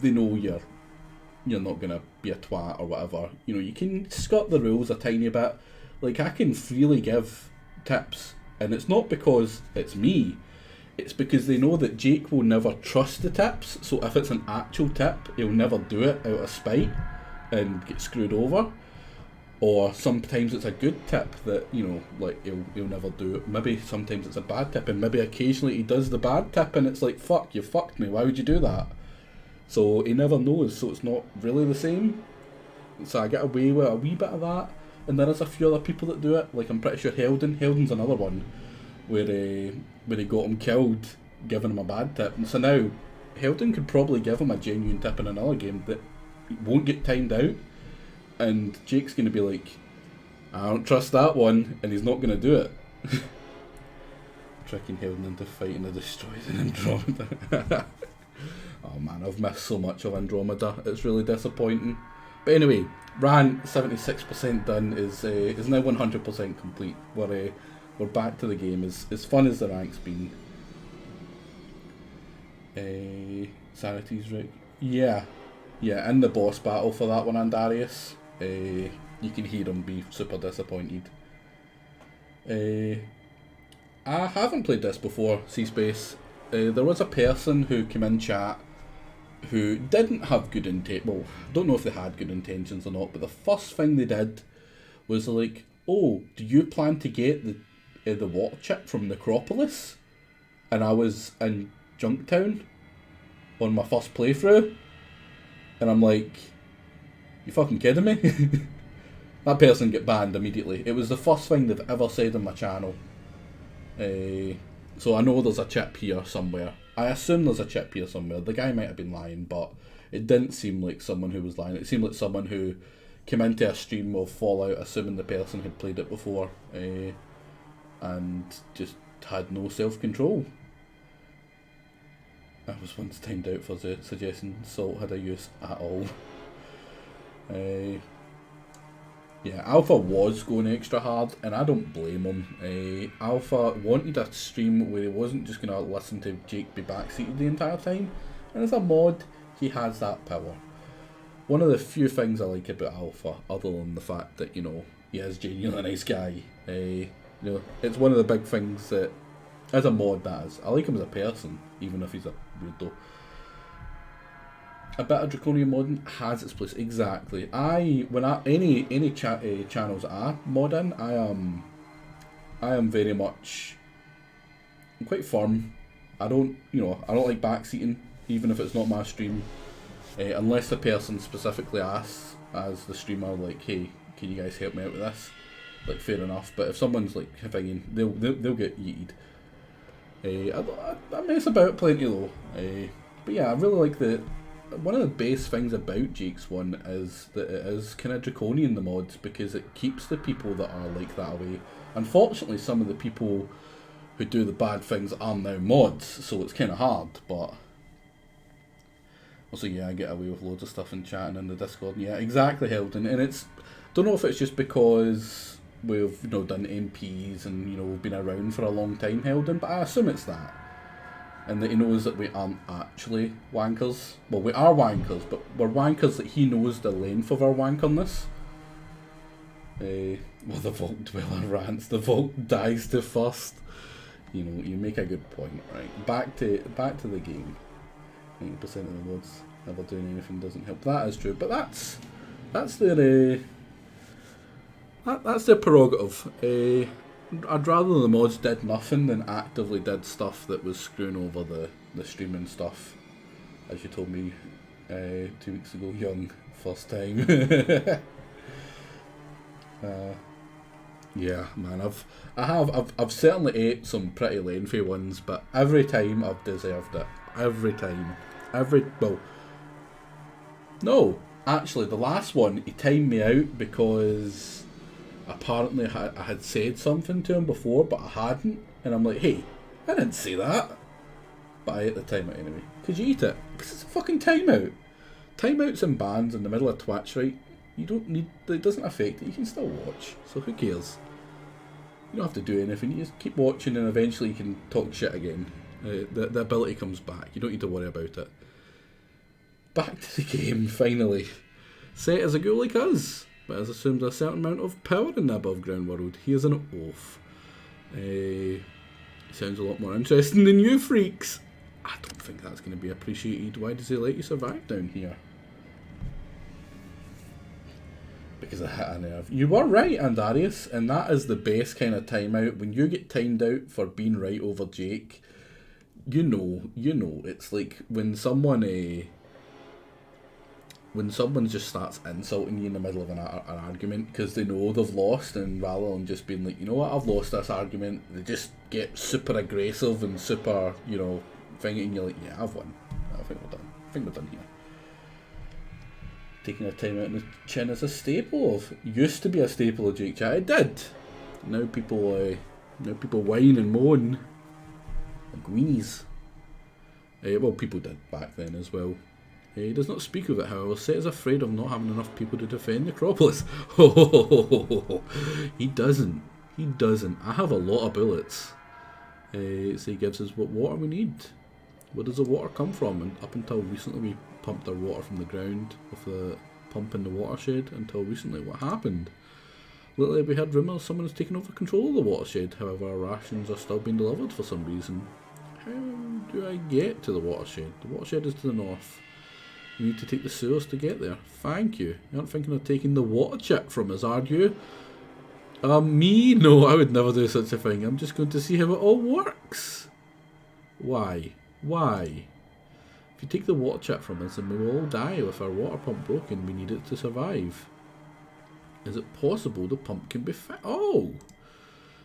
they know you're not gonna be a twat or whatever. You know, you can skirt the rules a tiny bit. Like, I can freely give tips, and it's not because it's me. It's because they know that Jake will never trust the tips, so if it's an actual tip, he'll never do it out of spite and get screwed over. Or sometimes it's a good tip that, you know, like, he'll never do it. Maybe sometimes it's a bad tip, and maybe occasionally he does the bad tip, and it's like, fuck, you fucked me, why would you do that? So he never knows, so it's not really the same. So I get away with a wee bit of that, and there is a few other people that do it. Like, I'm pretty sure Heldon's another one, where he got him killed, giving him a bad tip. And so now, Heldon could probably give him a genuine tip in another game that won't get timed out, and Jake's going to be like, I don't trust that one, and he's not going to do it. Tricking Heldon into fighting the Destroyers in Andromeda. Oh man, I've missed so much of Andromeda, it's really disappointing. But anyway, rant 76% done is now 100% complete. We're back to the game. As fun as the rank's been. Sanity's right. Yeah, in the boss battle for that one, Andarius, you can hear him be super disappointed. I haven't played this before, C-Space. There was a person who came in chat who didn't have good intent. Well, I don't know if they had good intentions or not, but the first thing they did was like, oh, do you plan to get the water chip from Necropolis? And I was in Junktown on my first playthrough, and I'm like, you fucking kidding me? That person get banned immediately. It was the first thing they've ever said on my channel. So I know there's a chip here somewhere. I assume there's a chip here somewhere. The guy might have been lying, but it didn't seem like someone who was lying. It seemed like someone who came into a stream of Fallout assuming the person had played it before, and just had no self-control. I was once timed out for suggesting Salt had a use at all. Yeah, Alpha was going extra hard, and I don't blame him. Alpha wanted a stream where he wasn't just going to listen to Jake be backseated the entire time, and as a mod, he has that power. One of the few things I like about Alpha, other than the fact that, you know, he is genuinely a nice guy, you know, it's one of the big things that, as a mod, that is. I like him as a person, even if he's a weirdo. A bit of draconian modding has its place, exactly. Any channels I mod in, I am very much, I'm quite firm. I don't like backseating, even if it's not my stream, unless the person specifically asks as the streamer, like, hey, can you guys help me out with this? Like, fair enough. But if someone's like thinking, they'll get yeeted. I mess about plenty though. But yeah, I really like one of the base things about Jake's one is that it is kind of draconian, the mods, because it keeps the people that are like that away. Unfortunately, some of the people who do the bad things are now mods, so it's kind of hard, but also, yeah, I get away with loads of stuff in chat and in the Discord. Yeah, exactly, Heldon. And it's, don't know if it's just because we've, you know, done MPs and, you know, we've been around for a long time, Heldon, but I assume it's that. And that he knows that we aren't actually wankers. Well, we are wankers, but we're wankers that he knows the length of our wankerness. Well, the Vault Dweller rants, the Vault dies to first. You know, you make a good point, right? Back to the game. 90% of the mods never doing anything doesn't help. That is true, but that's their prerogative. I'd rather the mods did nothing than actively did stuff that was screwing over the streaming stuff, as you told me 2 weeks ago. Young, first time. Yeah, man, I've certainly ate some pretty lengthy ones, but every time I've deserved it. Every time. Well, no, actually, the last one, he timed me out because apparently I had said something to him before, but I hadn't. And I'm like, hey, I didn't say that. But I ate the timeout anyway. Could you eat it? Because it's a fucking timeout. Timeouts and bans in the middle of Twitch, right? You don't need, it doesn't affect it. You can still watch. So who cares? You don't have to do anything. You just keep watching and eventually you can talk shit again. The ability comes back. You don't need to worry about it. Back to the game, finally. Set as a ghoul like us, but has assumed a certain amount of power in the above ground world. He is an oaf. Sounds a lot more interesting than you freaks. I don't think that's going to be appreciated. Why does he let you survive down here? Because I hit a nerve. You were right, Andarius, and that is the best kind of timeout. When you get timed out for being right over Jake, you know, it's like when someone just starts insulting you in the middle of an argument because they know they've lost, and rather than just being like, you know what, I've lost this argument, they just get super aggressive and super, you know, thinking, and you're like, yeah, I've won. I think we're done here. Taking a time out in the chin is a staple of, used to be a staple of Jake Chat. It did. Now people whine and moan like weenies. Well, people did back then as well. He does not speak of it, however. Set is afraid of not having enough people to defend Necropolis. He doesn't. He doesn't. I have a lot of bullets. So he gives us what water we need. Where does the water come from? And up until recently we pumped our water from the ground with the pump in the watershed. Until recently, what happened? Lately we heard rumours someone has taken over control of the watershed. However, our rations are still being delivered for some reason. How do I get to the watershed? The watershed is to the north. You need to take the sewers to get there. Thank you. You aren't thinking of taking the water chip from us, are you? Me? No, I would never do such a thing. I'm just going to see how it all works. Why? Why? If you take the water chip from us, then we will all die with our water pump broken. We need it to survive. Is it possible the pump can be fixed? Oh!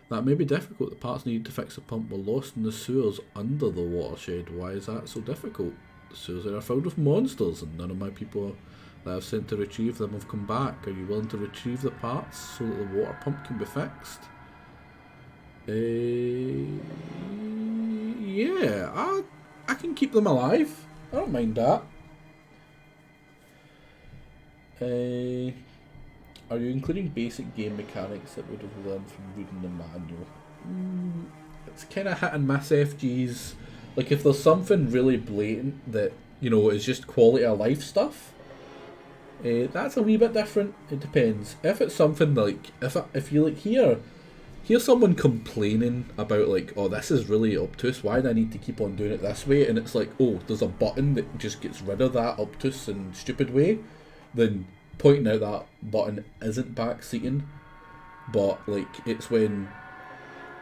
That may be difficult. The parts needed to fix the pump were lost in the sewers under the watershed. Why is that so difficult? The sewers are filled with monsters, and none of my people that I've sent to retrieve them have come back. Are you willing to retrieve the parts so that the water pump can be fixed? Yeah, I can keep them alive. I don't mind that. Are you including basic game mechanics that would have learned from reading the manual? It's kind of hit and miss FGs. Like, if there's something really blatant that, you know, is just quality of life stuff, that's a wee bit different. It depends. If it's something like, if you like hear someone complaining about like, oh, this is really obtuse, why do I need to keep on doing it this way? And it's like, oh, there's a button that just gets rid of that obtuse and stupid way, then pointing out that button isn't backseating. But like, it's when,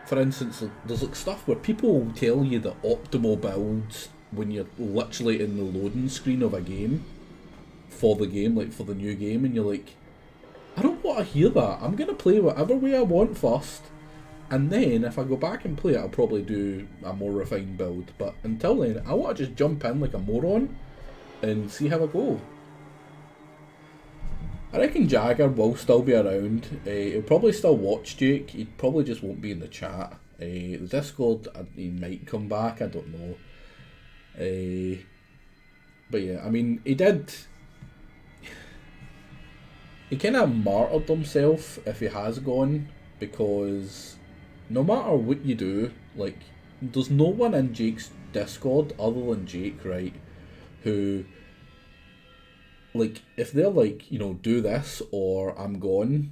for instance, there's like stuff where people will tell you the optimal builds when you're literally in the loading screen of a game, for the game, like for the new game, and you're like, I don't want to hear that. I'm going to play whatever way I want first, and then if I go back and play it, I'll probably do a more refined build. But until then, I want to just jump in like a moron and see how I go. I reckon Jagger will still be around. He'll probably still watch Jake. He probably just won't be in the chat. The Discord, he might come back. I don't know. But yeah, I mean, he did. He kind of martyred himself if he has gone, because no matter what you do, like, there's no one in Jake's Discord other than Jake, right, who, like, if they're like, you know, do this or I'm gone,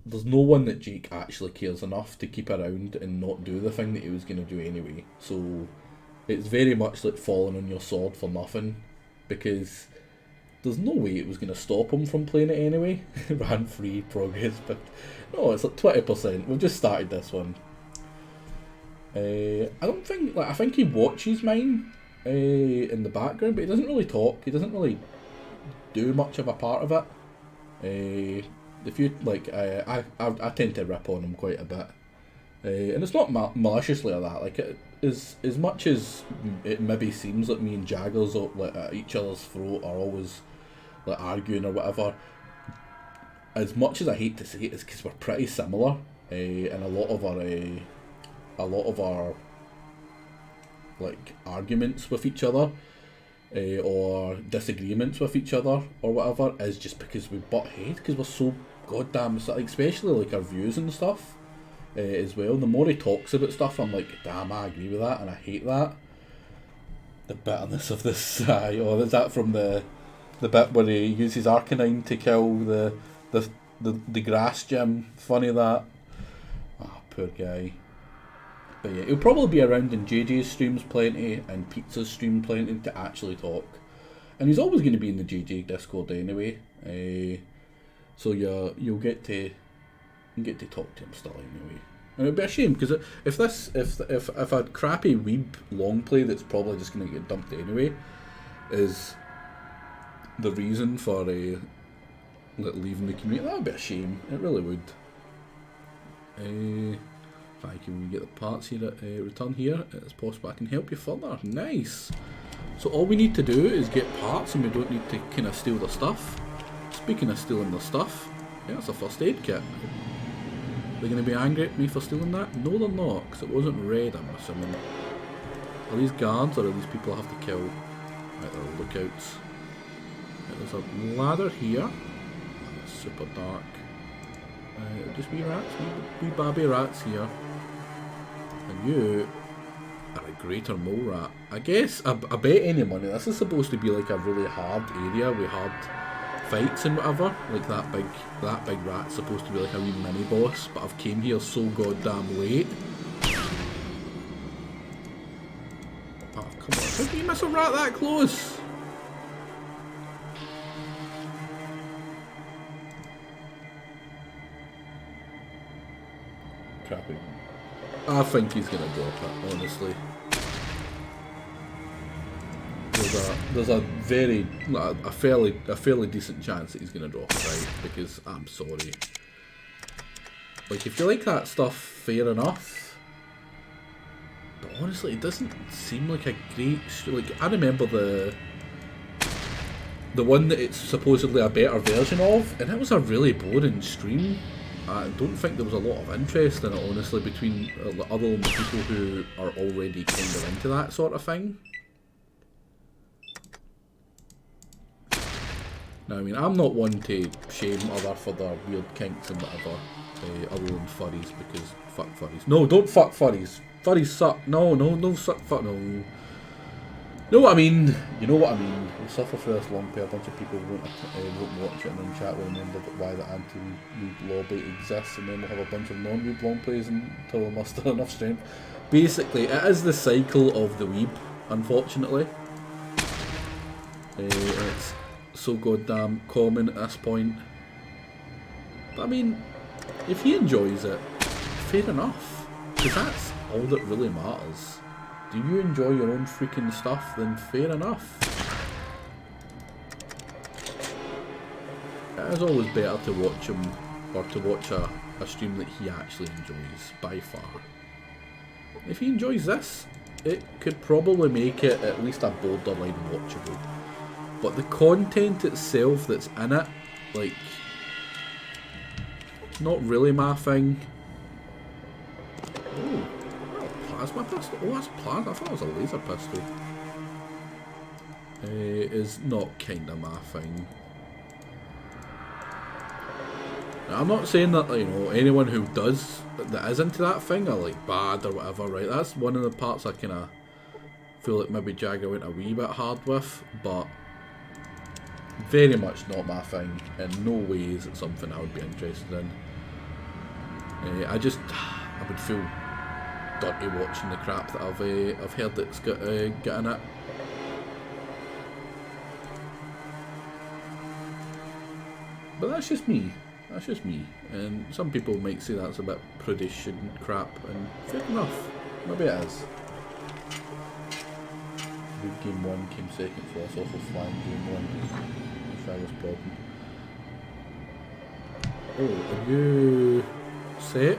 there's no one that Jake actually cares enough to keep around and not do the thing that he was going to do anyway. So it's very much like falling on your sword for nothing, because there's no way it was going to stop him from playing it anyway. Ran free progress, but no, it's like 20%. We've just started this one. I don't think, like, I think he watches mine in the background, but he doesn't really talk. He doesn't really do much of a part of it. If you like, I tend to rip on him quite a bit. And it's not maliciously or that. Like, as much as it maybe seems like me and Jaggers like, at each other's throat are always like arguing or whatever, as much as I hate to say it, it's because we're pretty similar in a lot of our like arguments with each other. Or disagreements with each other or whatever is just because we butt heads because we're so goddamn, especially like our views and stuff as well. The more he talks about stuff, I'm like, damn, I agree with that and I hate that. The bitterness of this. Oh, is that from the bit where he uses Arcanine to kill the grass gym? Funny that. Ah, poor guy. But yeah, he'll probably be around in JJ's streams plenty and Pizza's stream plenty to actually talk. And he's always going to be in the JJ Discord anyway. So you'll get to talk to him still anyway. And it'd be a shame because if a crappy weeb long play that's probably just going to get dumped anyway is the reason for leaving the community, that would be a shame. It really would. Can we get the parts here at return here as possible? I can help you further. Nice. So all we need to do is get parts and we don't need to kind of steal the stuff. Speaking of stealing the stuff, yeah, it's a first aid kit. They're going to be angry at me for stealing that? No, they're not, because it wasn't red, I'm assuming. Are these guards or are these people I have to kill? Right, they're lookouts. Right, there's a ladder here. It's super dark. Just wee rats, wee babby rats here. And you are a greater mole rat. I guess, I bet any money, this is supposed to be like a really hard area with hard fights and whatever. Like that big rat's supposed to be like a wee mini boss, but I've came here so goddamn late. Oh, come on, how can you miss a rat that close? Crappy. I think he's gonna drop it, honestly. There's a fairly decent chance that he's gonna drop it, right? Because I'm sorry. Like, if you like that stuff, fair enough. But honestly, it doesn't seem like a great. Like, I remember the one that it's supposedly a better version of, and it was a really boring stream. I don't think there was a lot of interest in it, honestly, between other than the people who are already kind of into that sort of thing. Now, I mean, I'm not one to shame other for their weird kinks and whatever, other than furries, because fuck furries. No, don't fuck furries. Furries suck. No, suck, fuck, no. You know what I mean? You know what I mean. We'll suffer for this long play. A bunch of people won't watch it and then chat will remember why the anti-weeb lobby exists, and then we'll have a bunch of non-weeb long plays until we muster enough strength. Basically, it is the cycle of the weeb, unfortunately. It's so goddamn common at this point. But I mean, if he enjoys it, fair enough. Because that's all that really matters. Do you enjoy your own freaking stuff, then fair enough. It is always better to watch him, or to watch a stream that he actually enjoys, by far. If he enjoys this, it could probably make it at least a borderline watchable. But the content itself that's in it, like, not really my thing. Oh. Plasma pistol? Oh, that's plasma. I thought it was a laser pistol. Is not kinda my thing. Now, I'm not saying that, you know, anyone who does, that is into that thing are like bad or whatever, right? That's one of the parts I kinda feel like maybe Jagger went a wee bit hard with, but very much not my thing. In no way is it something I would be interested in. I would feel dirty watching the crap that I've heard that's got in it. But that's just me. That's just me. And some people might say that's a bit prudish and crap, and fair enough. Maybe it is. Game 1 came second for us, also flying game 1. That was problem. Oh, are you set?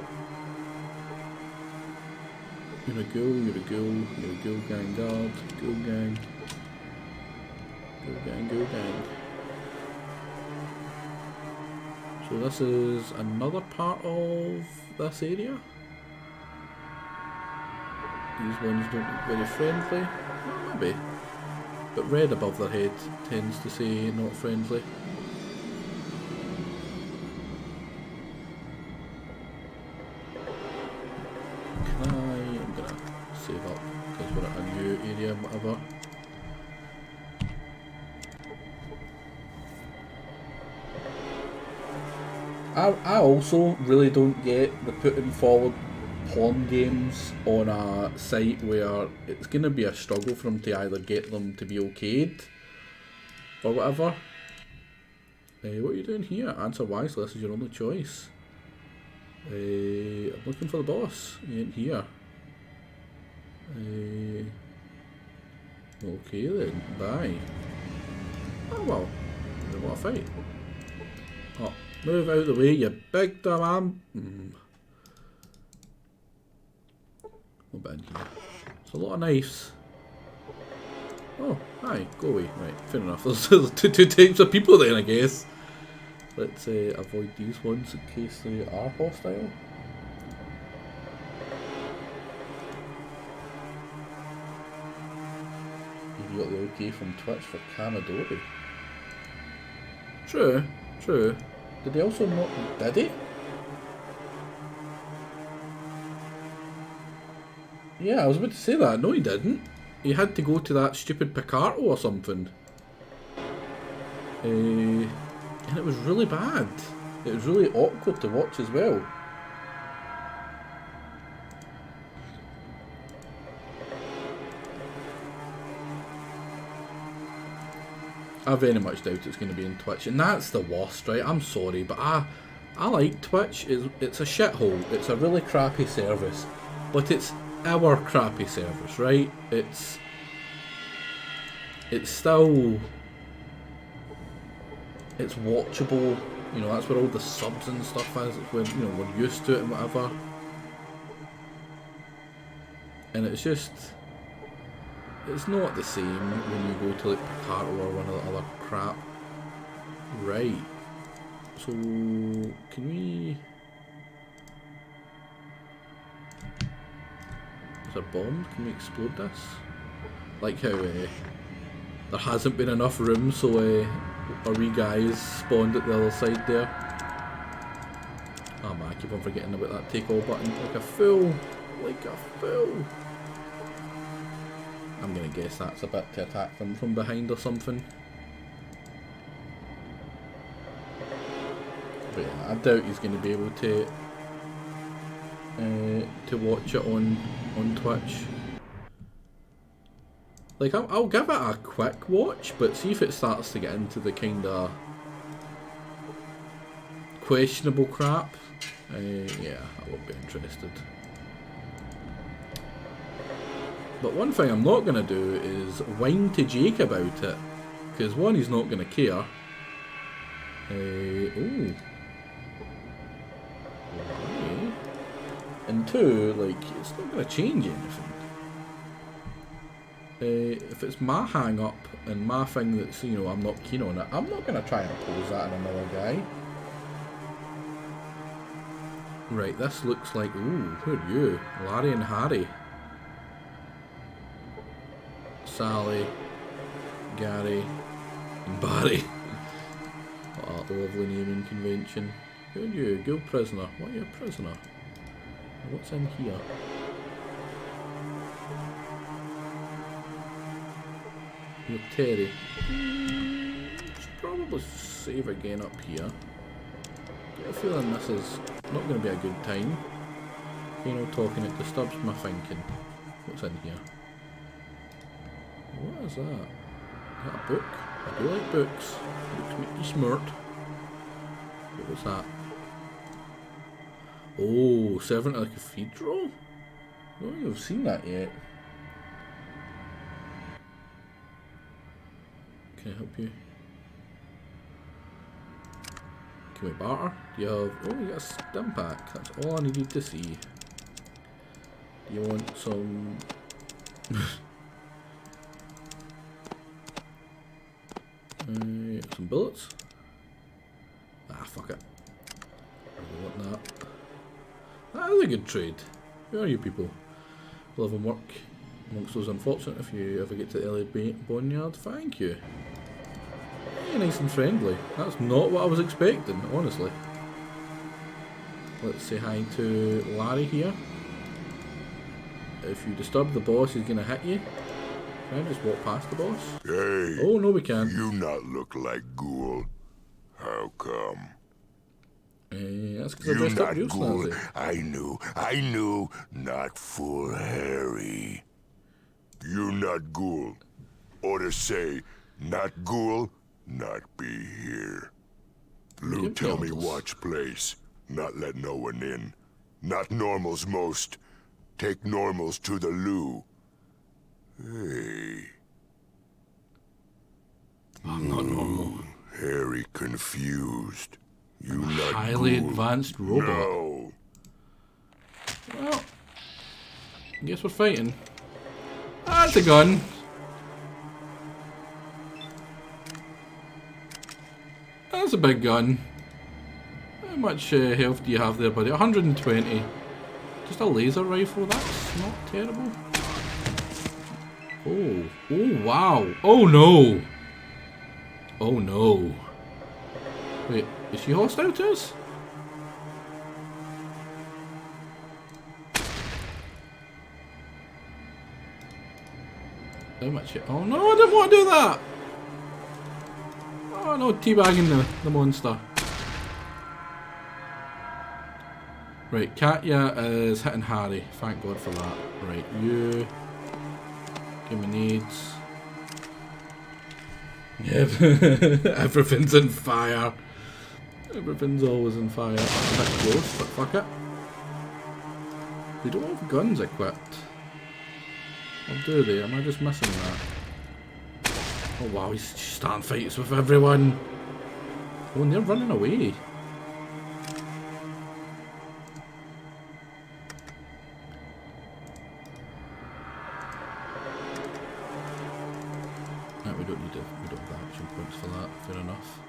You're a ghoul, you're a ghoul, you're a ghoul gang guard, ghoul gang. Ghoul gang, ghoul gang. So this is another part of this area. These ones don't look very friendly. Well, maybe. But red above their head tends to say not friendly. I'm gonna save up because we're at a new area and whatever. I also really don't get the putting forward porn games on a site where it's going to be a struggle for them to either get them to be okayed or whatever. What are you doing here? Answer wisely, this is your only choice. I'm looking for the boss. He ain't here. Okay then, bye. Oh well, what a fight. Oh, move out of the way, you big dumb What about in here? There's a lot of knives. Oh, hi, go away. Right, fair enough. There's two types of people then, I guess. Let's avoid these ones in case they are hostile. You got the OK from Twitch for Kanadori. True, true. Did he also not... Did he? Yeah, I was about to say that. No, he didn't. He had to go to that stupid Picarto or something. And it was really bad. It was really awkward to watch as well. I very much doubt it's going to be in Twitch, and that's the worst, right? I'm sorry, but I like Twitch. It's a shithole. It's a really crappy service, but it's our crappy service, right? It's still, it's watchable. You know, that's where all the subs and stuff is. It's when, you know, we're used to it and whatever. And it's just, it's not the same when you go to like Picarto or one of the other crap. Right. So, can we... Is there a bomb? Can we explode this? Like how there hasn't been enough room, so our wee guys spawned at the other side there. Oh man, I keep on forgetting about that take all button. Like a fool! Like a fool! I'm gonna guess that's a bit to attack them from behind or something. But yeah, I doubt he's gonna be able to watch it on Twitch. Like, I'll give it a quick watch, but see if it starts to get into the kind of questionable crap. Yeah, I won't be interested. But one thing I'm not going to do is whine to Jake about it. Because one, he's not going to care. Ooh. Why? And two, like, it's not going to change anything. If it's my hang up and my thing that's, you know, I'm not keen on it, I'm not going to try and oppose that in another guy. Right, this looks like, ooh, who are you? Larry and Harry. Sally, Gary, and Barry. Oh, the lovely naming convention. Who are you? Guild prisoner. What are you a prisoner? What's in here? You're Terry. Should probably save again up here. Get a feeling this is not going to be a good time. You know, talking, it disturbs my thinking. What's in here? What is that? Is that a book? I do like books. Books make you smart. What was that? Oh, Servant of the Cathedral? I don't think I've seen that yet. Can I help you? Can we barter? Do you have... Oh, you got a stim pack. That's all I needed to see. Do you want some... some bullets? Ah, fuck it. I want that. That is a good trade. Who are you people? Live and work amongst those unfortunate. If you ever get to the LA Boneyard, thank you. Yeah, nice and friendly. That's not what I was expecting, honestly. Let's say hi to Larry here. If you disturb the boss, he's gonna hit you. Can I just walk past the boss? Hey. Oh, no we can't. You not look like Ghoul. How come? That's because I You dressed up not real Ghoul. snazzy. I knew. Not full Harry. You not Ghoul. Or to say, not Ghoul, not be here. Lou Give tell me orders. watch place. Not let no one in. Not normals most. Take normals to the loo. Hey. I'm not normal. Harry confused. You I'm a not highly Ghoul. advanced robot. No. Well, I guess we're fighting. Ah, that's a gun. That's a big gun. How much health do you have there, buddy? 120. Just a laser rifle, that's not terrible. Oh, oh wow. Oh no. Oh no. Wait, is she hostile to us? How much? Oh no, I didn't want to do that! Oh no, teabagging the monster. Right, Katya is hitting Harry. Thank God for that. Right, you... Give me needs. Yep. Everything's in fire. Everything's always in fire. That's a bit close, but fuck it. They don't have guns equipped. Or do they? Am I just missing that? Oh wow, he's starting fights with everyone. Oh, and they're running away. Right, we don't have action points for that. Fair enough.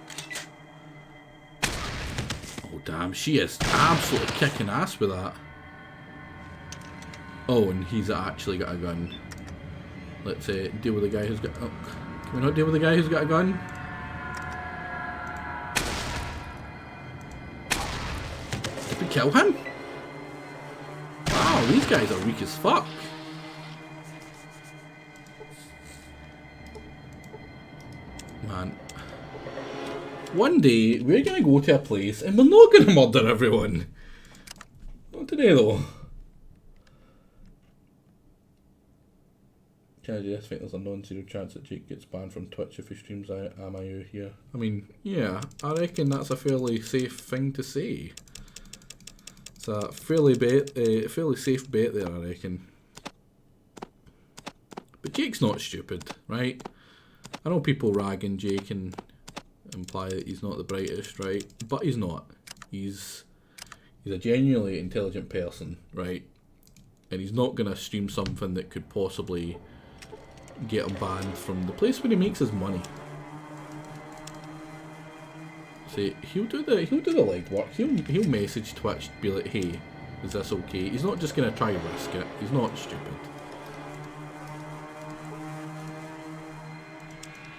Oh damn, she is absolutely kicking ass with that. Oh, and he's actually got a gun. Let's deal with the guy who's got... Oh, can we not deal with the guy who's got a gun? Did we kill him? Wow, these guys are weak as fuck. Man. One day, we're gonna go to a place and we're not gonna murder everyone. Not today though. I just think there's a non-zero chance that Jake gets banned from Twitch if he streams AMIU here. I mean, yeah, I reckon that's a fairly safe thing to say. It's a fairly safe bet there, I reckon. But Jake's not stupid, right? I know people ragging Jake and imply that he's not the brightest, right? But he's not. He's a genuinely intelligent person, right? And he's not gonna stream something that could possibly get him banned from the place where he makes his money. See, he'll do the legwork. He'll message Twitch, be like, hey, is this okay? He's not just gonna try to risk it. He's not stupid.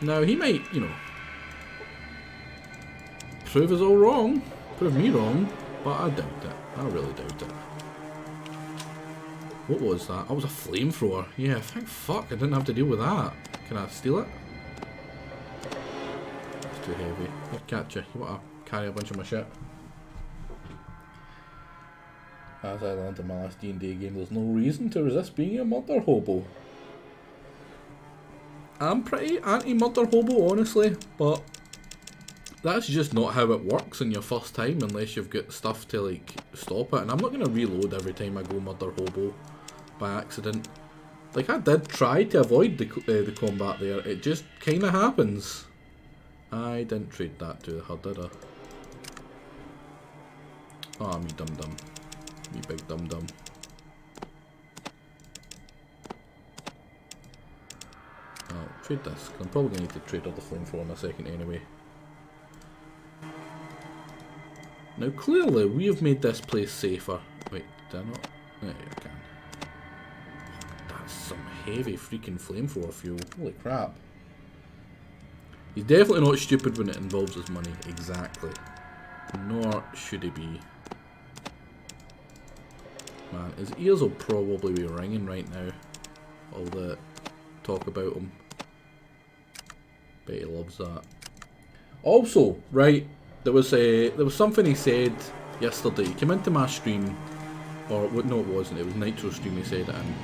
Now he might, you know, prove us all wrong, prove me wrong, but I doubt it. I really doubt it. What was that? That was a flamethrower. Yeah, thank fuck I didn't have to deal with that. Can I steal it? It's too heavy. I'll catch you. You want to carry a bunch of my shit? As I learned in my last D&D game, there's no reason to resist being a murder hobo. I'm pretty anti-murder hobo, honestly, but that's just not how it works on your first time unless you've got stuff to, like, stop it. And I'm not going to reload every time I go murder hobo by accident. Like, I did try to avoid the combat there. It just kind of happens. I didn't trade that to her, did I? Oh, me dum-dum. Me big dum-dum. trade this, 'cause I'm probably going to need to trade other flamethrower in a second anyway. Now clearly we have made this place safer. Wait, did I not? There I can. That's some heavy freaking flamethrower fuel. Holy crap. He's definitely not stupid when it involves his money. Exactly. Nor should he be. Man, his ears will probably be ringing right now. All the talk about him. Bet he loves that. Also, right, there was something he said yesterday. He came into my stream, or no, it wasn't. It was Nitro stream. He said it in,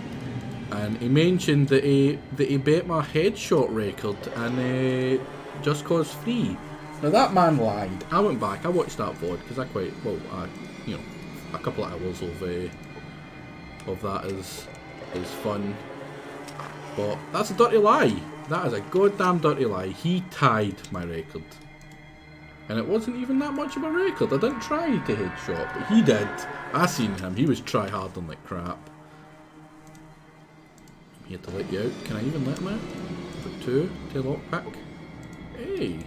and he mentioned that he bet my headshot record and Just Cause 3. Now that man lied. I went back. I watched that VOD because I quite you know, a couple of hours of that is fun. But that's a dirty lie. That is a goddamn dirty lie. He tied my record. And it wasn't even that much of a record. I didn't try to headshot, but he did. I seen him. He was try-harding like crap. I'm here to let you out. Can I even let him out? For 2 to lockpick. Hey.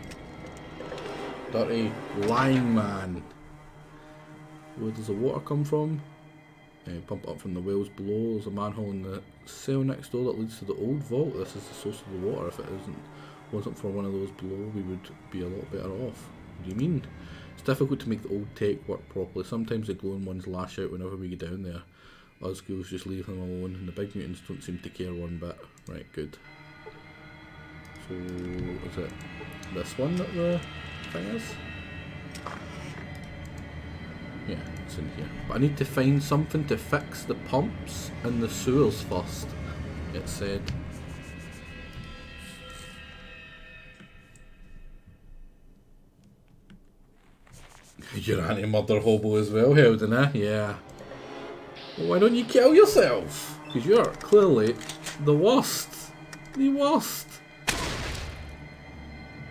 Dirty lying man. Where does the water come from? Pump up from the wells below. There's a manhole in the cell next door that leads to the old vault. This is the source of the water. If it wasn't for one of those below, we would be a lot better off. What do you mean? It's difficult to make the old tech work properly. Sometimes the glowing ones lash out whenever we get down there. Us ghouls just leave them alone, and the big mutants don't seem to care one bit. Right, good. So, is it this one that the thing is? Yeah, it's in here. But I need to find something to fix the pumps and the sewers first, it said. You're anti-murder hobo as well, Heldon, eh? Yeah. Well, why don't you kill yourself? Because you're clearly the worst. The worst.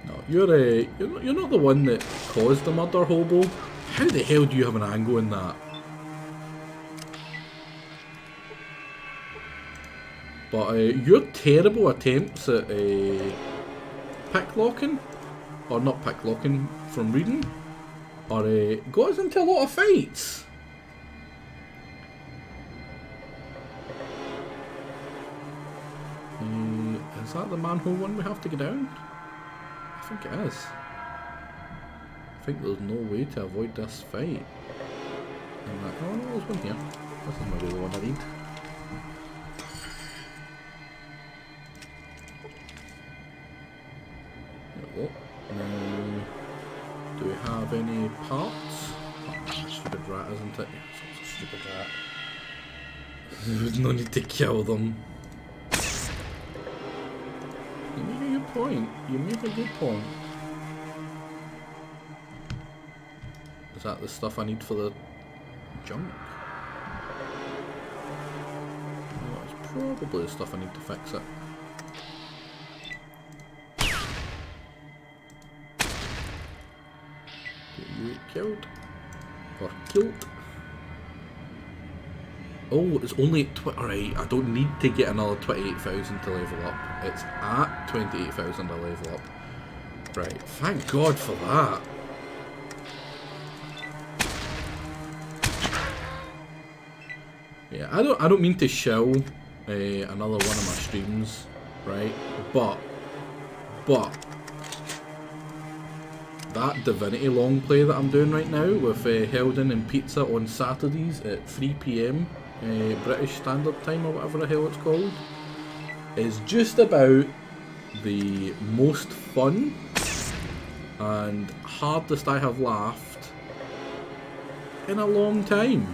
No, you're not the one that caused the murder, hobo. How the hell do you have an angle in that? But your terrible attempts at picklocking, or not picklocking from reading, or got us into a lot of fights. Is that the manhole one we have to get down? I think it is. I think there's no way to avoid this fight. I'm like, oh no, there's one here. This is maybe the one I need. There we go. Now, do we have any parts? Oh, stupid rat, isn't it? It's a stupid rat. There's no need to kill them. You make a good point. You make a good point. Is that the stuff I need for the junk? No, it's probably the stuff I need to fix it. Get you killed. Or killed. Oh, it's only alright, I don't need to get another 28,000 to level up. It's at 28,000 to level up. Right, thank God for that. Yeah, I don't mean to shill another one of my streams, right? But that Divinity long play that I'm doing right now with Heldon and Pizza on Saturdays at 3 PM British Standard Time or whatever the hell it's called, is just about the most fun and hardest I have laughed in a long time.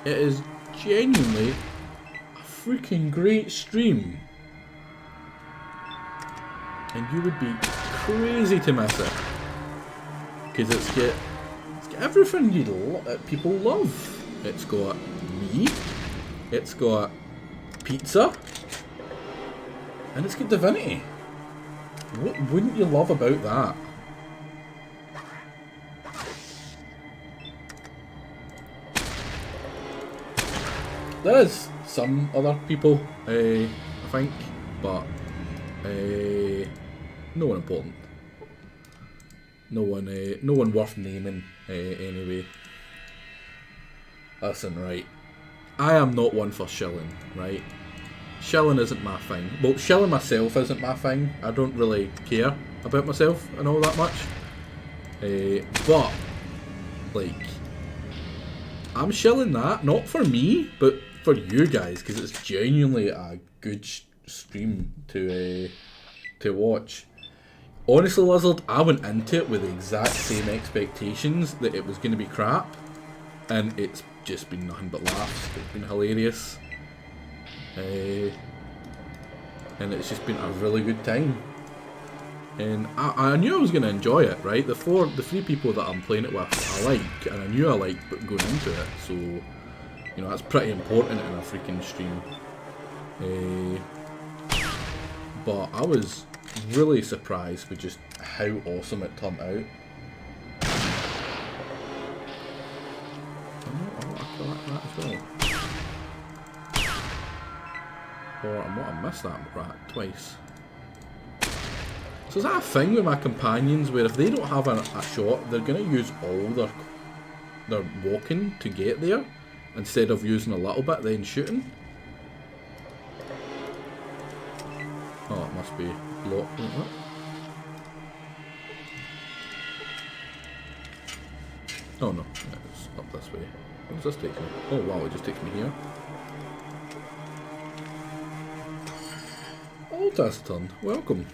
It is genuinely a freaking great stream, and you would be crazy to miss it, because it's got everything people love. It's got me, it's got pizza, and it's got Divinity. What wouldn't you love about that? There is some other people, I think, but No one important. No one worth naming. Anyway. Listen, right. I am not one for shilling, right? Shilling isn't my thing. Well, shilling myself isn't my thing. I don't really care about myself and all that much. But, like, I'm shilling that, not for me, but for you guys, because it's genuinely a good stream to watch. Honestly, Lizard, I went into it with the exact same expectations that it was going to be crap, and it's just been nothing but laughs. It's been hilarious. And it's just been a really good time. And I knew I was going to enjoy it, right? The three people that I'm playing it with, I like, and I knew I liked going into it. So, you know, that's pretty important in a freaking stream. But I was really surprised with just how awesome it turned out. I collect that as well. Or I missed that rat twice. So is that a thing with my companions where if they don't have a shot, they're going to use all their walking to get there instead of using a little bit then shooting? Oh, it must be blocked like that. Oh no, it's up this way. Where does this take me? Oh wow, it just takes me here. Oh, Taciturn, welcome.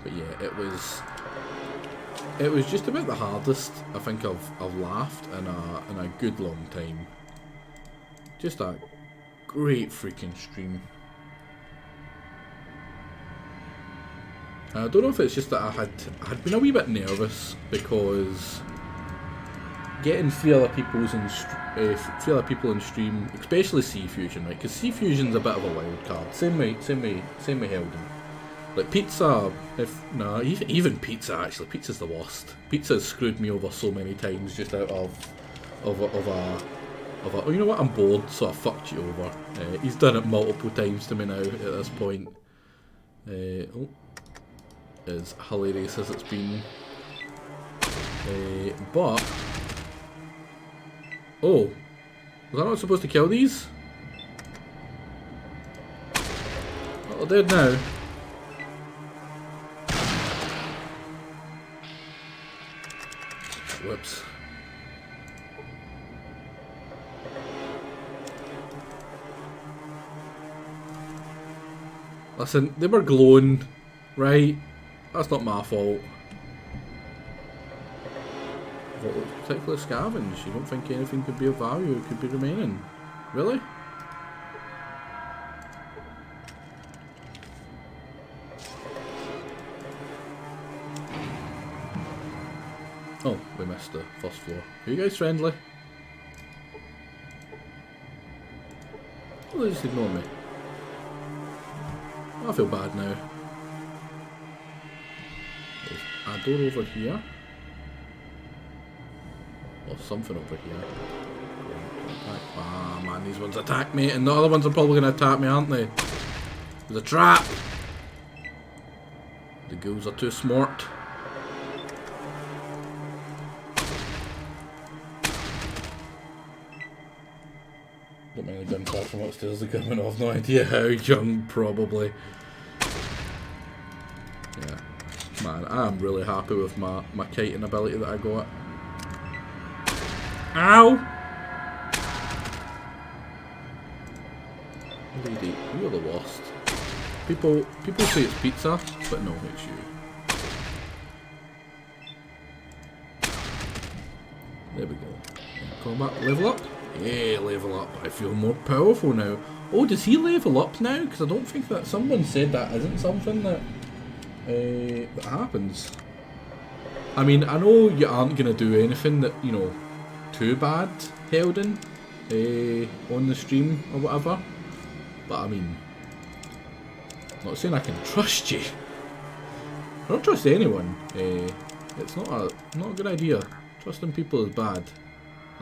But yeah, it was just about the hardest I think I've laughed in a good long time. Just a great freaking stream. I don't know if it's just that I had been a wee bit nervous because getting three other people in stream, especially C Fusion, right? Because C Fusion's a bit of a wild card. Same way Helden. Like Pizza, even Pizza actually. Pizza's the worst. Pizza's screwed me over so many times just out of a. Oh, you know what? I'm bored, so I fucked you over. He's done it multiple times to me now at this point. As hilarious as it's been. But... Oh! Was I not supposed to kill these? Oh, they're dead now. Whoops. Listen, they were glowing, right? That's not my fault. What looks particularly scavenged? You don't think anything could be of value could be remaining? Really? Oh, we missed the first floor. Are you guys friendly? Oh, they just ignore me. I feel bad now. There's a door over here. Or something over here. Ah man, these ones attack me, and the other ones are probably going to attack me, aren't they? There's a trap! The ghouls are too smart. Don't mind the gunfire from upstairs are coming off, no idea how young, probably. Yeah. Man, I'm really happy with my kiting ability that I got. Ow! Lady, you're the worst. People say it's pizza, but no, it's you. There we go. Combat, level up? Yeah, level up. I feel more powerful now. Oh, does he level up now? Because I don't think that someone said that isn't something that that happens. I mean, I know you aren't going to do anything that, you know, too bad, Helden, on the stream or whatever. But I mean, I'm not saying I can trust you. I don't trust anyone. It's not a good idea. Trusting people is bad.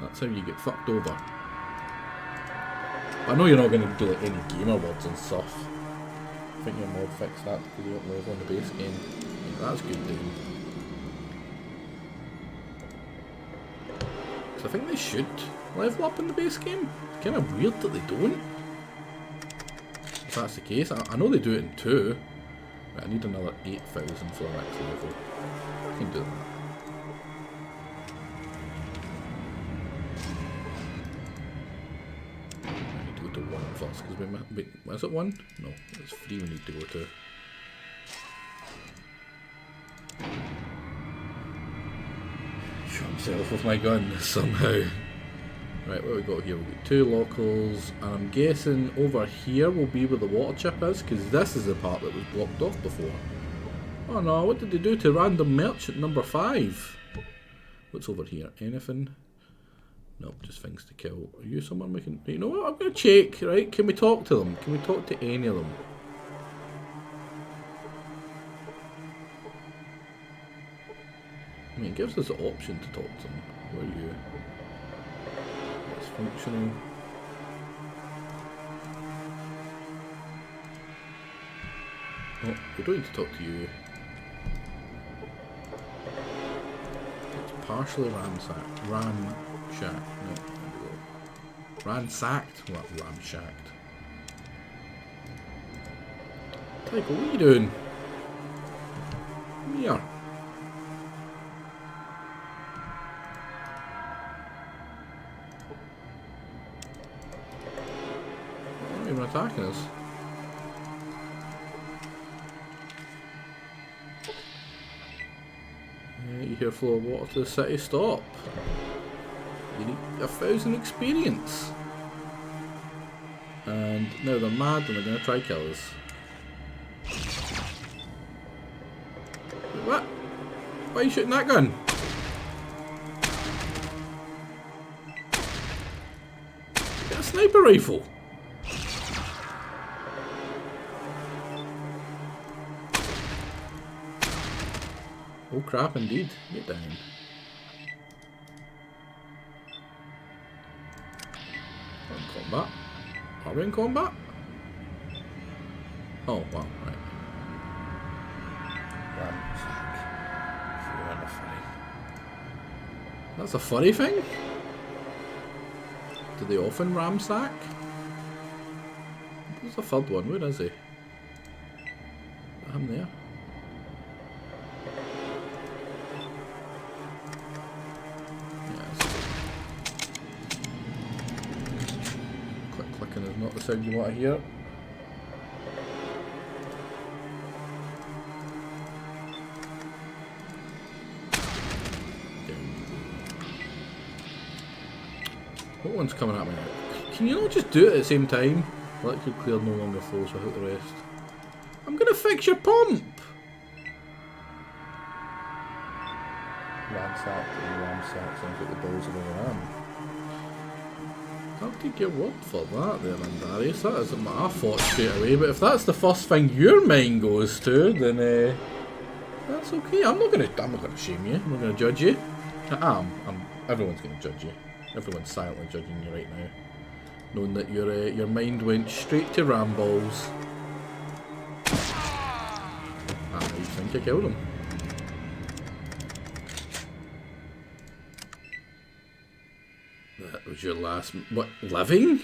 That's how you get fucked over. But I know you're not going to do like any gamer words and stuff. think your mod fixed that because you don't level on the base game. Yeah, that's good then. Because I think they should level up in the base game. It's kind of weird that they don't. If that's the case, I know they do it in 2. But I need another 8,000 for the next level. I can do that. I need to go to 1 first, because wait, is it 1? No, it's 3 we need to go to. Shoot himself with my gun, somehow. Right, what have we got here? We've got 2 locals, and I'm guessing over here will be where the water chip is, because this is the part that was blocked off before. Oh no, what did they do to random merchant number 5? What's over here? Anything? Nope, just things to kill. Are you someone we can... You know what? I'm going to check, right? Can we talk to them? Can we talk to any of them? I mean, it gives us the option to talk to them. Where are you? It's functional. Oh, we don't need to talk to you. It's partially ransacked. Ramshacked. No, there we go. Ransacked? What? Ramshacked. Tycho, what are you doing? Come here. They're not even attacking us. You hear flow of water to the city, stop. You need 1,000 experience. And now they're mad and they're going to try kill us. What? Why are you shooting that gun? Get a sniper rifle. Oh crap, indeed. Get down. We're in combat. Are we in combat? Oh, well, right. Ramsack. If you want a furry. That's a furry thing? Do they often ramsack? There's a third one. Where is he? Is that him there? Clicking is not the sound you want to hear. What one's coming at me now? Can you not just do it at the same time? Electric clear no longer flows without the rest. I'm gonna fix your pump! Ransacked and ramsacked sounds like the balls of a ram. I'll take your word for that there, Andarius. That isn't my fault straight away, but if that's the first thing your mind goes to, then that's okay. I'm not gonna shame you. I'm not gonna judge you. Everyone's gonna judge you. Everyone's silently judging you right now, knowing that your mind went straight to ramballs. You think I killed him? That was your last... What? Living?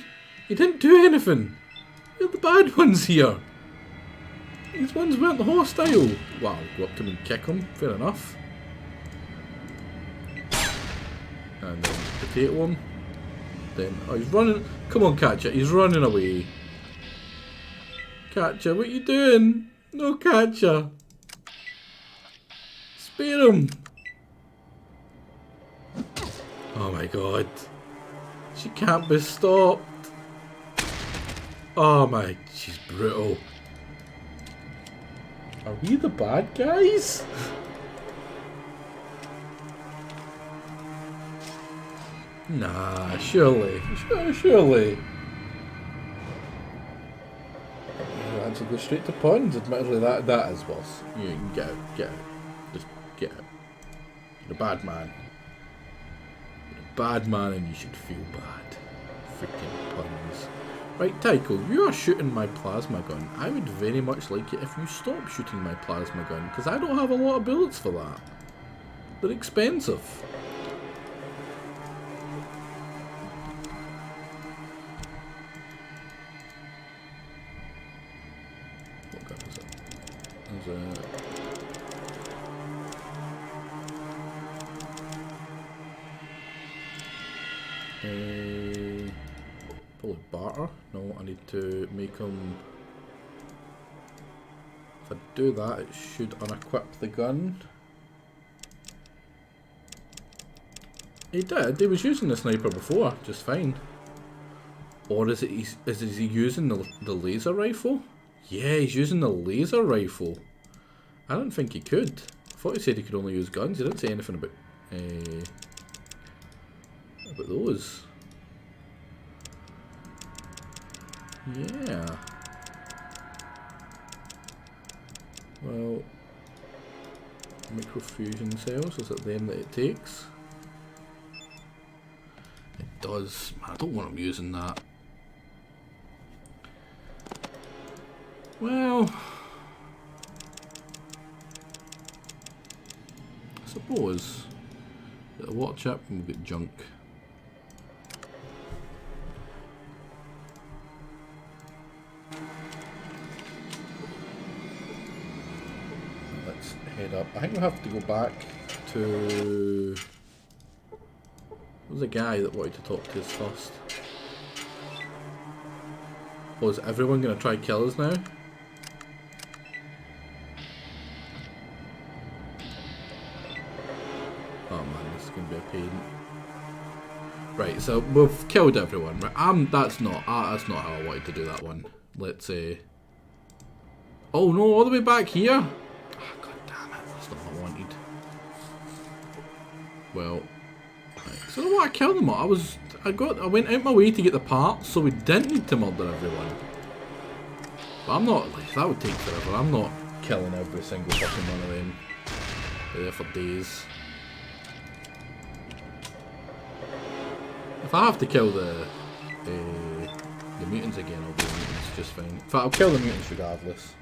You didn't do anything! You're the bad ones here! These ones weren't hostile! Wow, go up to him and kick him. Fair enough. And then potato him. Then... Oh, he's running... Come on, Catcher. He's running away. Catcher, what are you doing? No, Catcher. Spare him. Oh my god. She can't be stopped. Oh my... She's brutal. Are we the bad guys? Nah, surely. Surely. You had to go straight to ponds. Admittedly, that is worse. You can get out. Get out. Just get out. You're a bad man. You're a bad man and you should feel bad. Freaking puns. Right, Tycho, you are shooting my plasma gun. I would very much like it if you stopped shooting my plasma gun, because I don't have a lot of bullets for that. They're expensive. What gun is it? Is it... Probably barter. No, I need to make them. If I do that, it should unequip the gun. He did. He was using the sniper before, just fine. Or is he using the laser rifle? Yeah, he's using the laser rifle. I don't think he could. I thought he said he could only use guns. He didn't say anything about those. Yeah. Well, microfusion cells, is it them that it takes? It does. I don't want him using that. Well, I suppose a water chip and we'll get junk. Let's head up. I think we'll have to go back to... There was a guy that wanted to talk to us first. Oh, is everyone going to try kill us now? Oh man, this is going to be a pain. Right, so we've killed everyone. Right, that's not how I wanted to do that one. Let's say. Oh no, all the way back here. Oh, God damn it, that's not what I wanted. Well, right, so I don't want to kill them all. I went out my way to get the parts, so we didn't need to murder everyone. But I'm not, like, that would take forever. I'm not killing every single fucking one of them. They're there for days. If I have to kill the mutants again, I'll do the mutants just fine. In fact, I'll kill the mutants regardless.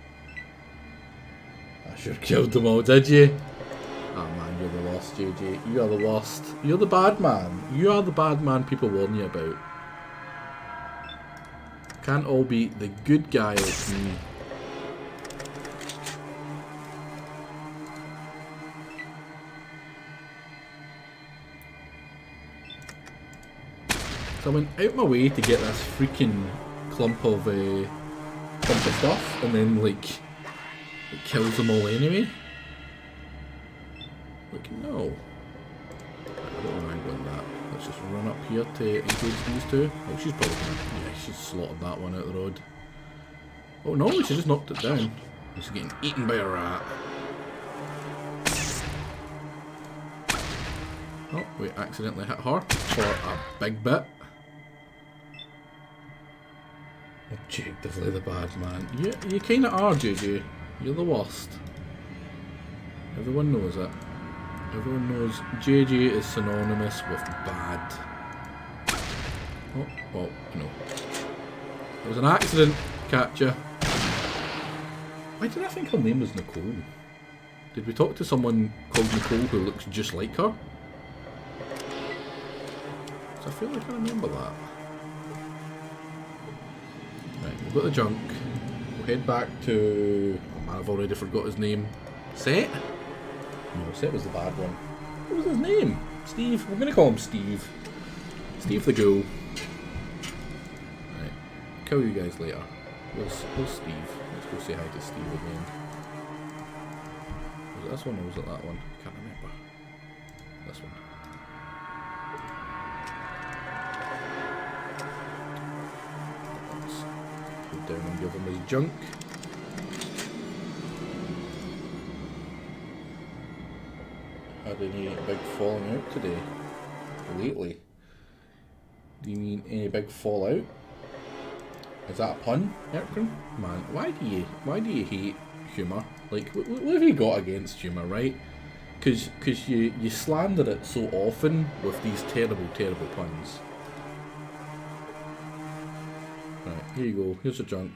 I sure killed them all, did you? Ah man, you're the worst, JJ. You are the worst. You're the bad man. You are the bad man people warn you about. Can't all be the good guy like me. So I went out my way to get this freaking clump of stuff, and then like it kills them all anyway. Like no. I don't know why I'm going that. Let's just run up here to engage these two. Oh, she's probably gonna, yeah, she's slaughtered that one out the road. Oh no, she just knocked it down. She's getting eaten by a rat. Oh, we accidentally hit her for a big bit. Objectively the bad man. You kinda are, JJ. You're the worst. Everyone knows it. Everyone knows JJ is synonymous with bad. Oh, well, no. It was an accident, Katja. Why did I think her name was Nicole? Did we talk to someone called Nicole who looks just like her? So I feel like I remember that. Right, we've got the junk. We'll head back to... Oh man, I've already forgot his name. Set? No, Set was the bad one. What was his name? Steve. We're going to call him Steve. Steve the Ghoul. Right. Kill you guys later. Where's Steve? Let's go say hi to Steve again. Was it this one or was it that one? I can't remember. This one. Let's go down and give him his junk. Had any big falling out today? Lately? Do you mean any big fallout? Is that a pun, Erkran? Man, why do you hate humour? Like, what have you got against humour, right? Because you slander it so often with these terrible, terrible puns. Right, here you go. Here's your junk.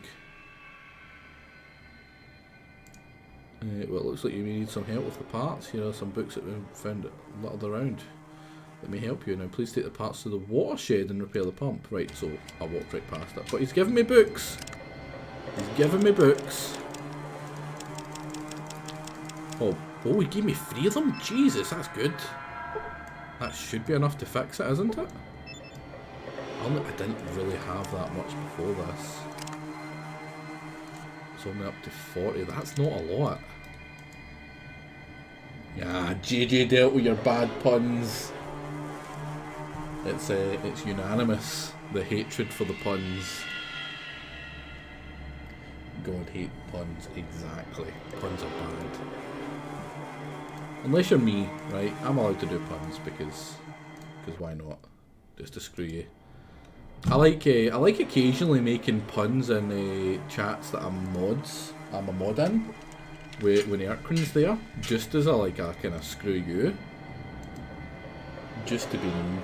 Well, it looks like you may need some help with the parts. Here are some books that we found littered around that may help you. Now, please take the parts to the watershed and repair the pump. Right, so I walked right past it. But he's giving me books. He's giving me books. Oh, he gave me 3 of them? Jesus, that's good. That should be enough to fix it, isn't it? I didn't really have that much before this. It's only up to 40. That's not a lot. Yeah, JJ dealt with your bad puns. It's unanimous. The hatred for the puns. God hate puns, exactly. Puns are bad. Unless you're me, right? I'm allowed to do puns because why not? Just to screw you. I like occasionally making puns in chats that I'm a mod in, when Erkrin's there, just as a kind of screw you, just to be mean.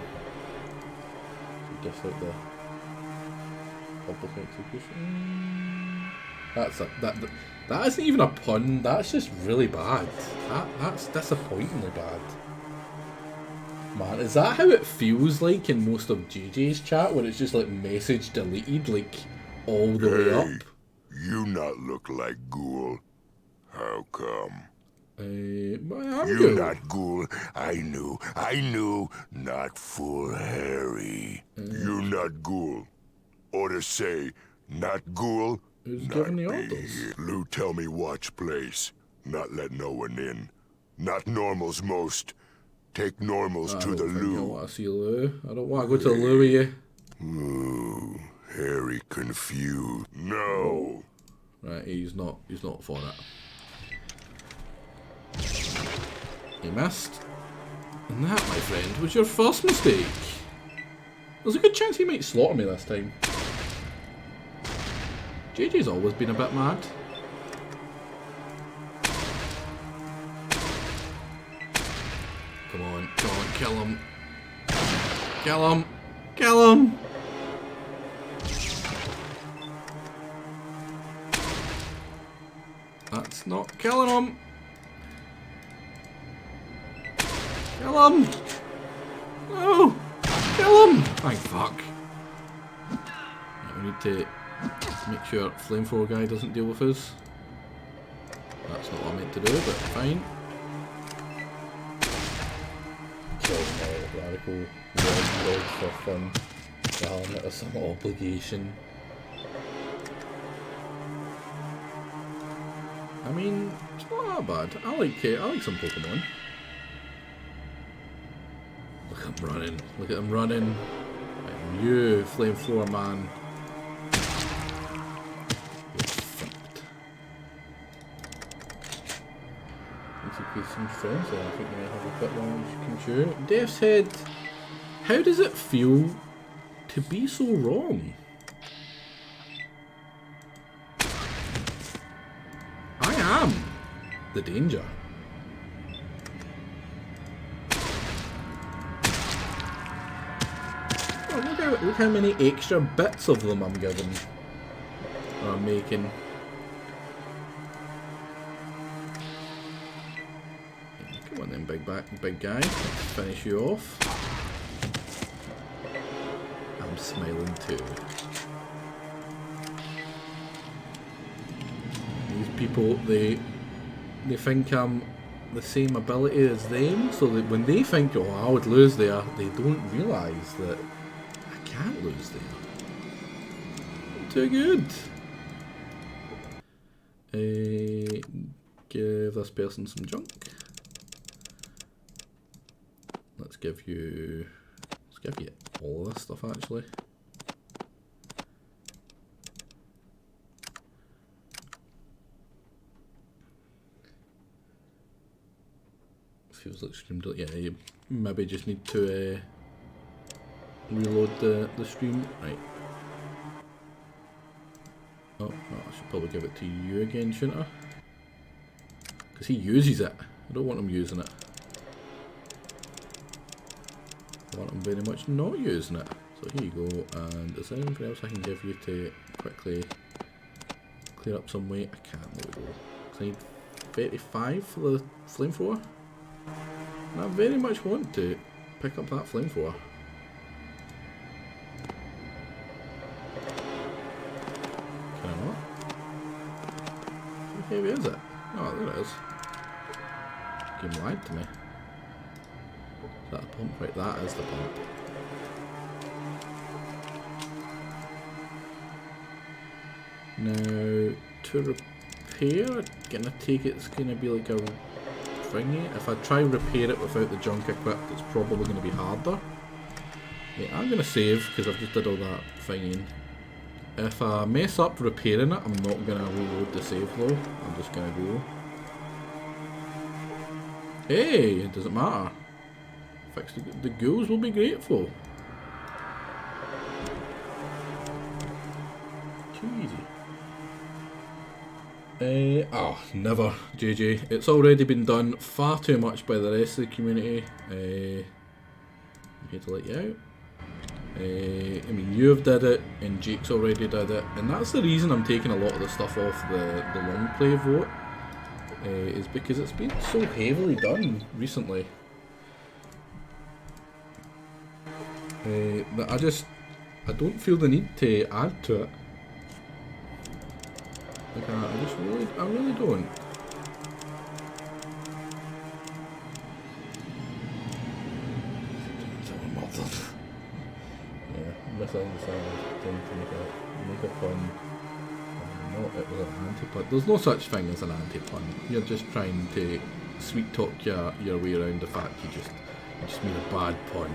Just like the public execution. That isn't even a pun. That's just really bad. That's disappointingly bad. Man, is that how it feels like in most of JJ's chat, where it's just like message deleted, like all the way up? You not look like Ghoul. How come? I'm You Ghoul. not Ghoul. I knew. Not full Harry. You not Ghoul. Or to say, not Ghoul. Who's not giving the be orders? here. Lou tell me watch place. Not let no one in. Not normals most. Take normals to the I loo. want to see Lou. I don't want to go to the loo with you. Ooh, Harry confused. No. Right, he's not for it. He missed. And that, my friend, was your first mistake. There's a good chance he might slaughter me this time. JJ's always been a bit mad. Come on, kill him. Kill him! Kill him! That's not killing him! Kill him! No! Kill him! Thank fuck. We need to make sure flamethrower guy doesn't deal with us. That's not what I meant to do, but fine. Radical red for fun. The helmet is some obligation. I mean, it's not that bad. I like some Pokemon. Look at him running. Look at him running. And you, flamethrower man. You're fucked. Looks like with some friends there. I think we might have a bit longer as you can chew. Death's Head. How does it feel to be so wrong? I am the danger. Oh, look how many extra bits of them I'm giving. Or I'm making. Come on then, big guy. Let's finish you off. I'm smiling too. These people, they think I'm the same ability as them, so that when they think, oh, I would lose there, they don't realise that I can't lose there. I'm too good. Give this person some junk. Let's give you all of this stuff actually. Feels like stream delete. Yeah, you maybe just need to reload the stream. Right. Oh, no, I should probably give it to you again, shouldn't I? Because he uses it. I don't want him using it. I want him very much not using it. So here you go, and is there anything else I can give you to quickly clear up some weight? I can't, there we go. So I need 35 for the flamethrower. And I very much want to pick up that flamethrower. Can I not? How heavy is it? Oh, there it is. Game lied to me. Is that a pump? Right, that is the pump. Now, to repair, I'm gonna take it's gonna be like a thingy. If I try and repair it without the junk equipped, it's probably gonna be harder. Yeah, I'm gonna save because I've just did all that thingy. If I mess up repairing it, I'm not gonna reload the save though. I'm just gonna go. Hey, it doesn't matter. Fix the ghouls will be grateful. Too easy. Oh, never, JJ. It's already been done far too much by the rest of the community. I'm here to let you out. I mean, you've did it, and Jake's already did it, and that's the reason I'm taking a lot of the stuff off the Longplay vote, is because it's been so heavily done recently. That I don't feel the need to add to it. Like, I really don't. Yeah, missing the sound to make a pun. No, it was an anti-pun. There's no such thing as an anti-pun. You're just trying to sweet talk your way around the fact you just made a bad pun.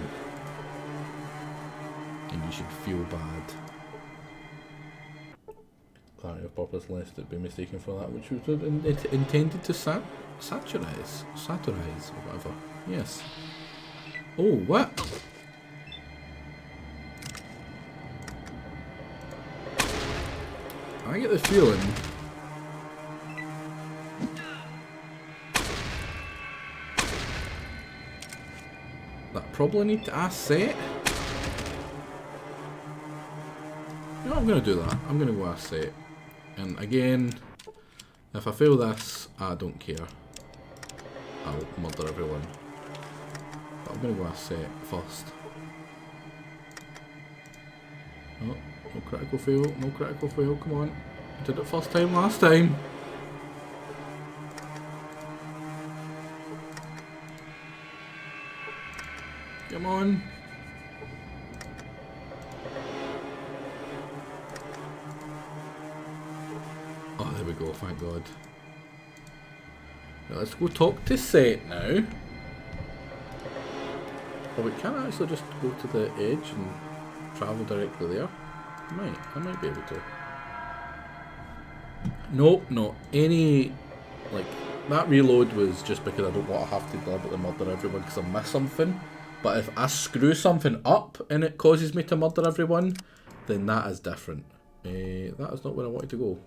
And you should feel bad. Clarity of purpose, lest it be mistaken for that which was intended to satirize, or whatever. Yes. Oh, what? I get the feeling that I probably need to ask Set. No, I'm gonna do that. I'm gonna go ask Set. And again, if I fail this, I don't care. I'll murder everyone. But I'm gonna go ask Set first. Oh, no critical fail, no critical fail, come on. I did it first time last time. Come on. Oh, there we go, thank God. Now let's go talk to Set now. Oh, we can actually just go to the edge and travel directly there. I might be able to. Nope, no. Like, that reload was just because I don't want to have to deliberately murder everyone because I miss something. But if I screw something up and it causes me to murder everyone, then that is different. That is not where I wanted to go.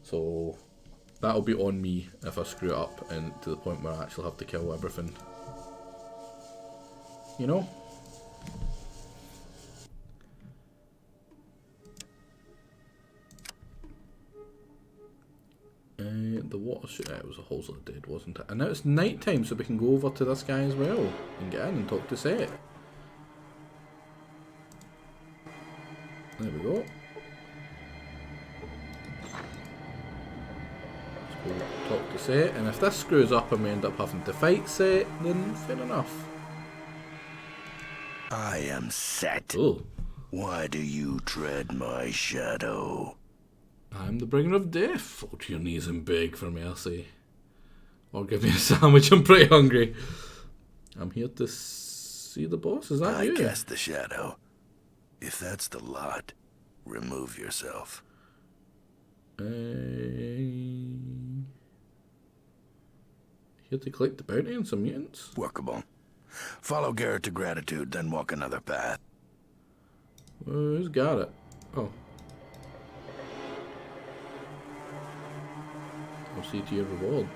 So that'll be on me if I screw it up and to the point where I actually have to kill everything. You know? The water shoot, it was a Halls of the Dead, wasn't it? And now it's night time, so we can go over to this guy as well and get in and talk to Set. There we go. Let's go talk to Set, and if this screws up and we end up having to fight Set, then fair enough. I am Set. Oh. Why do you tread my shadow? I'm the bringer of death. Fall to your knees and beg for mercy. Or give me a sandwich, I'm pretty hungry. I'm here to see the boss, is that you? I cast the shadow. If that's the lot, remove yourself. Here to collect the bounty on some mutants? Workable. Follow Garrett to Gratitude, then walk another path. Who's got it? Oh. I'll see to your reward.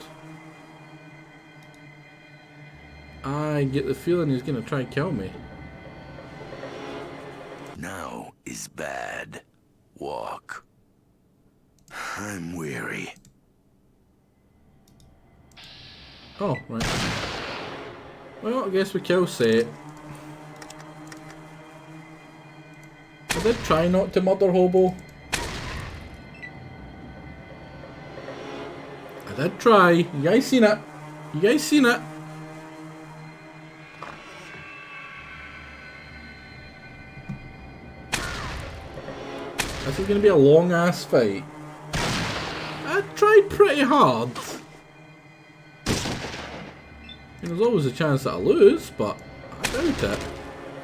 I get the feeling he's gonna try and kill me. Now is bad. Walk. I'm weary. Oh, right. Well, I guess we kill Set. I did try not to murder Hobo. I did try. You guys seen it? You guys seen it? This is gonna be a long ass fight. I tried pretty hard. There's always a chance that I lose, but I doubt it.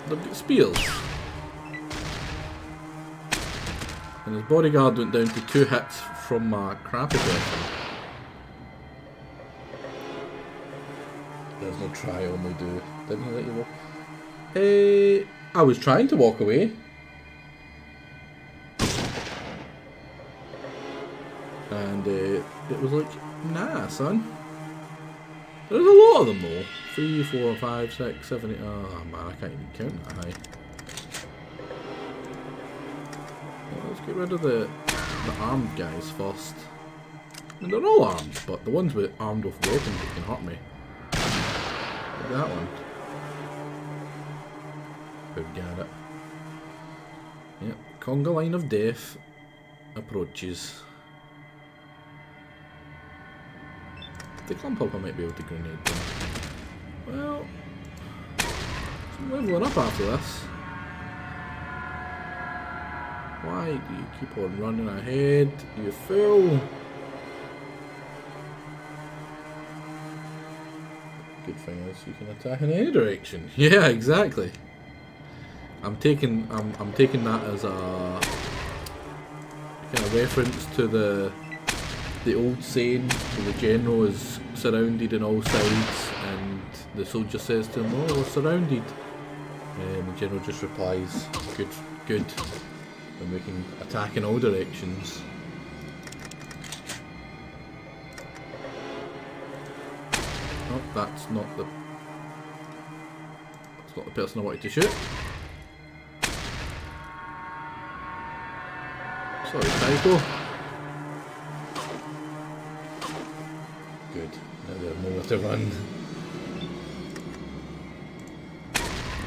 They've got spears. And his bodyguard went down to 2 hits from my crappy person. There's no try, only do. Didn't he let you walk? Hey, I was trying to walk away. And it was like, nah, son. There's a lot of them though. 3, 4, 5, 6, 7, 8. Oh man, I can't even count that high. Well, let's get rid of the armed guys first. I mean, they're all armed, but the ones with armed with weapons that can hurt me. Like that one. Forget it. Yep, conga line of death approaches. If they clump up, I might be able to grenade them. Well, I'm leveling up after this. Why do you keep on running ahead, you fool? Good thing is you can attack in any direction. Yeah, exactly. I'm taking that as a kind of reference to the old saying where the general is surrounded on all sides and the soldier says to him, "Oh, we're surrounded." And the general just replies, "Good, good." And we can attack in all directions. Oh, that's not the person I wanted to shoot. Sorry, Tycho. Good. Now they have nowhere to run.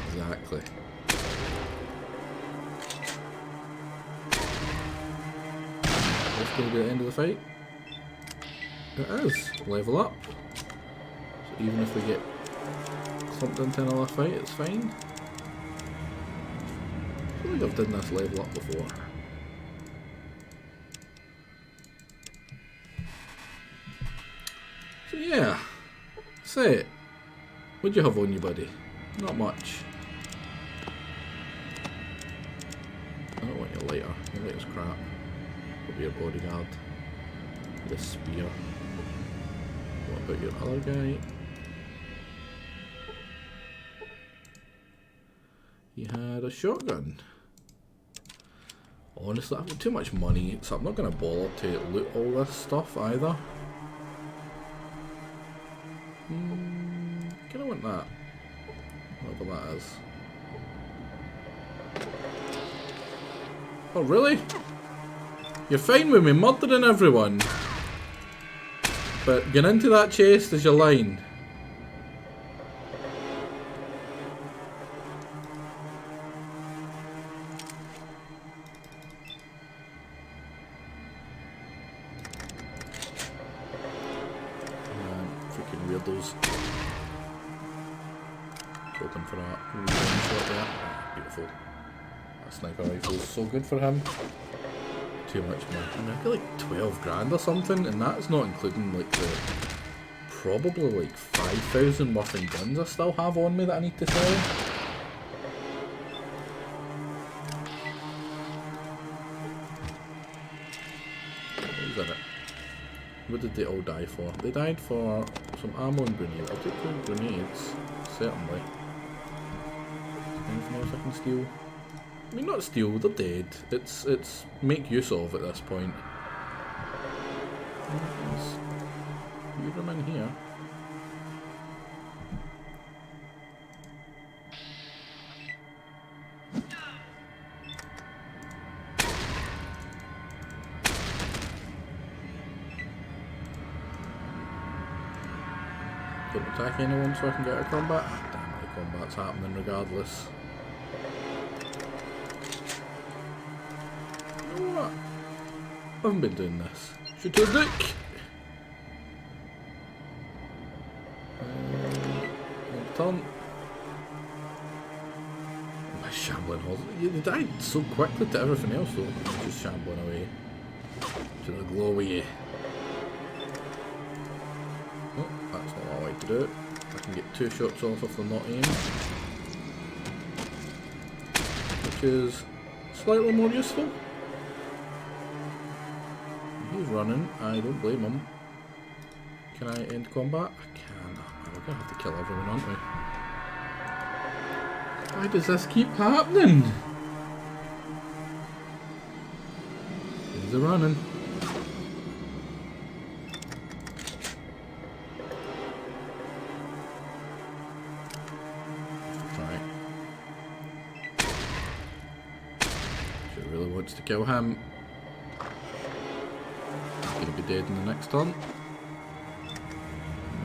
Exactly. That's going to be the end of the fight. It is. Level up. So even if we get clumped into another fight, it's fine. I feel like I've done this level up before. So yeah, say it. What'd you have on you, buddy? Not much. I don't want your lighter. Your lighter's crap. Will be your bodyguard. This spear. What about your other guy? He had a shotgun. Honestly, I've got too much money, so I'm not going to bother to loot all this stuff either. Kinda want that. Whatever that is. Oh really? You're fine with me murdering everyone. But getting into that chest is your line. Freaking weirdos. Hoping for that shot there. Beautiful. That sniper rifle is so good for him. Too much money. I mean, I got like 12 grand or something, and that's not including like the probably like 5,000 worth in guns I still have on me that I need to sell. What is it? What did they all die for? They died for some ammo and grenades. I'll take the grenades, certainly. Anything else I can steal? I mean, not steal, they're dead. It's make use of at this point. You room in here. attack anyone so I can get out of combat? Damn it, the combat's happening regardless. You know what? I haven't been doing this. Shoot his dick! Turn. My shambling horse. They died so quickly to everything else though. Just shambling away. To the glowy. Oh, that's not what I like to do. I can get 2 shots off if they're not aimed. Which is slightly more useful. He's running, I don't blame him. Can I end combat? I can. We're gonna have to kill everyone, aren't we? Why does this keep happening? He's a running. Right. She really wants to kill him. He's gonna be dead in the next turn. In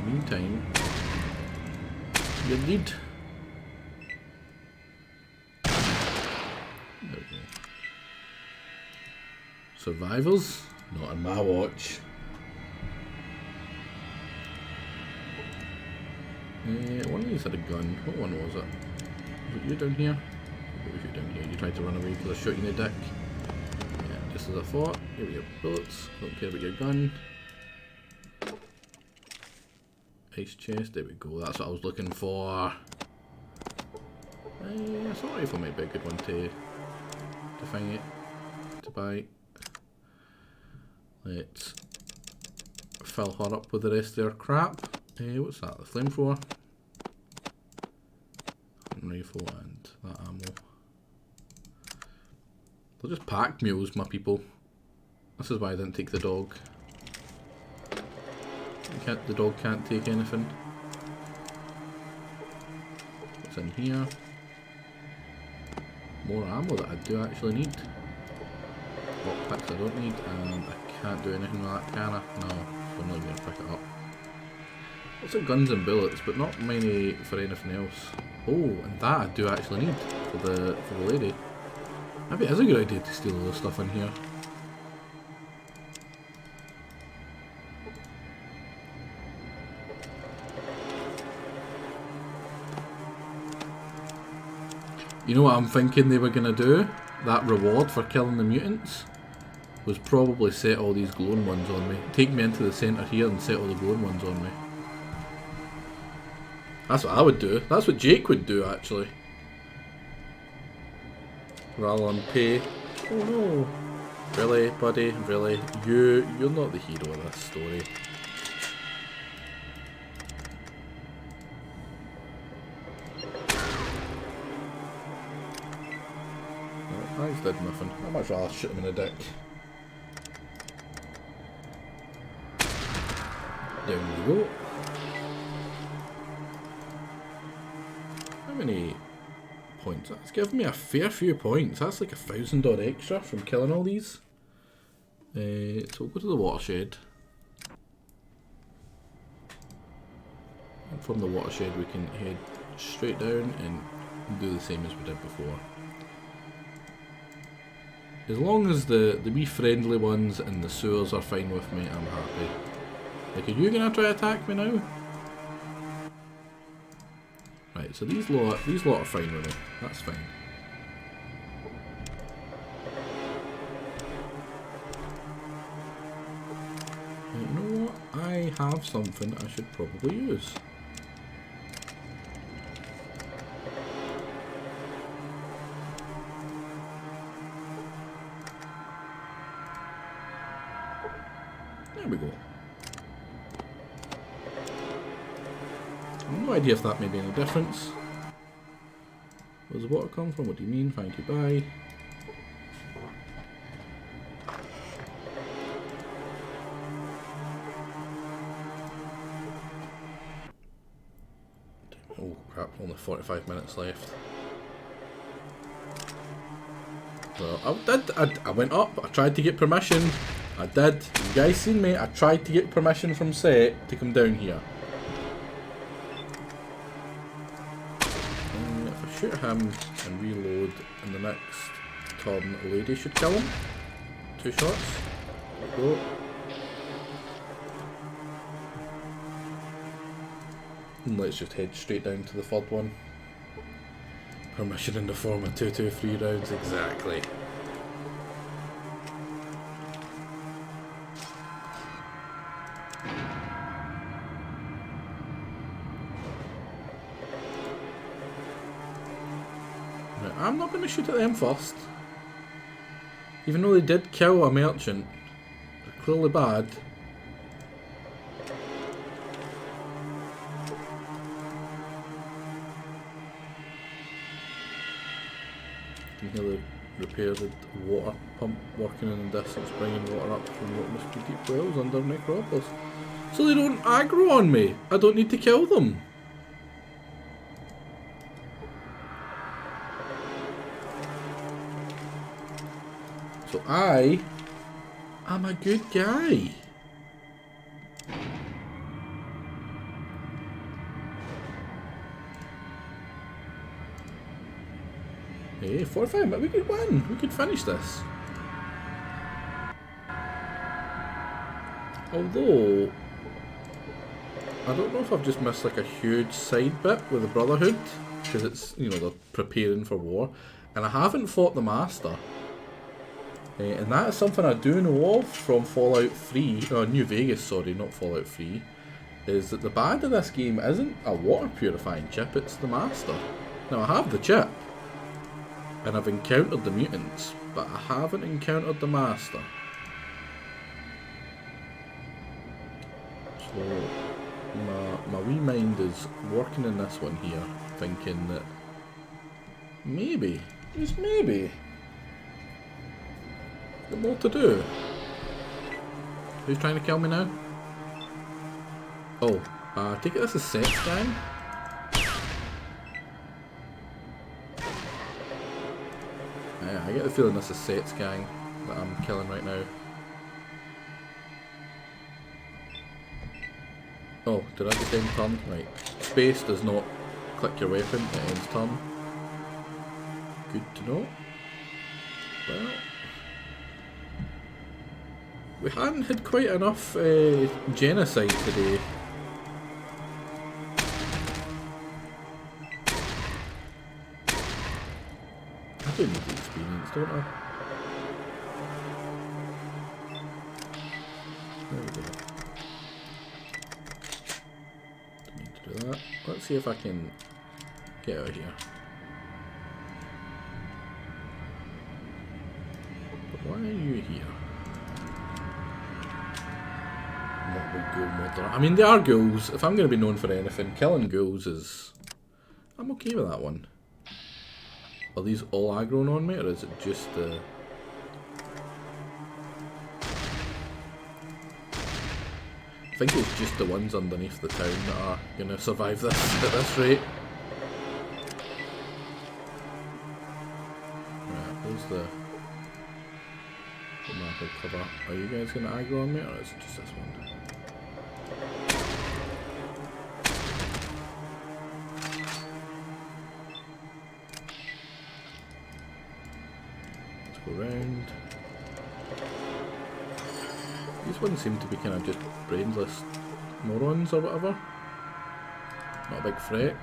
the meantime, you need. There we go. Survivors? Not on my watch. One of these had a gun. What one was it? Was it you down here? It was you down here. You tried to run away because I shot you in the dick. Yeah, just as I thought. Here we go. Bullets. Don't care about your gun. Ice chest, there we go, that's what I was looking for. Assault rifle might be a good one to find it, to buy. Let's fill her up with the rest of her crap. What's that, the flamethrower? Rifle and that ammo. They're just pack mules, my people. This is why I didn't take the dog. The dog can't take anything. What's in here? More ammo that I do actually need. Lockpicks I don't need, and I can't do anything with that, can I? No, so I'm not even going to pick it up. Lots of guns and bullets, but not many for anything else. Oh, and that I do actually need for the lady. Maybe it is a good idea to steal all the stuff in here. You know what I'm thinking they were going to do? That reward for killing the mutants was probably set all these glowing ones on me. Take me into the centre here and set all the glowing ones on me. That's what I would do. That's what Jake would do, actually. Rather than pay. Oh no. Really, buddy? Really? You're not the hero of this story. Eyes did nothing. I might as well shoot him in the dick. Down we go. How many points? That's given me a fair few points. That's like 1,000 odd extra from killing all these. So we'll go to the watershed. And from the watershed we can head straight down and do the same as we did before. As long as the wee friendly ones in the sewers are fine with me, I'm happy. Like, are you gonna try to attack me now? Right, so these lot are fine with me. That's fine. You know what? I have something I should probably use. There we go. I have no idea if that made any difference. Where does the water come from? What do you mean? Thank you, bye. Oh crap, only 45 minutes left. So I went up, I tried to get permission. I did. You guys seen me? I tried to get permission from Set to come down here. shoot him and reload, and the next turn the lady should kill him. 2 shots. There we go. And let's just head straight down to the third one. Permission in the form of 2-2-3 rounds, exactly. Right, I'm not going to shoot at them first. Even though they did kill a merchant. They're clearly bad. You can hear the repaired water pump working in the distance, bringing water up from what must be deep wells under Necropolis. So they don't aggro on me. I don't need to kill them. So I am a good guy. Hey, 45 minutes, we could win. We could finish this. Although, I don't know if I've just missed like a huge side bit with the Brotherhood, because it's, you know, they're preparing for war, and I haven't fought the Master. And that is something I do know of from Fallout 3, New Vegas, sorry, not Fallout 3, is that the bad of this game isn't a water purifying chip, it's the Master. Now I have the chip, and I've encountered the mutants, but I haven't encountered the Master. So my wee mind is working in this one here, thinking that maybe, just maybe, got more to do. Who's trying to kill me now? Oh, take it this is sex gang. Yeah, I get the feeling this is Set's gang that I'm killing right now. Oh, did I just end turn? Right. Space does not click your weapon, it ends turn. Good to know. Well, we hadn't had quite enough genocide today. I do need the experience, don't I? There we go. Don't need to do that. Let's see if I can get out of here. But why are you here? I mean, they are ghouls. If I'm going to be known for anything, killing ghouls is... I'm okay with that one. Are these all aggroing on me, or is it just the... I think it's just the ones underneath the town that are going to survive this at this rate. Right, where's the map will cover? Are you guys going to aggro on me, or is it just this one? Let's go round. These ones seem to be kind of just brainless morons or whatever. Not a big threat.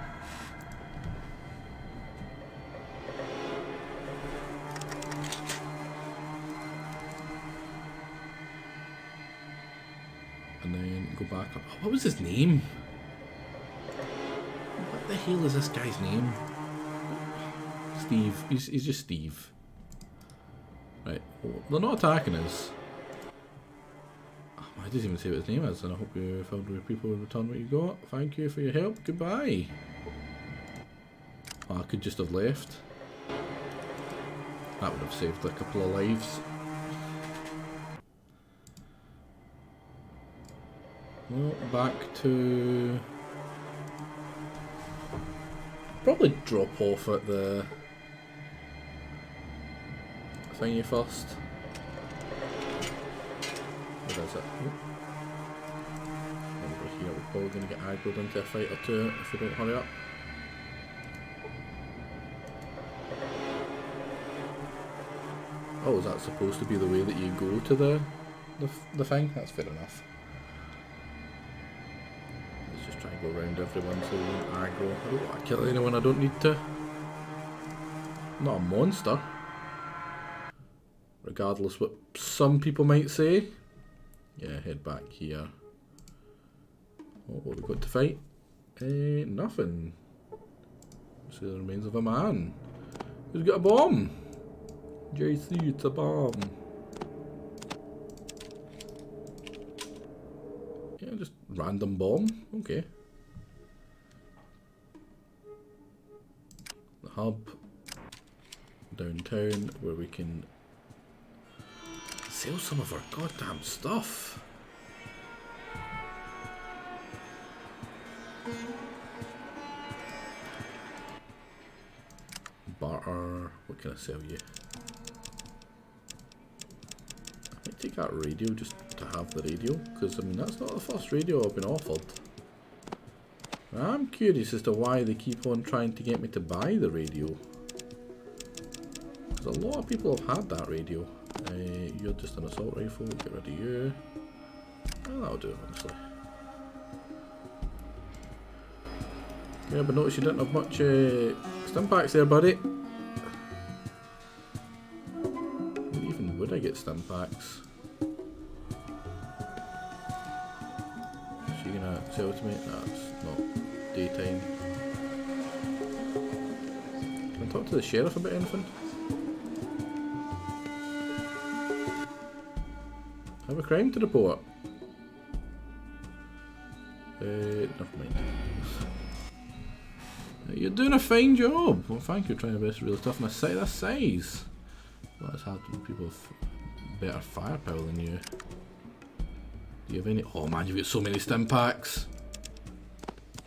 And then go back up. Oh, what was his name? What the hell is this guy's name? Steve. He's just Steve. Right. Well, they're not attacking us. I didn't even say what his name is, and I hope you found where people will return what you got. Thank you for your help. Goodbye. Oh, I could just have left. That would have saved a couple of lives. Well, back to... probably drop off at the thingy first. Where is it? Over here, we're probably going to get aggroed into a fight or two if we don't hurry up. Oh, is that supposed to be the way that you go to the thing? That's fair enough. Let's just try and go around everyone so we don't aggro. I don't want to kill anyone I don't need to. I'm not a monster. Regardless what some people might say. Yeah, head back here. Oh, what have we got to fight? Nothing. See the remains of a man. Who's got a bomb? JC, it's a bomb. Yeah, just random bomb. Okay. The hub. Downtown, where we can sell some of our goddamn stuff. Barter. What can I sell you? I might take that radio just to have the radio, because I mean that's not the first radio I've been offered. I'm curious as to why they keep on trying to get me to buy the radio. Because a lot of people have had that radio. You're just an assault rifle, get rid of you. Well, that'll do, honestly. Yeah, but notice you didn't have much stim packs there, buddy. When even would I get stim packs? Is she gonna sell to me? No, it's not daytime. Can I talk to the sheriff about anything? I have a crime to report. Never mind. You're doing a fine job. Well, thank you. Trying your best to really tough on a site this size. Well, it's hard when people have better firepower than you. Do you have any? Oh man, you've got so many stim packs.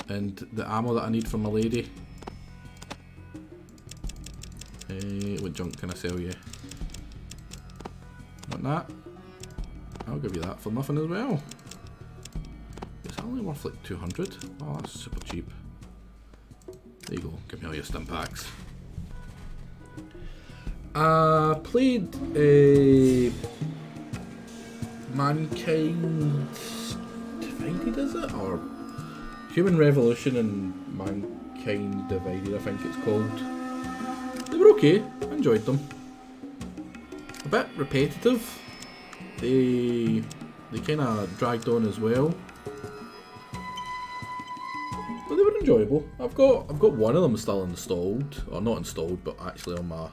And the ammo that I need for my lady. What junk can I sell you? Want that? I'll give you that for nothing as well. It's only worth like 200. Oh, that's super cheap. There you go, give me all your stim packs. Played Mankind Divided, is it? Or Human Revolution and Mankind Divided, I think it's called. They were okay, I enjoyed them. A bit repetitive. They kind of dragged on as well. But they were enjoyable. I've got one of them still installed, or not installed, but actually on my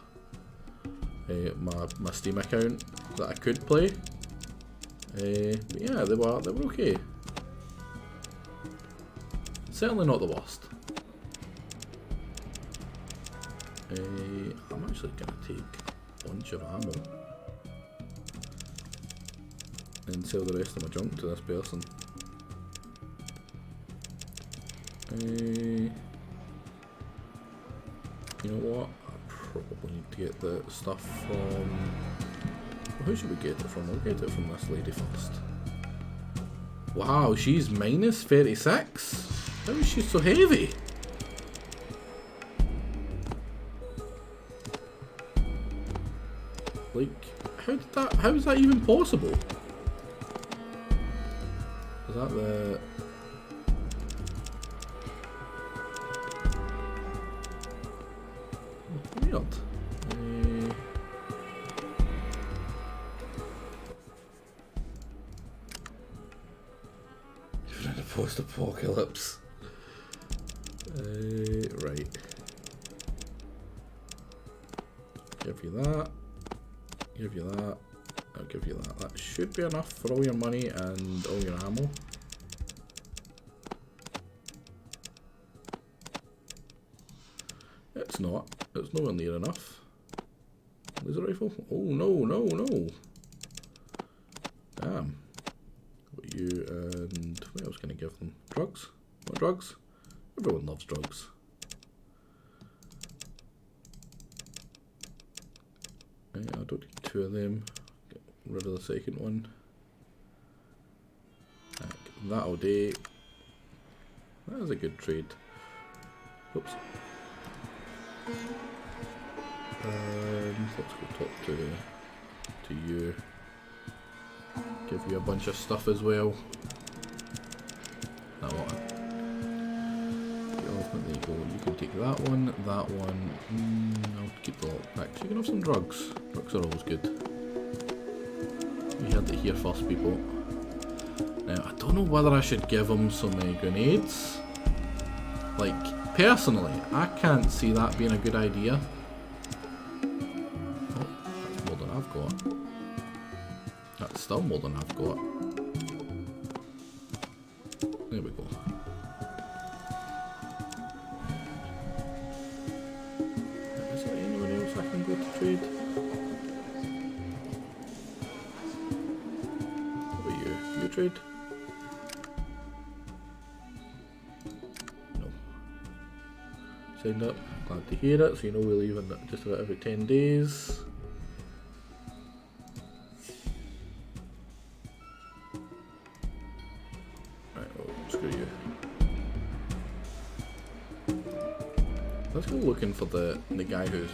my Steam account that I could play. But yeah, they were okay. Certainly not the worst. I'm actually gonna take a bunch of ammo and sell the rest of my junk to this person. You know what? I probably need to get the stuff from... Well, who should we get it from? We'll get it from this lady first. Wow, she's minus 36? How is she so heavy? Like, how is that even possible? Is that the... Weird. You're in a post-apocalypse. Right. Give you that. Give you that. I'll give you that. That should be enough for all your money and all your ammo. It's not. It's nowhere near enough. Laser rifle? Oh no, no, no. Damn. What you and what else can I give them? Drugs? What drugs? Everyone loves drugs. I don't need two of them. Get rid of the second one. That'll do. That is a good trade. Oops. Let's go talk to to you. Give you a bunch of stuff as well. That one. There you go. You can take that one, that one. I'll keep the lockpicks. You can have some drugs. Drugs are always good. You heard it here first, people. Now, I don't know whether I should give them some grenades. Like, personally, I can't see that being a good idea. Oh, that's more than I've got. That's still more than I've got. There we go. Is there anyone else I can go to trade? What about you? You trade? No. Signed up. Glad to hear it. So you know we leave in just about every 10 days. Let's go looking for the guy who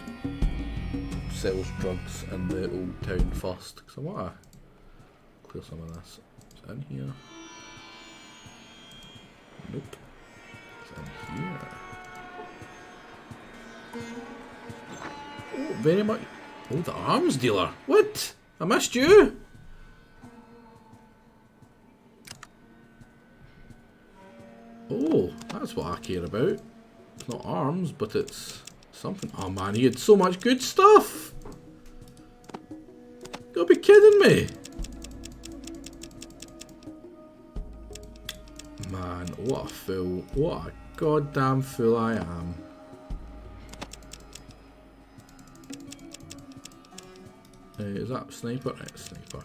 sells drugs in the old town first, because I want to clear some of this. Is it in here? Nope. It's in here. Oh, very much. Oh, the arms dealer. What? I missed you. Oh, that's what I care about. It's not arms, but it's something. Oh man, he had so much good stuff! You gotta be kidding me! Man, what a fool. What a goddamn fool I am. Is that sniper? Right, sniper.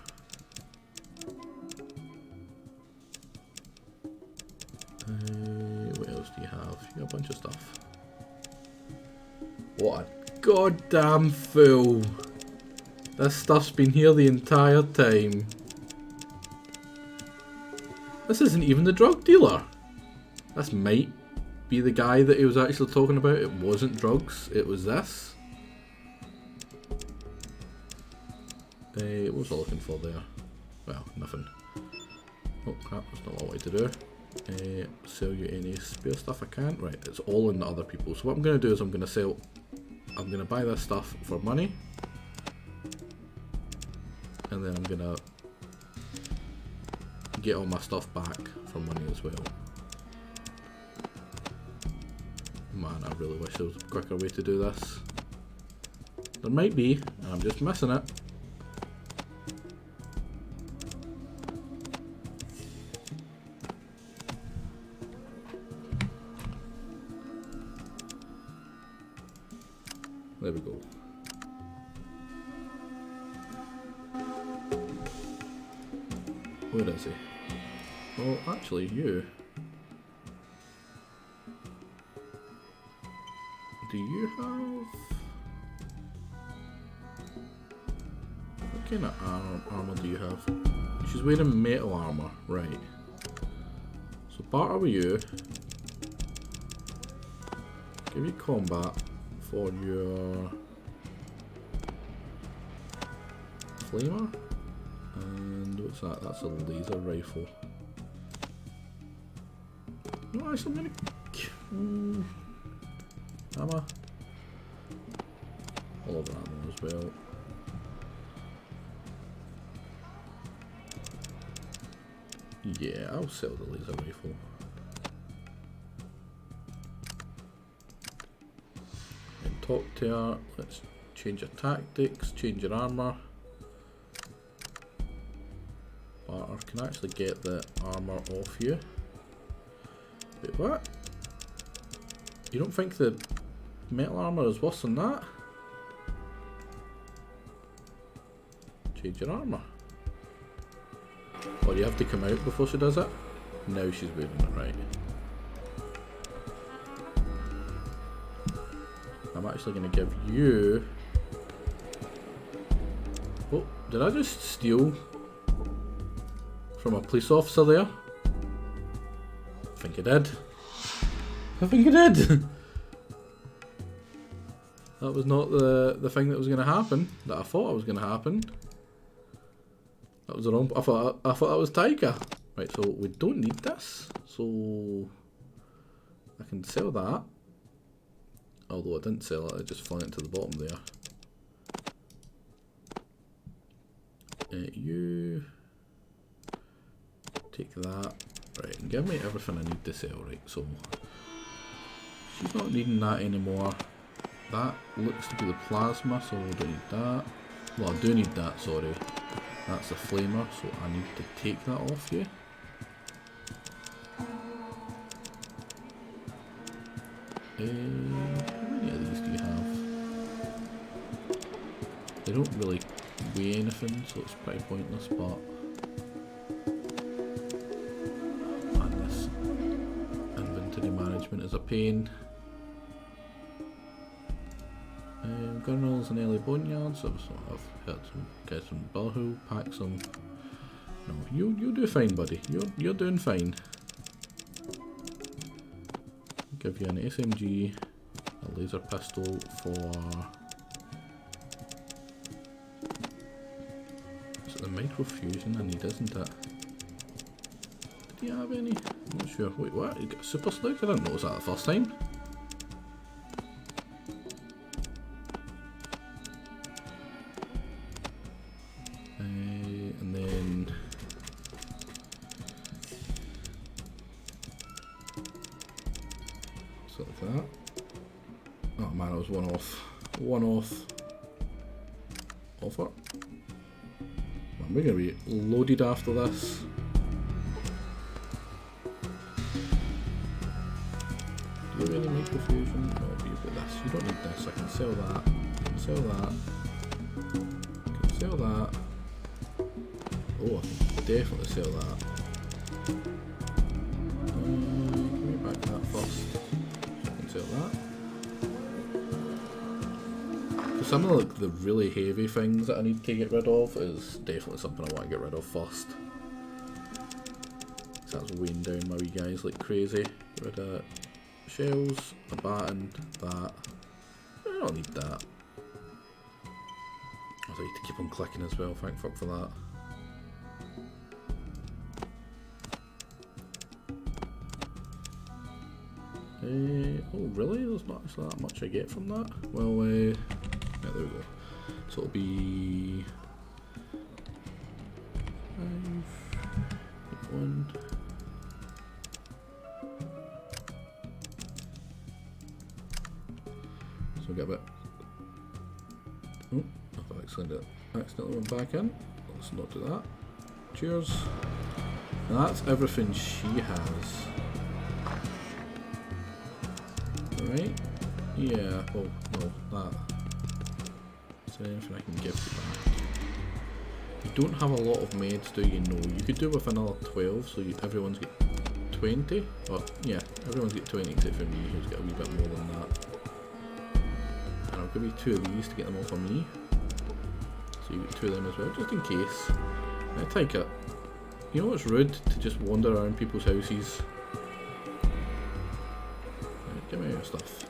What else do you have? You got a bunch of stuff. What a goddamn fool. This stuff's been here the entire time. This isn't even the drug dealer. This might be the guy that he was actually talking about. It wasn't drugs, it was this. What was I looking for there? Well, nothing. Oh crap, that's not what I wanted to do. Sell you any spare stuff I can. Right, it's all in the other people. So what I'm going to do is I'm going to buy this stuff for money. And then I'm going to get all my stuff back for money as well. Man, I really wish there was a quicker way to do this. There might be, and I'm just missing it. There we go. Where is he? Oh, actually, you. Do you have... What kind of armor do you have? She's wearing metal armor, right. So barter with you. Give you combat for your flamer. And what's that? That's a laser rifle. No, actually I'm gonna... Ammo. All over ammo as well. Yeah, I'll sell the laser rifle. And talk to her. Let's change your tactics, change your armor. Barter can actually get the armor off you. Wait, what? You don't think the metal armor is worse than that? Change your armor. Or do you have to come out before she does it? Now she's wearing it, right. I'm actually going to give you... Oh, did I just steal from a police officer there? I think I did. I think I did! That was not the thing that was going to happen, that I thought was going to happen. That was the wrong. I thought that was Tiger. Right, so we don't need this. So I can sell that. Although I didn't sell it, I just flung it to the bottom there. You take that. Right, and give me everything I need to sell. Right, so she's not needing that anymore. That looks to be the plasma, so I don't need that. Well, I do need that, sorry. That's the flamer, so I need to take that off you. How many of these do you have? They don't really weigh anything, so it's pretty pointless, but... Man, this inventory management is a pain. Gun rolls and early boneyards, so I've had some, get some bellhoo, pack some... No, you do fine, buddy. You're doing fine. Give you an SMG, a laser pistol for... Is it the microfusion I need, isn't it? Did you have any? I'm not sure. Wait, what? You got a super slug? I didn't notice that the first time. And then... So like that. Oh man, it was one off. One off. Offer. Man, we're gonna be loaded after this. Do you have any microfusion? No, you've got this. You don't need this. I can sell that. I can sell that. I can sell that. Oh, I can definitely sell that. Give me back that first. I can sell that. So some of like the really heavy things that I need to get rid of is definitely something I want to get rid of first. So that's weighing down my wee guys like crazy. Get rid of shells, a baton, that. I don't need that. I need to keep on clicking as well, thank fuck for that. Oh really? There's not actually that much I get from that? Well, yeah, there we go. So it'll be... 5, 1... So we get a bit... Oh, I've accidentally went back in. Let's not do that. Cheers. And that's everything she has. Right? Yeah, oh no, that. Is there anything I can give you back? You don't have a lot of meds, do you? No. You could do with another 12, so everyone's got 20. Or, yeah, everyone's got 20 except for me, who's got a wee bit more than that. And I'll give you 2 of these to get them off of me. So you get 2 of them as well, just in case. I take it. You know it's rude to just wander around people's houses. Right, give me your stuff.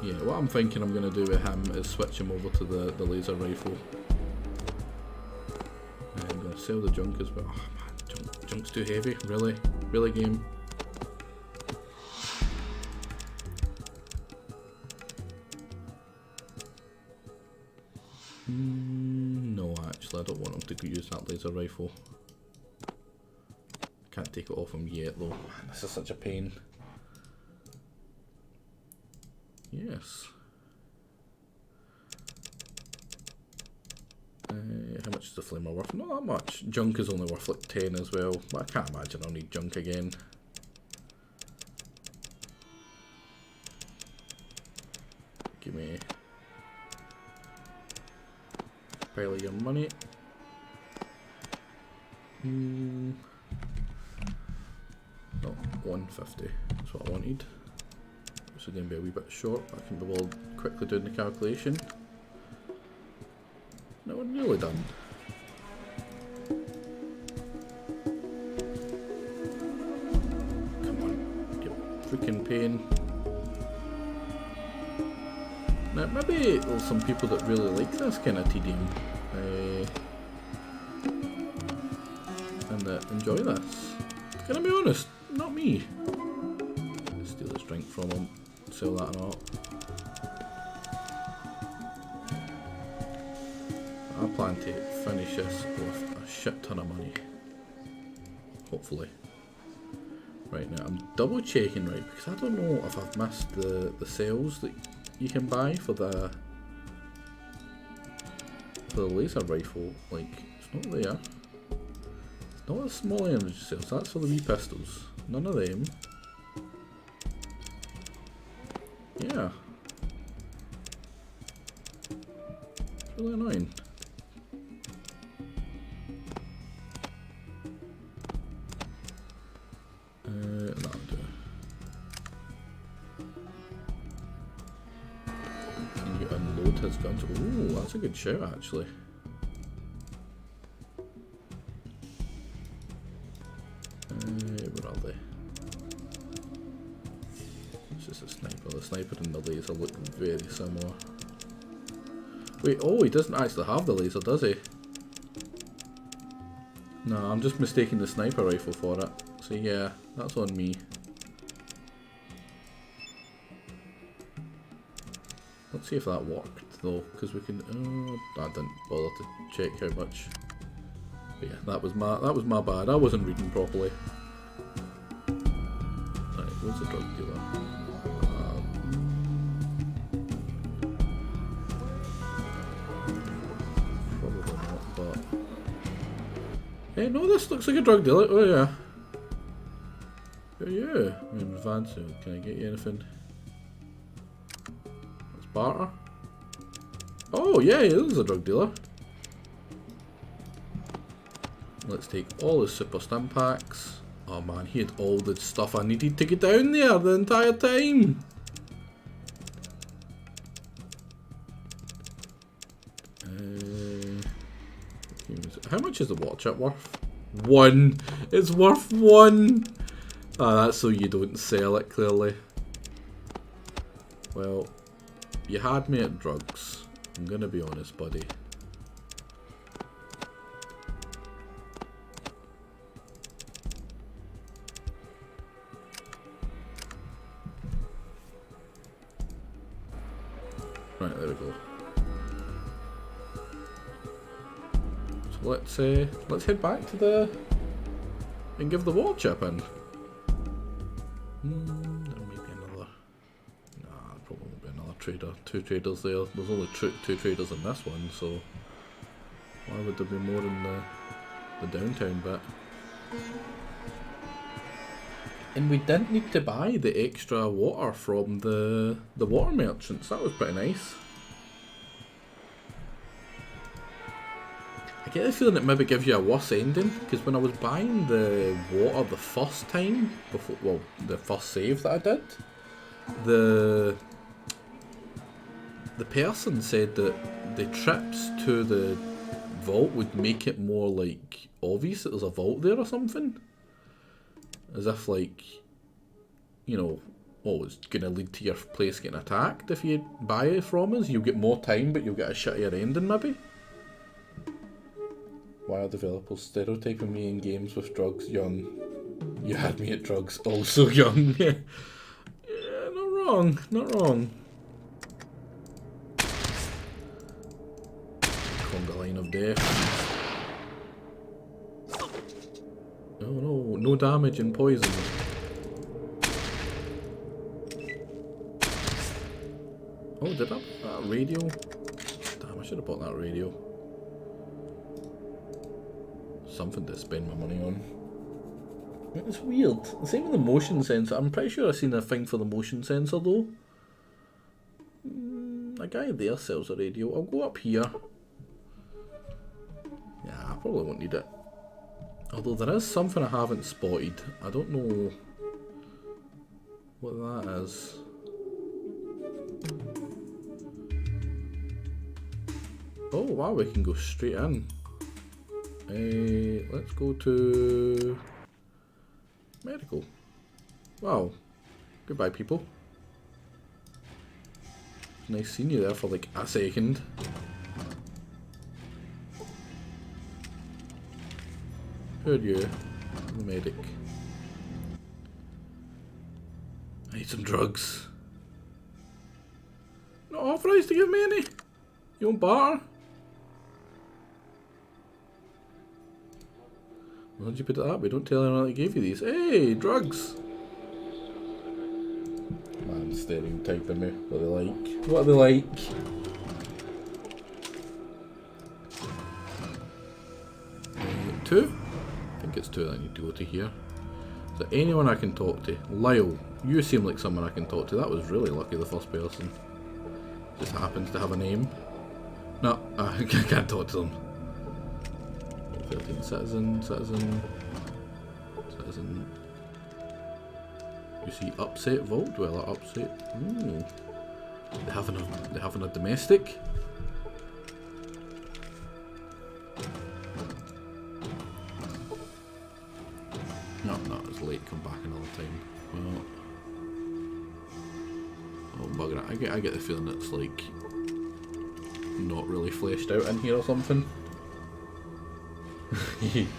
Yeah, what I'm thinking I'm going to do with him is switch him over to the laser rifle. And I'm going to sell the junk as well. Oh man, junk's too heavy, really? Really game? No, actually I don't want him to use that laser rifle. I can't take it off him yet though. Man, this is such a pain. Yes. How much is the flamer worth? Not that much. Junk is only worth like 10 as well, but I can't imagine I'll need junk again. Give me a pile of your money. No, 150. That's what I wanted. So going to be a wee bit short, but I can be well quickly doing the calculation. No, we're nearly done. Come on, get freaking pain. Now, maybe there's some people that really like this kind of tedium and that enjoy this. Can I be honest? Not me. Steal this drink from him, sell that or not. I plan to finish this with a shit ton of money. Hopefully. Right now, I'm double checking, right, because I don't know if I've missed the sales that you can buy for the laser rifle. Like, it's not there. It's not the small energy cells, that's for the wee pistols. None of them. Yeah. It's really annoying. That'll do. Can you unload his guns? Ooh, that's a good shout actually. Where are they? It's just a sniper. The sniper and the laser look very similar. Wait, oh, he doesn't actually have the laser, does he? No, I'm just mistaking the sniper rifle for it. So yeah, that's on me. Let's see if that worked though, because we can. I didn't bother to check how much. But yeah, that was my bad. I wasn't reading properly. Right, where's the drug dealer? Probably not, but. Hey, no, this looks like a drug dealer. Oh yeah. Yeah, I'm in advance. Can I get you anything? Let's barter. Oh yeah, he is a drug dealer. Let's take all his super stim packs. Oh man, he had all the stuff I needed to get down there the entire time. How much is the water chip worth? 1. It's worth 1. Ah, that's so you don't sell it, clearly. Well, you had me at drugs. I'm gonna be honest, buddy. Right, there we go. So let's head back to the and give the water chip in. There may be another. Nah, there probably won't be another trader. 2 traders there. There's only 2 traders in this one, so why would there be more in the downtown bit? And we didn't need to buy the extra water from the water merchants. That was pretty nice. I get the feeling it maybe gives you a worse ending, because when I was buying the water the first time, before, well, the first save that I did, the person said that the trips to the vault would make it more like obvious that there's a vault there or something. As if like, you know, oh, it's going to lead to your place getting attacked if you buy it from us. You'll get more time, but you'll get a shittier ending maybe. Why are developers stereotyping me in games with drugs? Young. You had me at drugs, also young. Yeah, not wrong, not wrong. Conga line of death. Oh no, no damage and poison. Oh, did I buy that radio? Damn, I should have bought that radio. Something to spend my money on. It's weird. The same with the motion sensor. I'm pretty sure I've seen a thing for the motion sensor though. A guy there sells a radio. I'll go up here. Yeah, I probably won't need it. Although there is something I haven't spotted. I don't know what that is. Oh wow, we can go straight in. Let's go to medical. Wow. Goodbye, people. Nice seeing you there for like a second. Who are you? The medic. I need some drugs. Not authorised to give me any. You want barter? Why did you put it that way? Don't tell anyone I gave you these. Hey, drugs! Man, stereotyping me. What are they like? What are they like? Two? I think it's two that I need to go to here. Is there anyone I can talk to? Lyle, you seem like someone I can talk to. That was really lucky, the first person. Just happens to have a name. No, I can't talk to them. 13 citizen. You see upset vault? Well, upset. Ooh. They having a domestic? No, it's late. Come back another time. Well, oh bugger it. I get the feeling it's like not really fleshed out in here or something.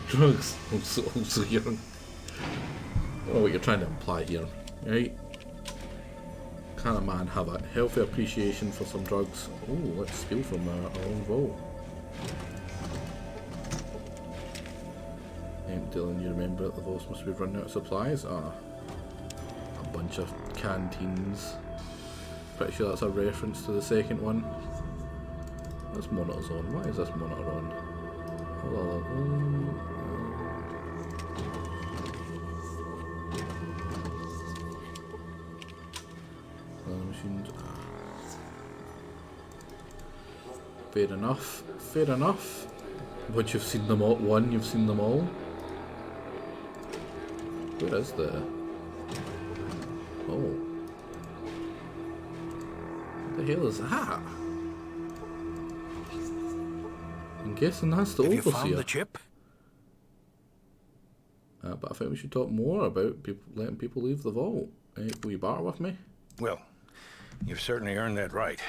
Drugs. Also here. I don't know what you're trying to imply here, right? Can a man have a healthy appreciation for some drugs? Oh, let's steal from our own vault. Dylan, you remember that the vaults must be running out of supplies? Ah, a bunch of canteens. Pretty sure that's a reference to the second one. This monitor's on. Why is this monitor on? Machines. Fair enough. Fair enough. Once you've seen them all, you've seen them all. Where is the? Oh. What the hell is that? I'm guessing that's the overseer. Have you found the chip? But I think we should talk more about letting people leave the vault. Will you barter with me? Well, you've certainly earned that right.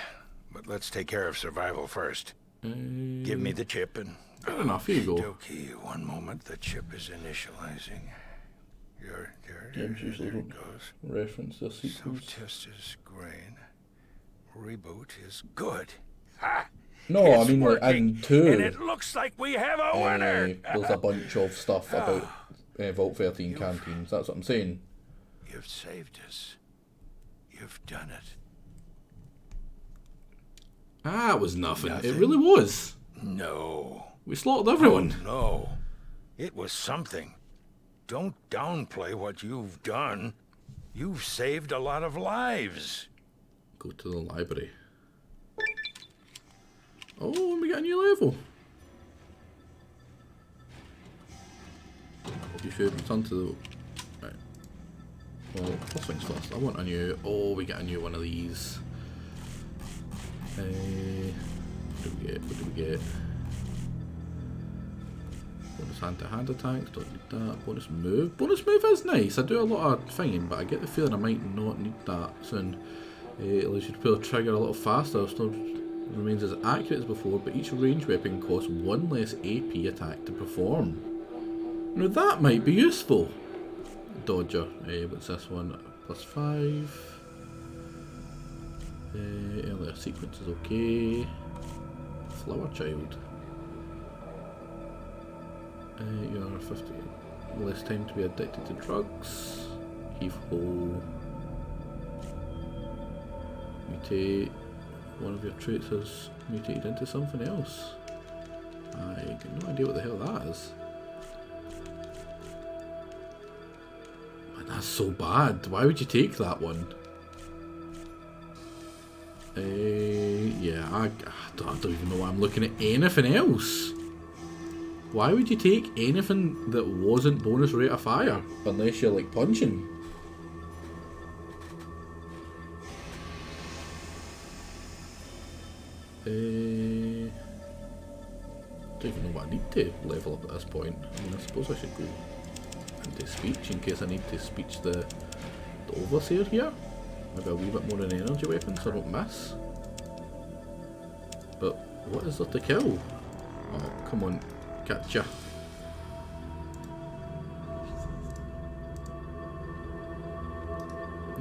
But let's take care of survival first. Give me the chip and... Fair enough, here you go. Okay, one moment. The chip is initializing. There it goes. Reference the sequence. Self-test is green. Reboot is good. Ha! No, It's I mean like working, and two. And it looks like we have a winner. There's a bunch of stuff about Vault 13 canteens. That's what I'm saying. You've saved us. You've done it. Ah, it was nothing. It really was. No. We slaughtered everyone. Oh, no. It was something. Don't downplay what you've done. You've saved a lot of lives. Go to the library. Oh, we got a new level. You should return to the... Right. Well, first things first. I want a new... Oh, we get a new one of these. What do we get? What do we get? Bonus hand-to-hand attacks, don't need that. Bonus move. Bonus move is nice. I do a lot of thinging, but I get the feeling I might not need that soon. It allows you to pull the trigger a little faster. Still remains as accurate as before, but each range weapon costs one less AP attack to perform. Now that might be useful. Dodger. What's this one? +5. Earlier sequence is okay. Flower Child. You are 50. Less time to be addicted to drugs. Heave hole. Mutate. One of your traits has mutated into something else. I got no idea what the hell that is. Man, that's so bad. Why would you take that one? Yeah, I don't even know why I'm looking at anything else. Why would you take anything that wasn't bonus rate of fire? Unless you're like punching. Don't even know what I need to level up at this point. I mean, I suppose I should go into speech in case I need to speech the overseer here. Maybe a wee bit more in energy weapon so I don't miss. But what is there to kill? Oh, come on, catch ya.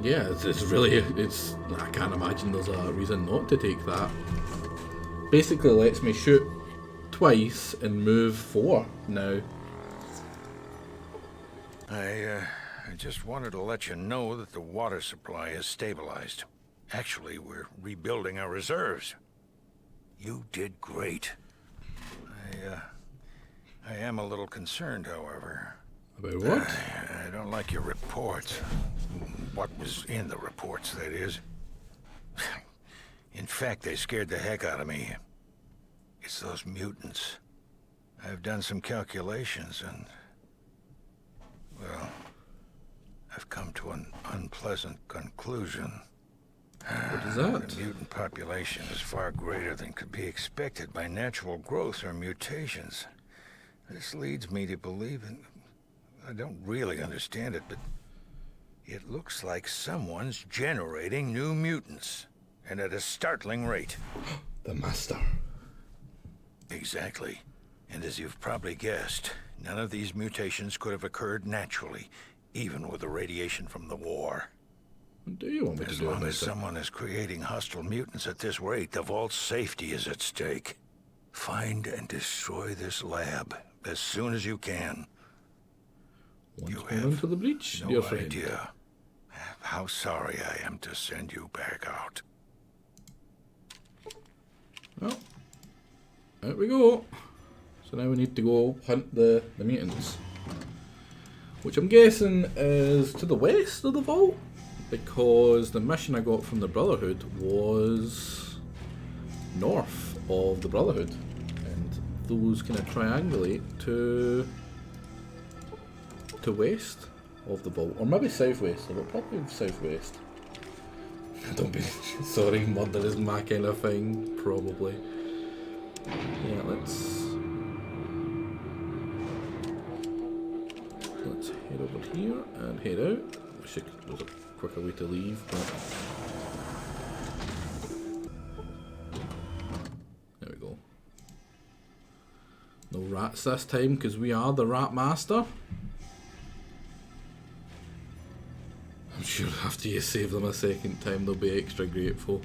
Yeah, it's really, I can't imagine there's a reason not to take that. Basically lets me shoot twice and move 4 now. I just wanted to let you know that the water supply is stabilized. Actually, we're rebuilding our reserves. You did great. I am a little concerned, however. About what? I don't like your reports. What was in the reports, that is. In fact, they scared the heck out of me. It's those mutants. I've done some calculations and... well, I've come to an unpleasant conclusion. What is that? The mutant population is far greater than could be expected by natural growth or mutations. This leads me to believe in... I don't really understand it, but... it looks like someone's generating new mutants. And at a startling rate. The Master. Exactly. And as you've probably guessed, none of these mutations could have occurred naturally, even with the radiation from the war. What do you want me to do about it? As long as someone is creating hostile mutants at this rate, the vault's safety is at stake. Find and destroy this lab as soon as you can. Once You more into the breach, no dear friend. idea how sorry I am to send you back out. Well, out we go. So now we need to go hunt the mutants. Which I'm guessing is to the west of the vault. Because the mission I got from the Brotherhood was north of the Brotherhood. And those kind of triangulate to west of the vault. Or maybe southwest, but probably southwest. Don't be sorry, murder is my kind of thing, probably. Yeah, let's head over here and head out. Wish there was a quicker way to leave, but there we go. No rats this time because we are the Rat Master. I'm sure after you save them a second time they'll be extra grateful.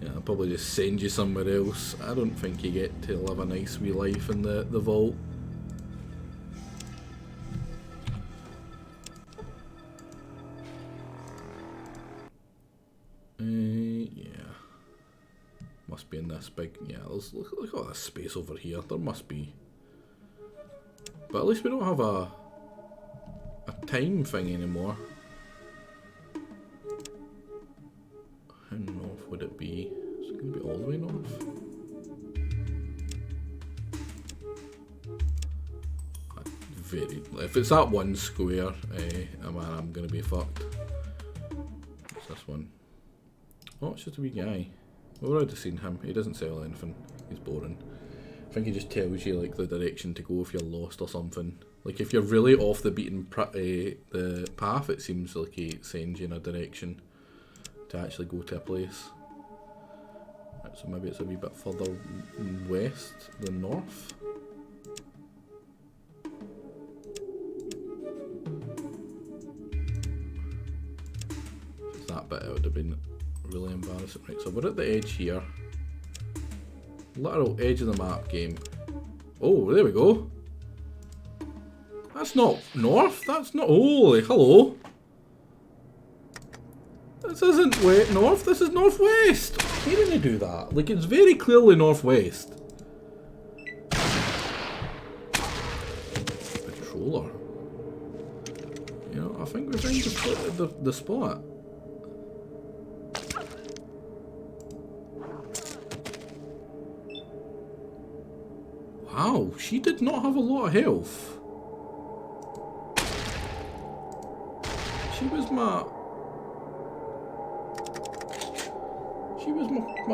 Yeah, I'll probably just send you somewhere else. I don't think you get to live a nice wee life in the vault. Yeah. Must be in this big... yeah, look at all this space over here. There must be. But at least we don't have a time thing anymore. How north would it be? Is it going to be all the way north? If it's that one square, I'm going to be fucked. What's this one? Oh, it's just a wee guy. We've already seen him. He doesn't sell anything. He's boring. I think he just tells you like the direction to go if you're lost or something. Like if you're really off the beaten the path, it seems like he sends you in a direction to actually go to a place. Right, so maybe it's a wee bit further west than north. If it's that bit, it would have been really embarrassing. Right, so we're at the edge here. Literal edge of the map game. Oh, there we go. That's not north. That's not... holy, hello. This isn't north. This is northwest. Why didn't I do that? Like, it's very clearly northwest. Patroller. You know, I think we're trying to split the spot. Wow, she did not have a lot of health. She was my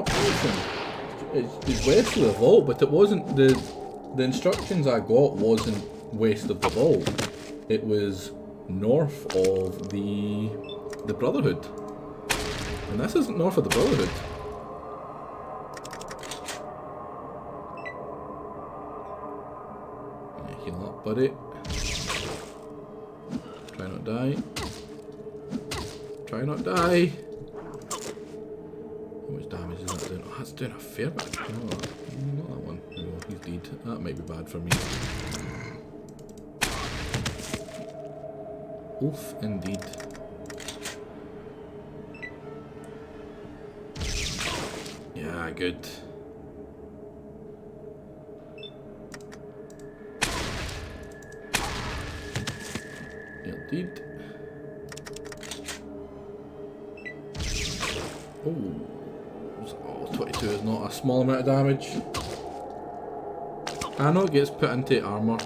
person. It's west of the vault, but it wasn't the instructions I got wasn't west of the vault. It was north of the Brotherhood. And this isn't north of the Brotherhood. buddy. Try not die. Try not die. How much damage is that doing? Oh, that's doing a fair bit. Oh, not that one. No, he's dead. That might be bad for me. Oof, indeed. Yeah, good. Indeed. Oh, 22 is not a small amount of damage. I know it gets put into armour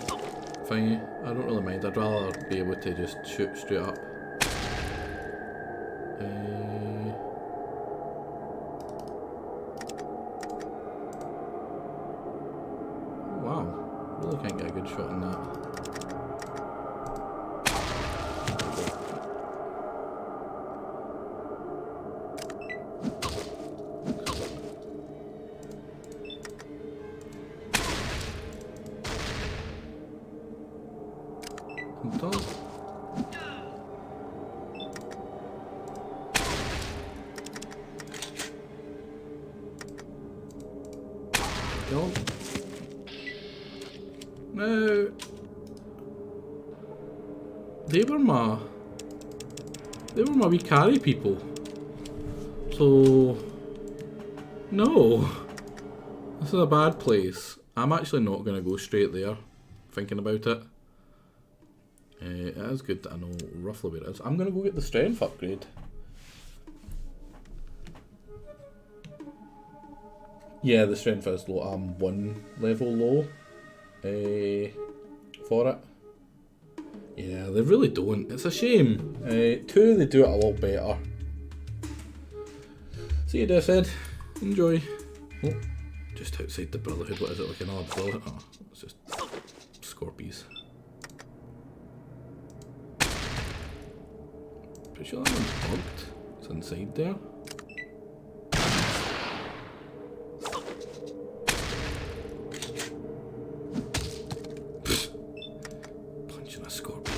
thingy. I don't really mind. I'd rather be able to just shoot straight up. Wow, really can't get a good shot on that. No. They were my wee carry people. So no. This is a bad place. I'm actually not gonna go straight there, thinking about it. It is good that I know roughly where it is. I'm gonna go get the strength upgrade. Yeah, the strength is low. I'm 1 level low for it. Yeah, they really don't. It's a shame. 2, they do it a lot better. See you, Deathhead. Enjoy. Oh, just outside the Brotherhood. What is it, like another Brotherhood? Oh, it's just Scorpies. Pretty sure that one's bugged. It's inside there. Punching a scorpion.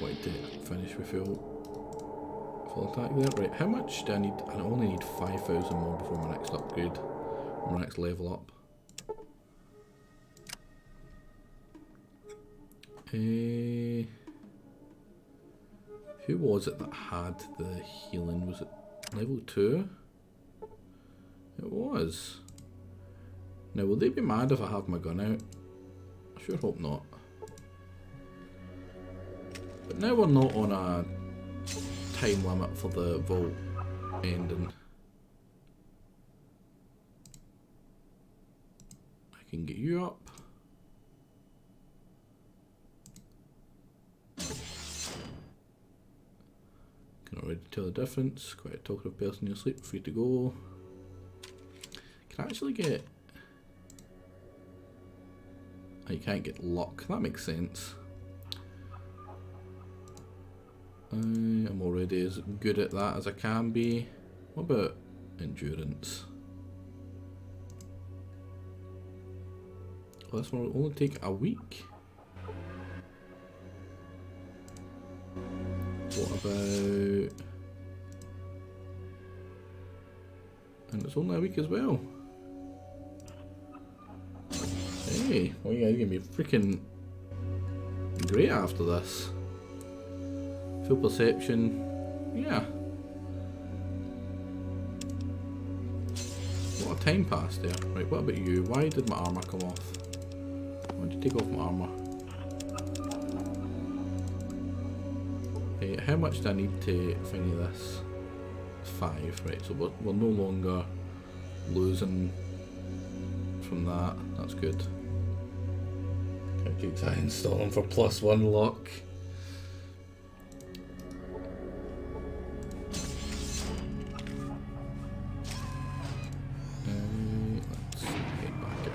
Wait to finish with full attack there. Right, how much do I need? I only need 5,000 more before my next upgrade. My next level up. Who was it that had the healing? Was it level 2? It was. Now, will they be mad if I have my gun out? I sure hope not. But now we're not on a time limit for the vault ending. I can get you up. Can already tell the difference. Quite a talkative person in your sleep. Free to go. Can I actually get... Oh, you can't get luck. That makes sense. I'm already as good at that as I can be. What about endurance? Well, this one will only take a week. What about... And it's only a week as well. Hey, well, you guys are gonna be freaking great after this. Full perception, yeah. What a time passed there. Right, what about you? Why did my armour come off? Why did you take off my armour? How much do I need to finish this? 5, right, so we're no longer losing from that. That's good. Can I keep installing for +1 luck? Let's get back out.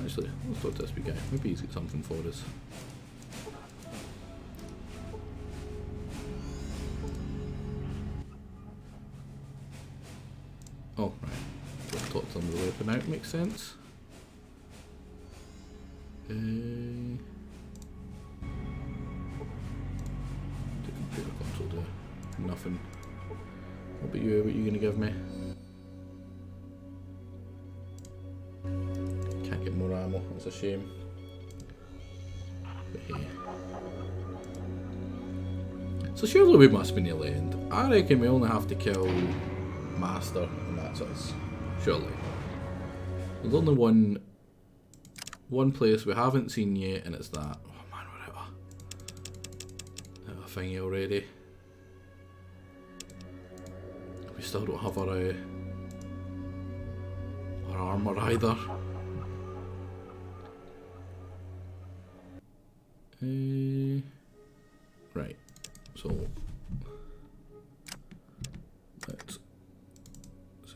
Actually, let's talk to this big guy. Maybe he's got something for us. Oh, right. Just talk to them the weapon out, makes sense. The computer console do nothing. What about you? What are you gonna give me? Can't get more ammo, that's a shame. But hey. So surely we must be near the end. I reckon we only have to kill Master and that's us. Surely. There's only one place we haven't seen yet and it's that. Oh man, we're out of thingy already. We still don't have our armour either. Right, so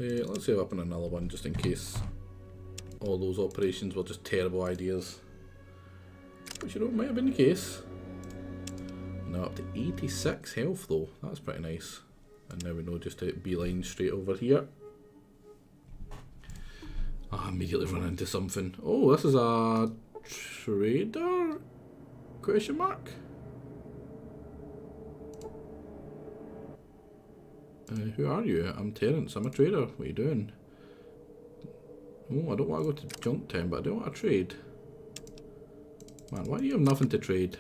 let's save up on another one just in case all those operations were just terrible ideas. Which you know might have been the case. Now up to 86 health though, that's pretty nice. And now we know just to beeline straight over here. I immediately run into something. Oh, this is a trader? Question mark? Who are you? I'm Terrence, I'm a trader. What are you doing? Oh, I don't want to go to Junk Town, but I do want to trade. Man, why do you have nothing to trade?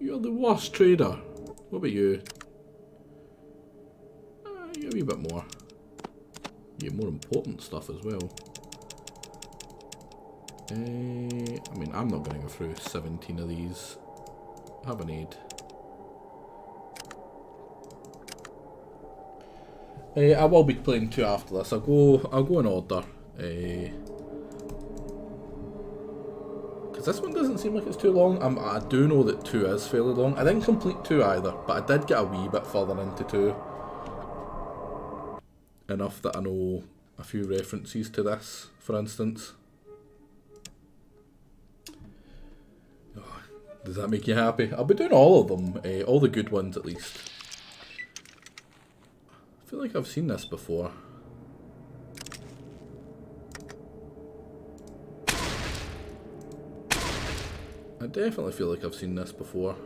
You're the worst trader. What about you? You a wee bit more. You get more important stuff as well. I mean, I'm not going to go through 17 of these. Have an aid. I will be playing 2 after this. I'll go in order. Because this one doesn't seem like it's too long. I do know that 2 is fairly long. I didn't complete 2 either, but I did get a wee bit further into 2. Enough that I know a few references to this, for instance. Oh, does that make you happy? I'll be doing all of them, all the good ones at least. I feel like I've seen this before. I definitely feel like I've seen this before.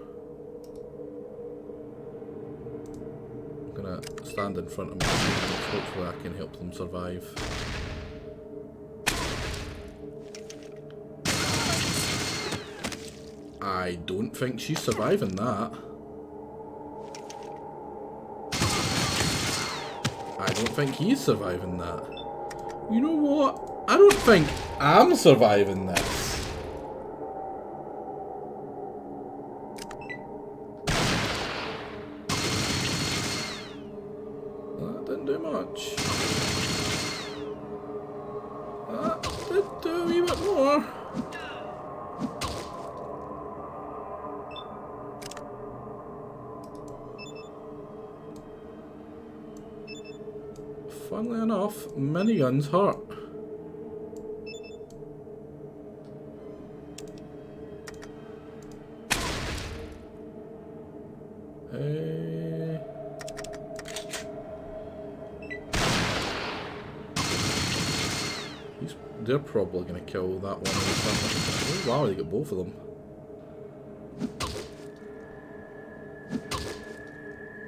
I'm gonna stand in front of my teammates, hopefully I can help them survive. I don't think she's surviving that. I don't think he's surviving that. You know what? I don't think I'm surviving this. That didn't do much. That did do a wee bit more. Funnily enough, miniguns hurt. They're probably going to kill that one. Oh, wow, they got both of them.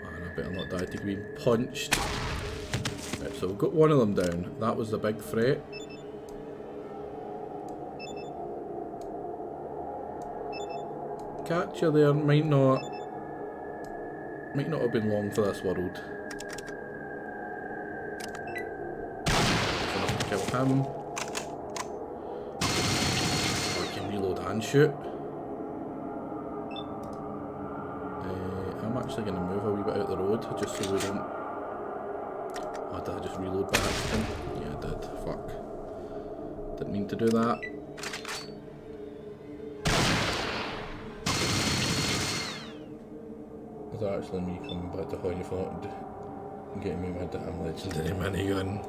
Man, I better not die to being punched. Right, so we've got one of them down. That was the big threat. Catcher there might not have been long for this world. Enough to kill him. Or we can reload and shoot. I'm actually going to move a wee bit out the road just so we don't. Oh, did I just reload by accident? Yeah, I did. Fuck. Didn't mean to do that. Is that actually me coming back to how you thought and getting me my damn legendary minigun?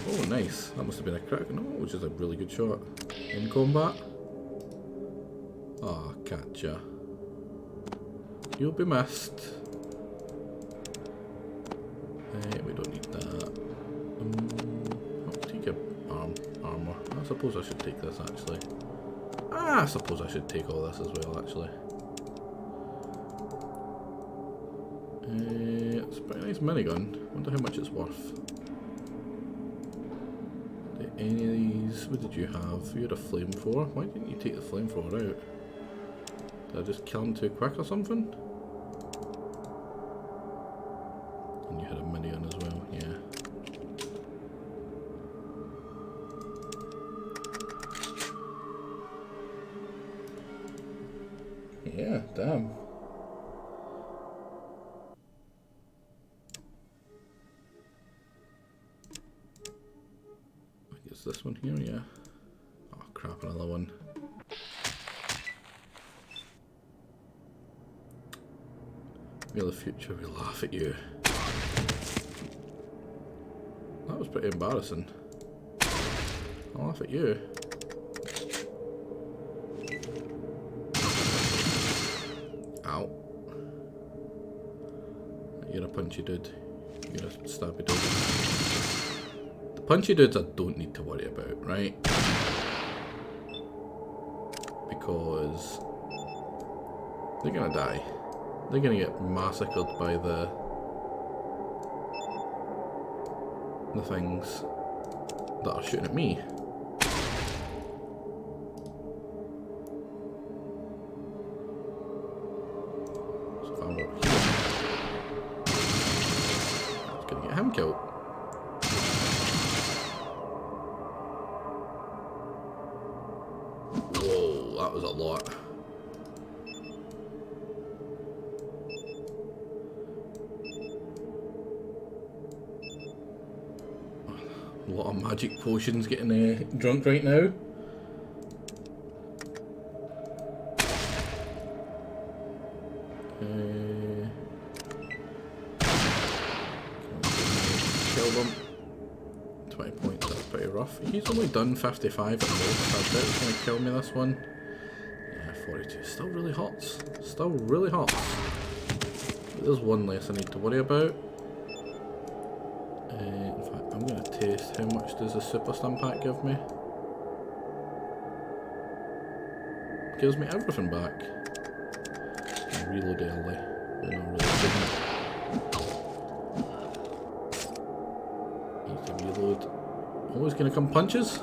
Oh, nice. That must have been a crack. No, it was just a really good shot. In combat. Ah, catcha. You'll be missed. We don't need that. I suppose I should take this actually. I suppose I should take all this as well actually. It's a pretty nice minigun. Wonder how much it's worth. Did any of these... What did you have? You had a flamethrower. Why didn't you take the flamethrower out? Did I just kill him too quick or something? And you had a minigun as well, yeah. Yeah, damn. I guess this one here, yeah. Oh crap, another one. In the future we laugh at you. That was pretty embarrassing. I'll laugh at you. Ow. You're a punchy dude. You're a stabby dude. The punchy dudes I don't need to worry about, right? Because they're gonna die. They're gonna get massacred by the things that are shooting at me. So if I'm over here, that's gonna get him killed. Whoa, that was a lot. A lot of magic potions getting drunk right now. Kill them. 20 points, that's pretty rough. He's only done 55 at most. I bet he's going to kill me this one. Yeah, 42. Still really hot. Still really hot. But there's one less I need to worry about. In fact, I'm going to taste how much does the super stun pack give me. Gives me everything back. I reload early. When I really didn't. Need to reload. Always going to come punches.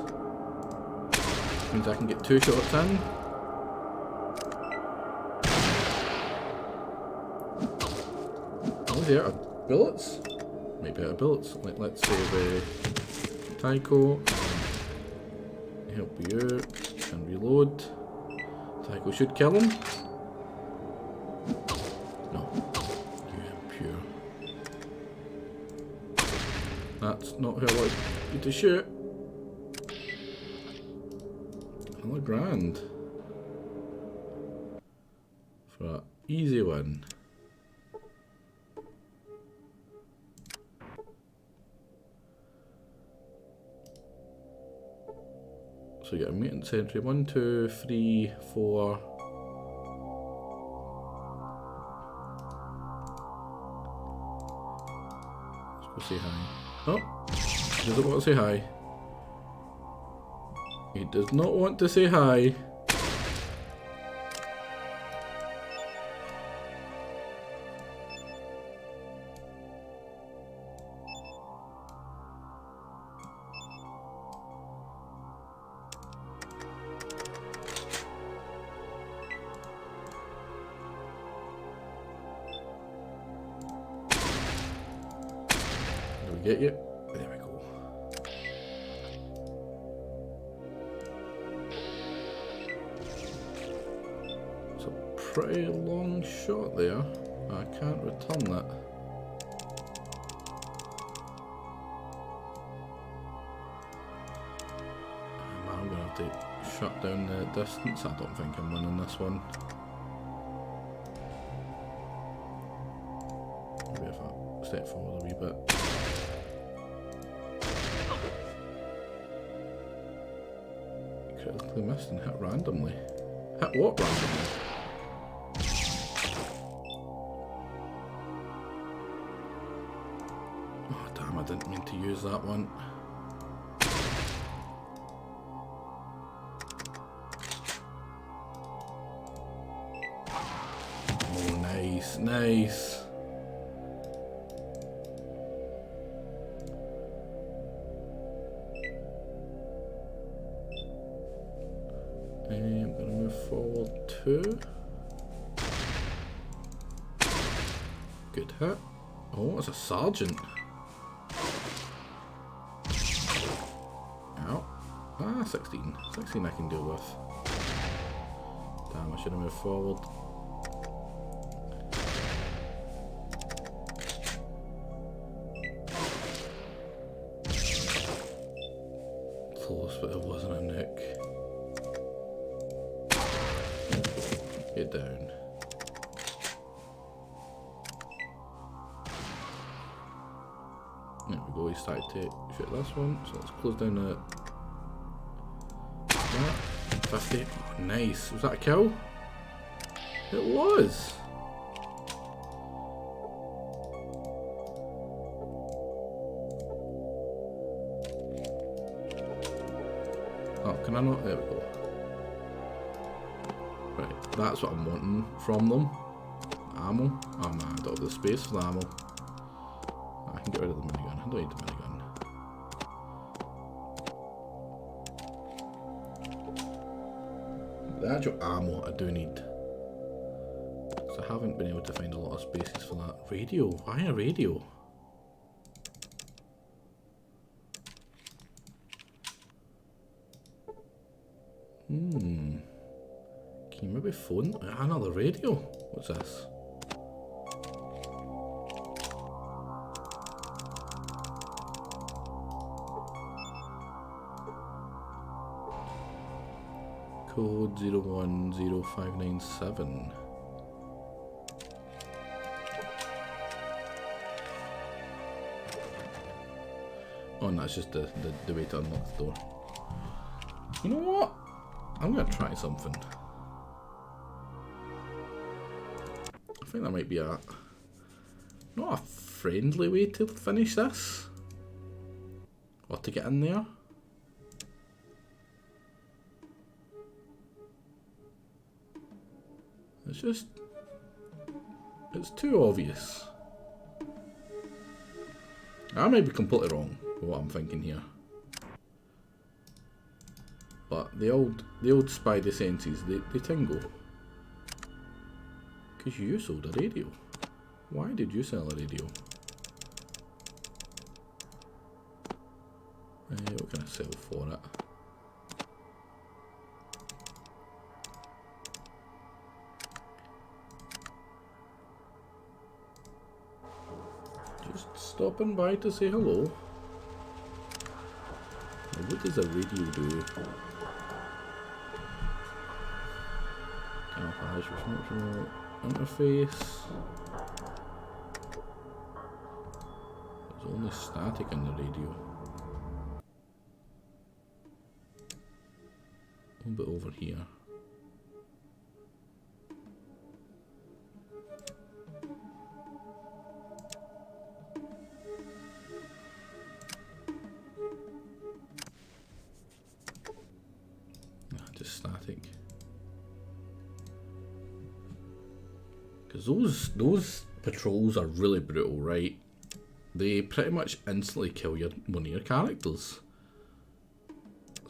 Means I can get 2 shots in. Oh, they're out of bullets. Maybe out of bullets. Let's save Tycho. Help you out and reload. Tycho should kill him. No. You impure. That's not who I like you to shoot. Another grand. For an easy win. So you get a mutant sentry. 1, 2, 3, 4. Let's go say hi. Oh, he doesn't want to say hi. He does not want to say hi. Get you. There we go. It's a pretty long shot there. I can't return that. I'm gonna have to shut down the distance. I don't think I'm winning this one. Maybe if I step forward a wee bit. Critically missed and hit randomly. Hit what randomly? Oh damn, I didn't mean to use that one. nice. I'm gonna move forward 2. Good hit. Oh, it's a sergeant. Ow. Ah, 16. 16 I can deal with. Damn, I should have moved forward. Close, but it wasn't a nick. Get down. There we go, he started to shoot this one, so let's close down that. 50. Oh, nice. Was that a kill? It was! Oh, can I not? There we go. Right, that's what I'm wanting from them. Ammo. Oh man, I don't have the space for the ammo. I can get rid of the minigun. I don't need the minigun. The actual ammo I do need. So I haven't been able to find a lot of spaces for that. Radio? Why a radio? Can you maybe phone? Another radio? What's this? Code 010597. Oh, and that's just the way to unlock the door. You know what? I'm gonna try something. I think that might be not a friendly way to finish this. Or to get in there. It's too obvious. I may be completely wrong with what I'm thinking here. But the old Spidey senses, they tingle. Because you sold a radio. Why did you sell a radio? What can I sell for it? Just stopping by to say hello. Now, what does a radio do? Camouflage remote interface. There's only static in the radio. A little bit over here. Just static. Because those patrols are really brutal, right? They pretty much instantly kill one of your characters.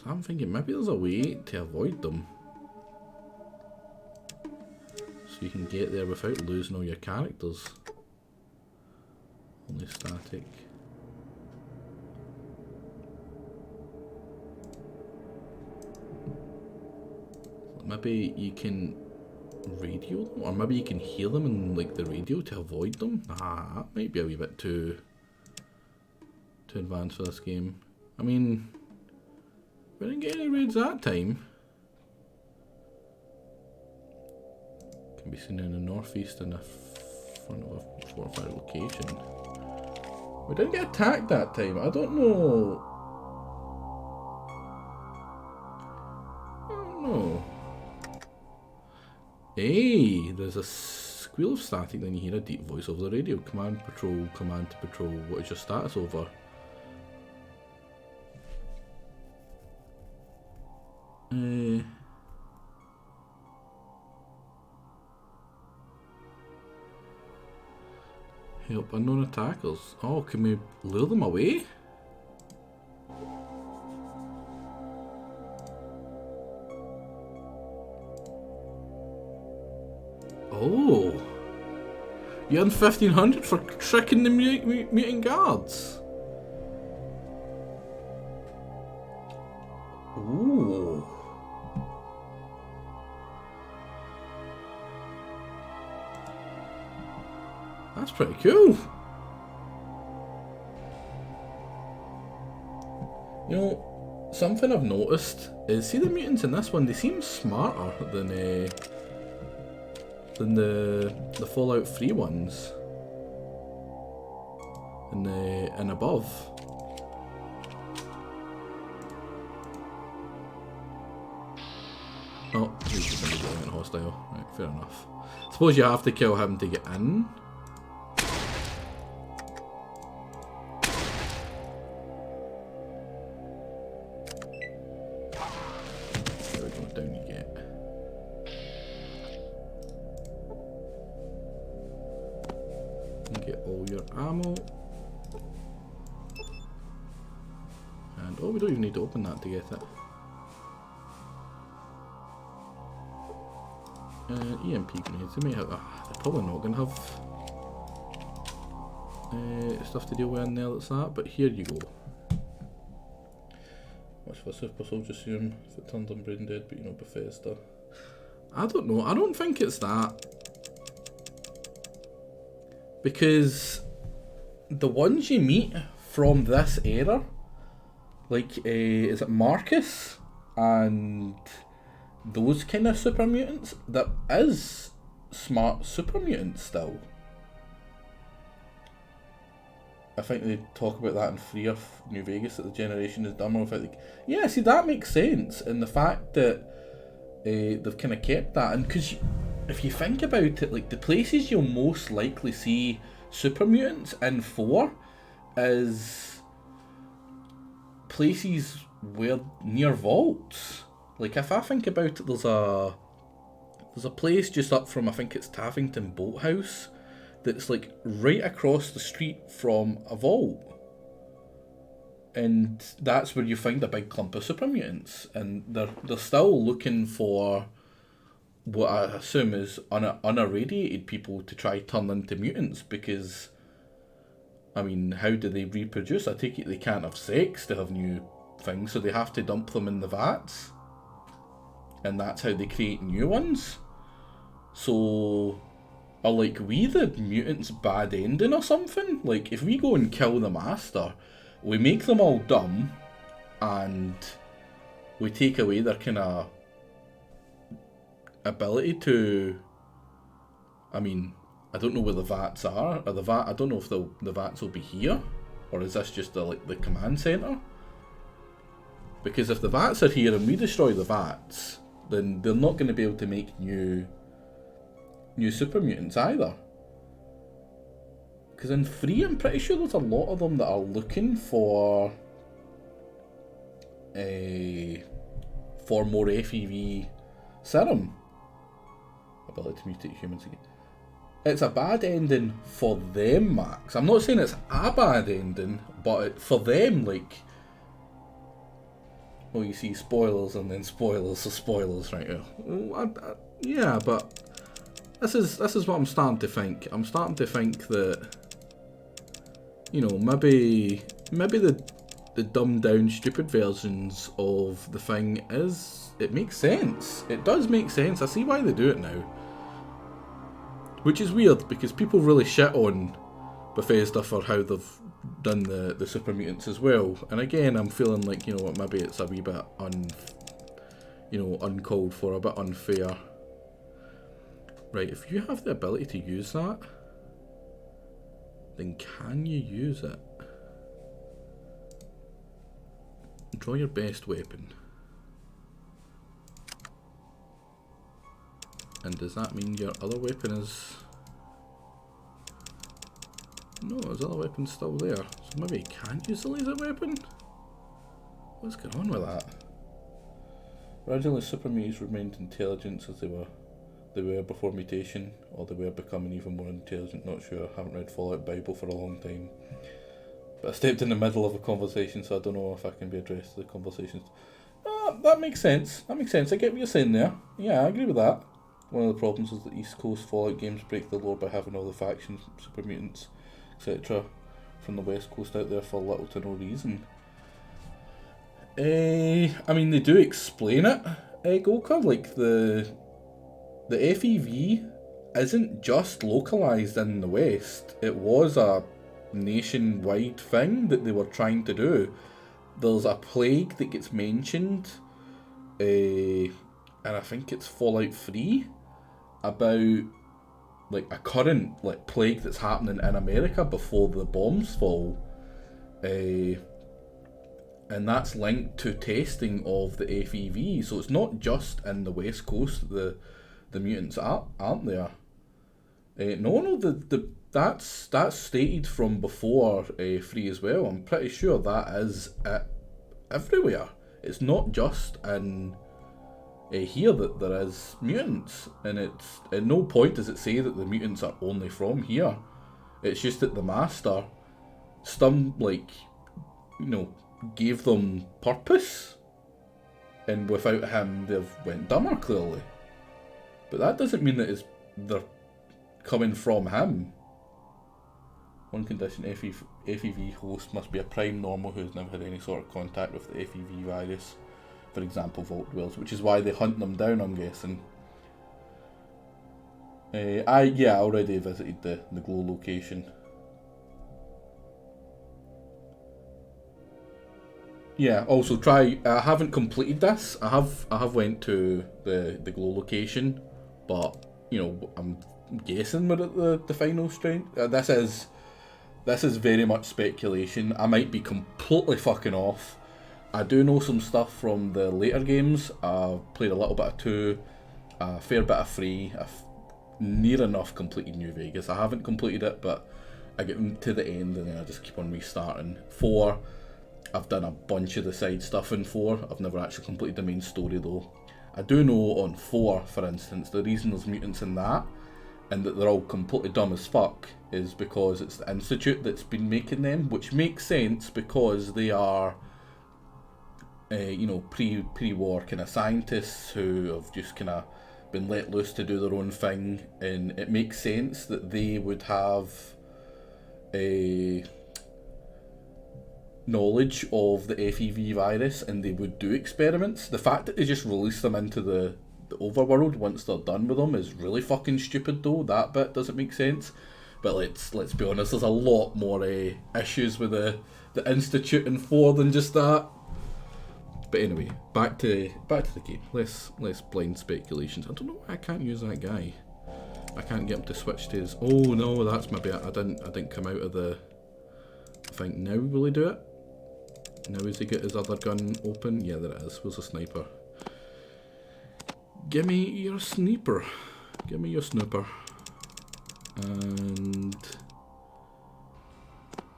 So I'm thinking maybe there's a way to avoid them. So you can get there without losing all your characters. Only static. Maybe you can radio them, or maybe you can hear them in like the radio to avoid them. Ah, that might be a wee bit too advanced for this game. I mean, we didn't get any raids that time. Can be seen in the northeast in the front of a fortified location. We didn't get attacked that time. I don't know. Hey, there's a squeal of static, then you hear a deep voice over the radio. Command to patrol, what is your status over? up unknown attackers. Oh, can we lure them away? Oh. You earn 1500 for tricking the mutant guards. Ooh. That's pretty cool. You know, something I've noticed is, see the mutants in this one, they seem smarter than the Fallout 3 ones. And above. Oh, he's just going to be getting hostile. Right, fair enough. Suppose you have to kill him to get in. There we go, down you get. And get all your ammo. And oh, we don't even need to open that to get it. EMP grenades, they may have, they're probably not going to have stuff to deal with in there that's that, but here you go. Watch for a super soldier serum if it turns on brain dead, but you know, Bethesda. I don't know, I don't think it's that. Because the ones you meet from this era, like, is it Marcus and those kind of super mutants, that is smart super mutants still. I think they talk about that in 3 of New Vegas, that the generation is dumber. Like, yeah, see, that makes sense, and the fact that they've kind of kept that, and because if you think about it, like the places you'll most likely see super mutants in 4 is places where near vaults. Like, if I think about it, there's a place just up from, I think it's Tavington Boathouse, that's like right across the street from a vault. And that's where you find a big clump of super mutants. And they're still looking for what I assume is unirradiated people to try turn into mutants, because, I mean, how do they reproduce? I take it they can't have sex to have new things, so they have to dump them in the vats. And that's how they create new ones. So, are like we the mutants' bad ending or something? Like, if we go and kill the master, we make them all dumb, and we take away their kind of ability to, I mean, I don't know where the vats are. I don't know if the vats will be here, or is this just the command center? Because if the vats are here and we destroy the vats, then they're not going to be able to make new super mutants either. Because in 3, I'm pretty sure there's a lot of them that are looking for more FEV serum. Ability to mutate humans again. It's a bad ending for them, Max. I'm not saying it's a bad ending, but for them, like, well, you see spoilers and then spoilers, so spoilers, right? Yeah, but this is what I'm starting to think. I'm starting to think that, you know, maybe the dumbed down, stupid versions of the thing it makes sense. It does make sense. I see why they do it now, which is weird because people really shit on Bethesda for how they've done the super mutants as well. And again, I'm feeling like, you know what, maybe it's a wee bit uncalled for, a bit unfair. Right, if you have the ability to use that, then can you use it? Draw your best weapon. And does that mean your other weapon is... No, his other weapon's still there. So maybe he can't use the laser weapon? What's going on with that? Originally, super mutants remained intelligent as they were they were before mutation, or they were becoming even more intelligent. Not sure. Haven't read Fallout Bible for a long time. But I stepped in the middle of a conversation, so I don't know if I can be addressed to the conversations. That makes sense. That makes sense. I get what you're saying there. Yeah, I agree with that. One of the problems is that East Coast Fallout games break the lore by having all the factions, super mutants, etc. from the West Coast out there for little to no reason. I mean, they do explain it, Golka. Like, the FEV isn't just localised in the West. It was a nationwide thing that they were trying to do. There's a plague that gets mentioned, and I think it's Fallout 3, about like a current like plague that's happening in America before the bombs fall, and that's linked to testing of the FEV. So it's not just in the West Coast the mutants aren't there. No, that's stated from before 3 as well. I'm pretty sure that is everywhere. It's not just in here that there is mutants, and it's at no point does it say that the mutants are only from here. It's just that the Master, gave them purpose, and without him they've went dumber clearly. But that doesn't mean that they're coming from him. One condition, FEV host must be a prime normal who has never had any sort of contact with the FEV virus. For example, Vault Dwellers, which is why they hunt them down, I'm guessing. I already visited the glow location. Yeah, also try. I haven't completed this. I have went to the glow location, but I'm guessing we're at the final strain. This is very much speculation. I might be completely fucking off. I do know some stuff from the later games. I've played a little bit of 2, a fair bit of 3. I've near enough completed New Vegas. I haven't completed it, but I get to the end and then I just keep on restarting. 4, I've done a bunch of the side stuff in 4. I've never actually completed the main story though. I do know on 4, for instance, the reason there's mutants in that, and that they're all completely dumb as fuck, is because it's the Institute that's been making them, which makes sense because they are, pre-war kind of scientists who have just kind of been let loose to do their own thing, and it makes sense that they would have a knowledge of the FEV virus and they would do experiments. The fact that they just release them into the overworld once they're done with them is really fucking stupid though. That bit doesn't make sense. But let's be honest, there's a lot more issues with the Institute in 4 than just that. But anyway, back to the game. Less blind speculations. I don't know why I can't use that guy. I can't get him to switch to his. Oh no, that's maybe I didn't come out of the. I think now will he do it? Now has he got his other gun open? Yeah, there it is. Where's the sniper? Give me your sniper. Give me your snooper. And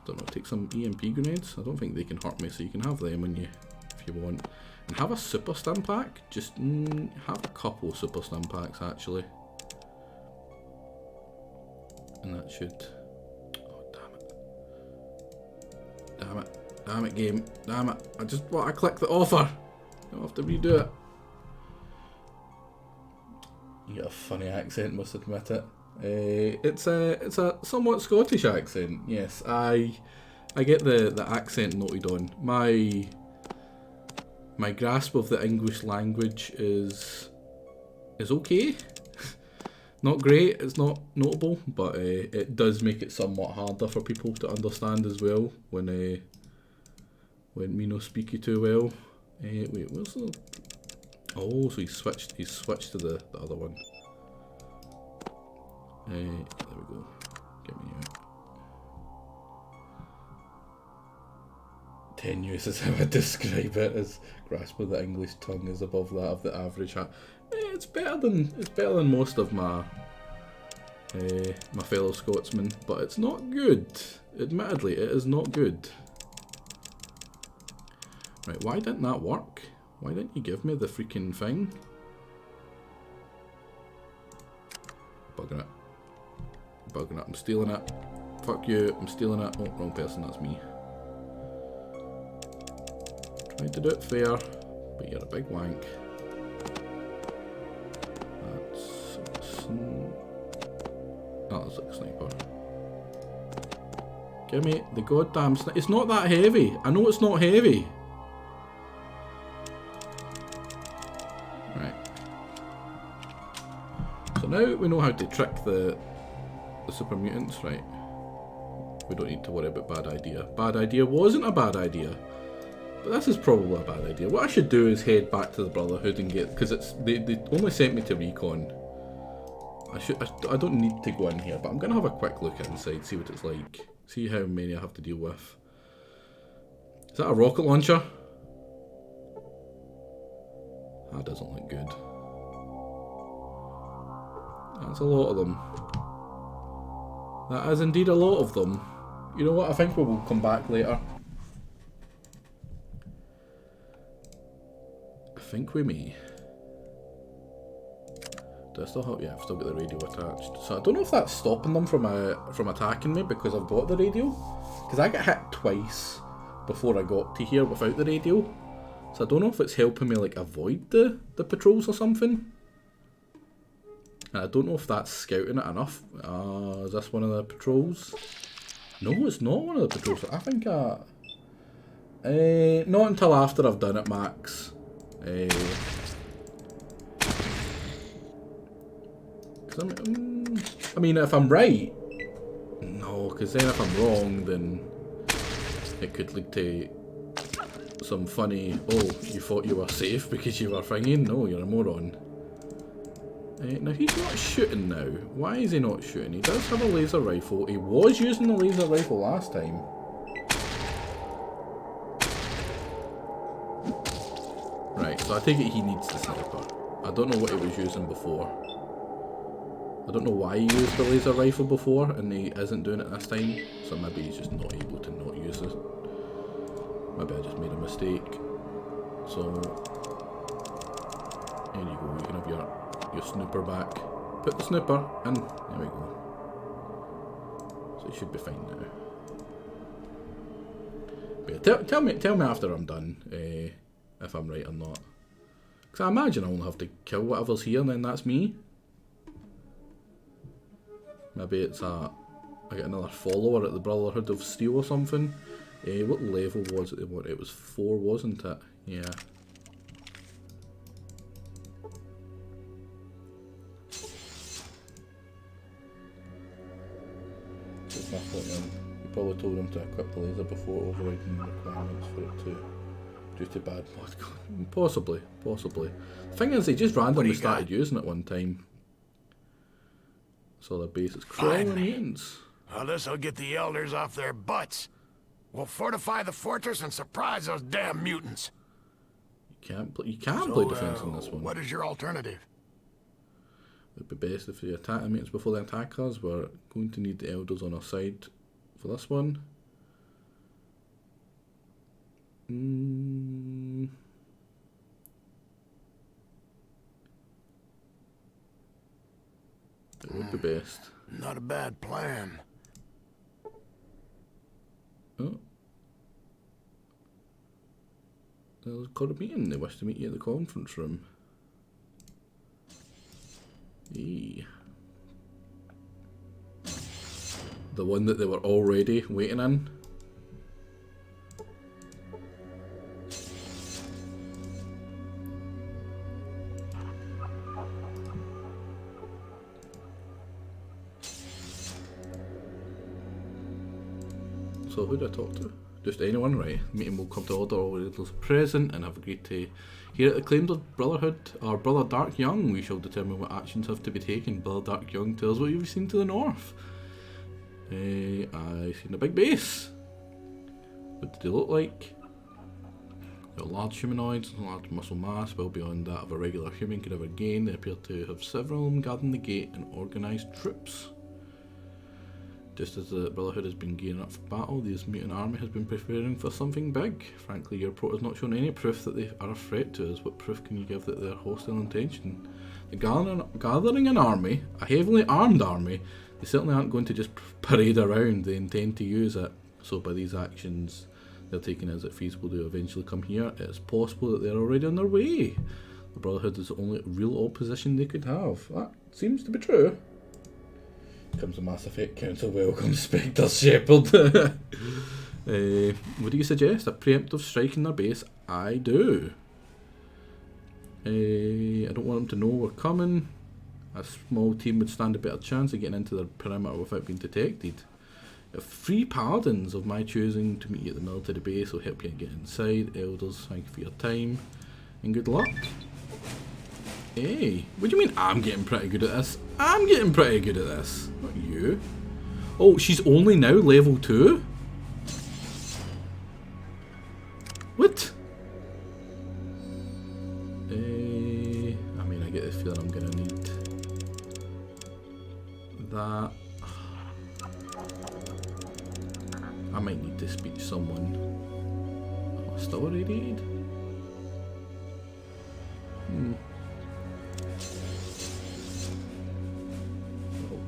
don't know, take some EMP grenades. I don't think they can hurt me, so you can have them when if you want. And have a super stim pack. Just have a couple of super stim packs actually. And that should. Oh damn it! Damn it! Damn it, game! Damn it! I clicked the offer. I'll have to redo it. You got a funny accent, must admit it. It's a somewhat Scottish accent. Yes, I get the accent noted on. My grasp of the English language is okay. Not great. It's not notable, but it does make it somewhat harder for people to understand as well when me no speak you too well. Wait, where's the? Oh, so he's switched to the other one. There we go. Get me out. Tenuous is how I describe it, as grasp of the English tongue is above that of the average hat. It's better than most of my fellow Scotsmen, but it's not good. Admittedly, it is not good. Right, why didn't that work? Why didn't you give me the freaking thing? Bugging it. Bugging it. I'm stealing it. Fuck you. I'm stealing it. Oh, wrong person. That's me. Trying to do it fair, but you're a big wank. That's... Oh, that's like a sniper. Give me the goddamn sniper. It's not that heavy. I know it's not heavy. Right. So now we know how to trick the super mutants, right? We don't need to worry about bad idea. Bad idea wasn't a bad idea. But this is probably a bad idea. What I should do is head back to the Brotherhood and get... Because it's they only sent me to recon. I don't need to go in here, but I'm going to have a quick look inside, see what it's like. See how many I have to deal with. Is that a rocket launcher? That doesn't look good. That's a lot of them. That is indeed a lot of them. You know what, I think we will come back later. I think we may. Do I still have... Yeah, I've still got the radio attached. So I don't know if that's stopping them from attacking me because I've got the radio. Because I got hit twice before I got to here without the radio. So I don't know if it's helping me like avoid the patrols or something. And I don't know if that's scouting it enough. Is this one of the patrols? No, it's not one of the patrols. I think not until after I've done it, Max. I mean, if I'm right, no, because then if I'm wrong, then it could lead to some funny, oh, you thought you were safe because you were thinking, no, you're a moron. Now he's not shooting now. Why is he not shooting? He does have a laser rifle. He was using the laser rifle last time. Right, so I take it he needs the sniper. I don't know what he was using before. I don't know why he used the laser rifle before and he isn't doing it this time. So maybe he's just not able to not use it. Maybe I just made a mistake. So here you go, you can have your snooper back. Put the snooper in. There we go. So it should be fine now. But yeah, tell me after I'm done if I'm right or not. Because I imagine I only have to kill whatever's here and then that's me. Maybe it's I get another follower at the Brotherhood of Steel or something. What level was it they wanted? It was 4, wasn't it? Yeah. You probably told him to equip the laser before overriding the requirements for it to, due to bad mod code. Possibly. The thing is, they just randomly started using it one time. So the base is crawling mutants. Well, this'll get the elders off their butts. We'll fortify the fortress and surprise those damn mutants. You can't play defense on this one. What is your alternative? It'd be best if they attack the mutants before they attack us. We're going to need the elders on our side for this one. It would be best. Not a bad plan. Oh. There's got a meeting. They wish to meet you at the conference room. Eee. The one that they were already waiting in. So who do I talk to? Just anyone, right? The meeting will come to order, all those present, and have agreed to hear at the claims of Brotherhood, our Brother Dark Young. We shall determine what actions have to be taken. Brother Dark Young, tell us what you've seen to the north. I've seen a big base. What do they look like? They're large humanoids, large muscle mass, well beyond that of a regular human could ever gain. They appear to have several of them guarding the gate and organised troops. Just as the Brotherhood has been gearing up for battle, this mutant army has been preparing for something big. Frankly, your report has not shown any proof that they are a threat to us. What proof can you give that they are hostile intention? Gathering an army, a heavily armed army, they certainly aren't going to just parade around. They intend to use it. So by these actions they're taking, is it feasible to eventually come here? It is possible that they're already on their way. The Brotherhood is the only real opposition they could have. That seems to be true. Comes the Mass Effect Council welcome Spectre Shepherd. What do you suggest? A preemptive strike in their base? I do. I don't want them to know we're coming. A small team would stand a better chance of getting into their perimeter without being detected. If 3 paladins of my choosing to meet you at the military base will help you get inside. Elders, thank you for your time and good luck. Hey, what do you mean I'm getting pretty good at this? I'm getting pretty good at this. Not you. Oh, she's only now level 2? What? I mean, I get the feeling I'm gonna need that. I might need to speak to someone. Oh, still irradiated?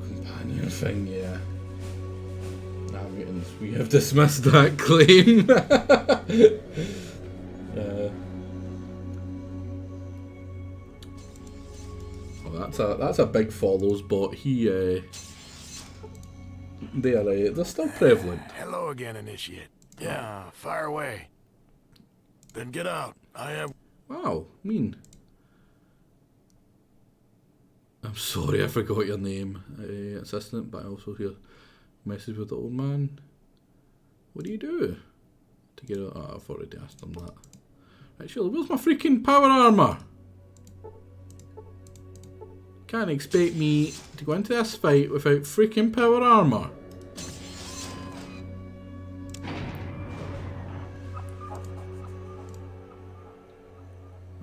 Companion thing, yeah. Nah, mutants, we have dismissed that claim. Well, that's a big follows, but they're still prevalent. Hello again, Initiate. Yeah, fire away. Then get out. I have... Wow, mean. I'm sorry, I forgot your name, assistant, but I also hear message with the old man. What do you do to get out? Oh, I've already asked him that. Right, Shirley, where's my freaking power armor? Can't expect me to go into this fight without freaking power armor.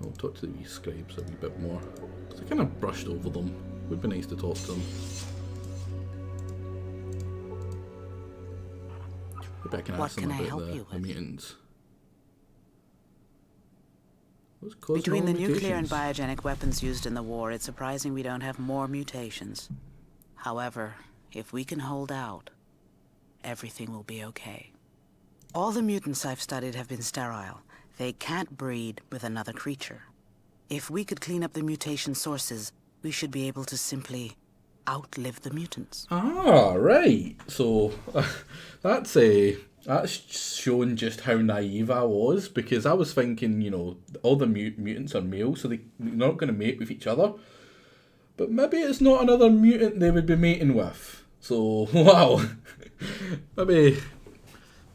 I'll talk to the wee scribes a wee bit more. Cause I kind of brushed over them. Would be nice to talk to them. Maybe I can ask them about the mutants. Between the nuclear and biogenic weapons used in the war, it's surprising we don't have more mutations. However, if we can hold out, everything will be okay. All the mutants I've studied have been sterile. They can't breed with another creature. If we could clean up the mutation sources, we should be able to simply outlive the mutants. Ah, right. So that's showing just how naive I was, because I was thinking, you know, all the mutants are male, so they're not going to mate with each other. But maybe it's not another mutant they would be mating with. So, wow. maybe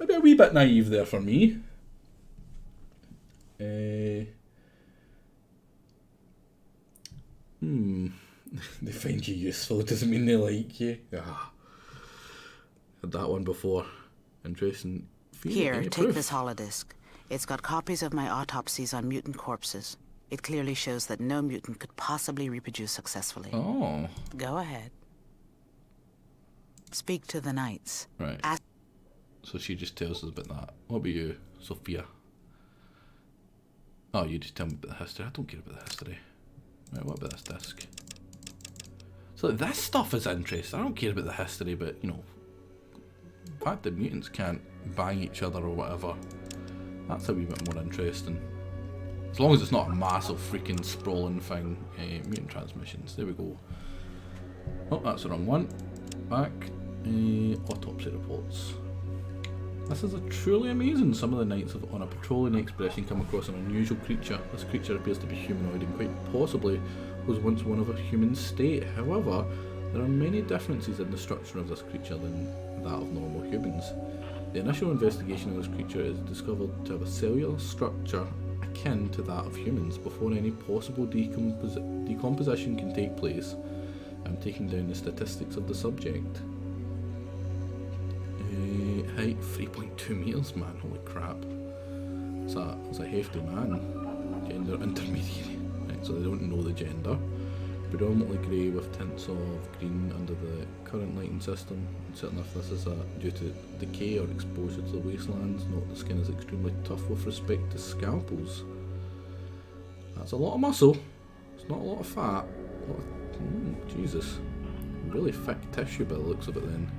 a wee bit naive there for me. They find you useful doesn't mean they like you. Had that one before. Interesting. Here, take this holodisc. It's got copies of my autopsies on mutant corpses. It clearly shows that no mutant could possibly reproduce successfully. Oh. Go ahead. Speak to the knights. Right. So she just tells us about that. What about you, Sophia? Oh, you just tell me about the history. I don't care about the history. Right, what about this disc? So this stuff is interesting. I don't care about the history, but, you know, the fact that mutants can't bang each other or whatever, that's a wee bit more interesting. As long as it's not a massive freaking sprawling thing. Mutant transmissions, there we go. Oh, that's the wrong one. Back. Autopsy reports. This is a truly amazing. Some of the knights on a patrolling expedition come across an unusual creature. This creature appears to be humanoid and quite possibly was once one of a human state. However, there are many differences in the structure of this creature than that of normal humans. The initial investigation of this creature is discovered to have a cellular structure akin to that of humans. Before any possible decomposition can take place, I'm taking down the statistics of the subject. Height 3.2 meters, man, holy crap. That's a hefty man. Gender intermediary. Right, so they don't know the gender. predominantly grey with tints of green under the current lighting system. Certainly if this is due to decay or exposure to the wastelands. Note the skin is extremely tough with respect to scalpels. That's a lot of muscle. It's not a lot of fat. Jesus. Really thick tissue by the looks of it then.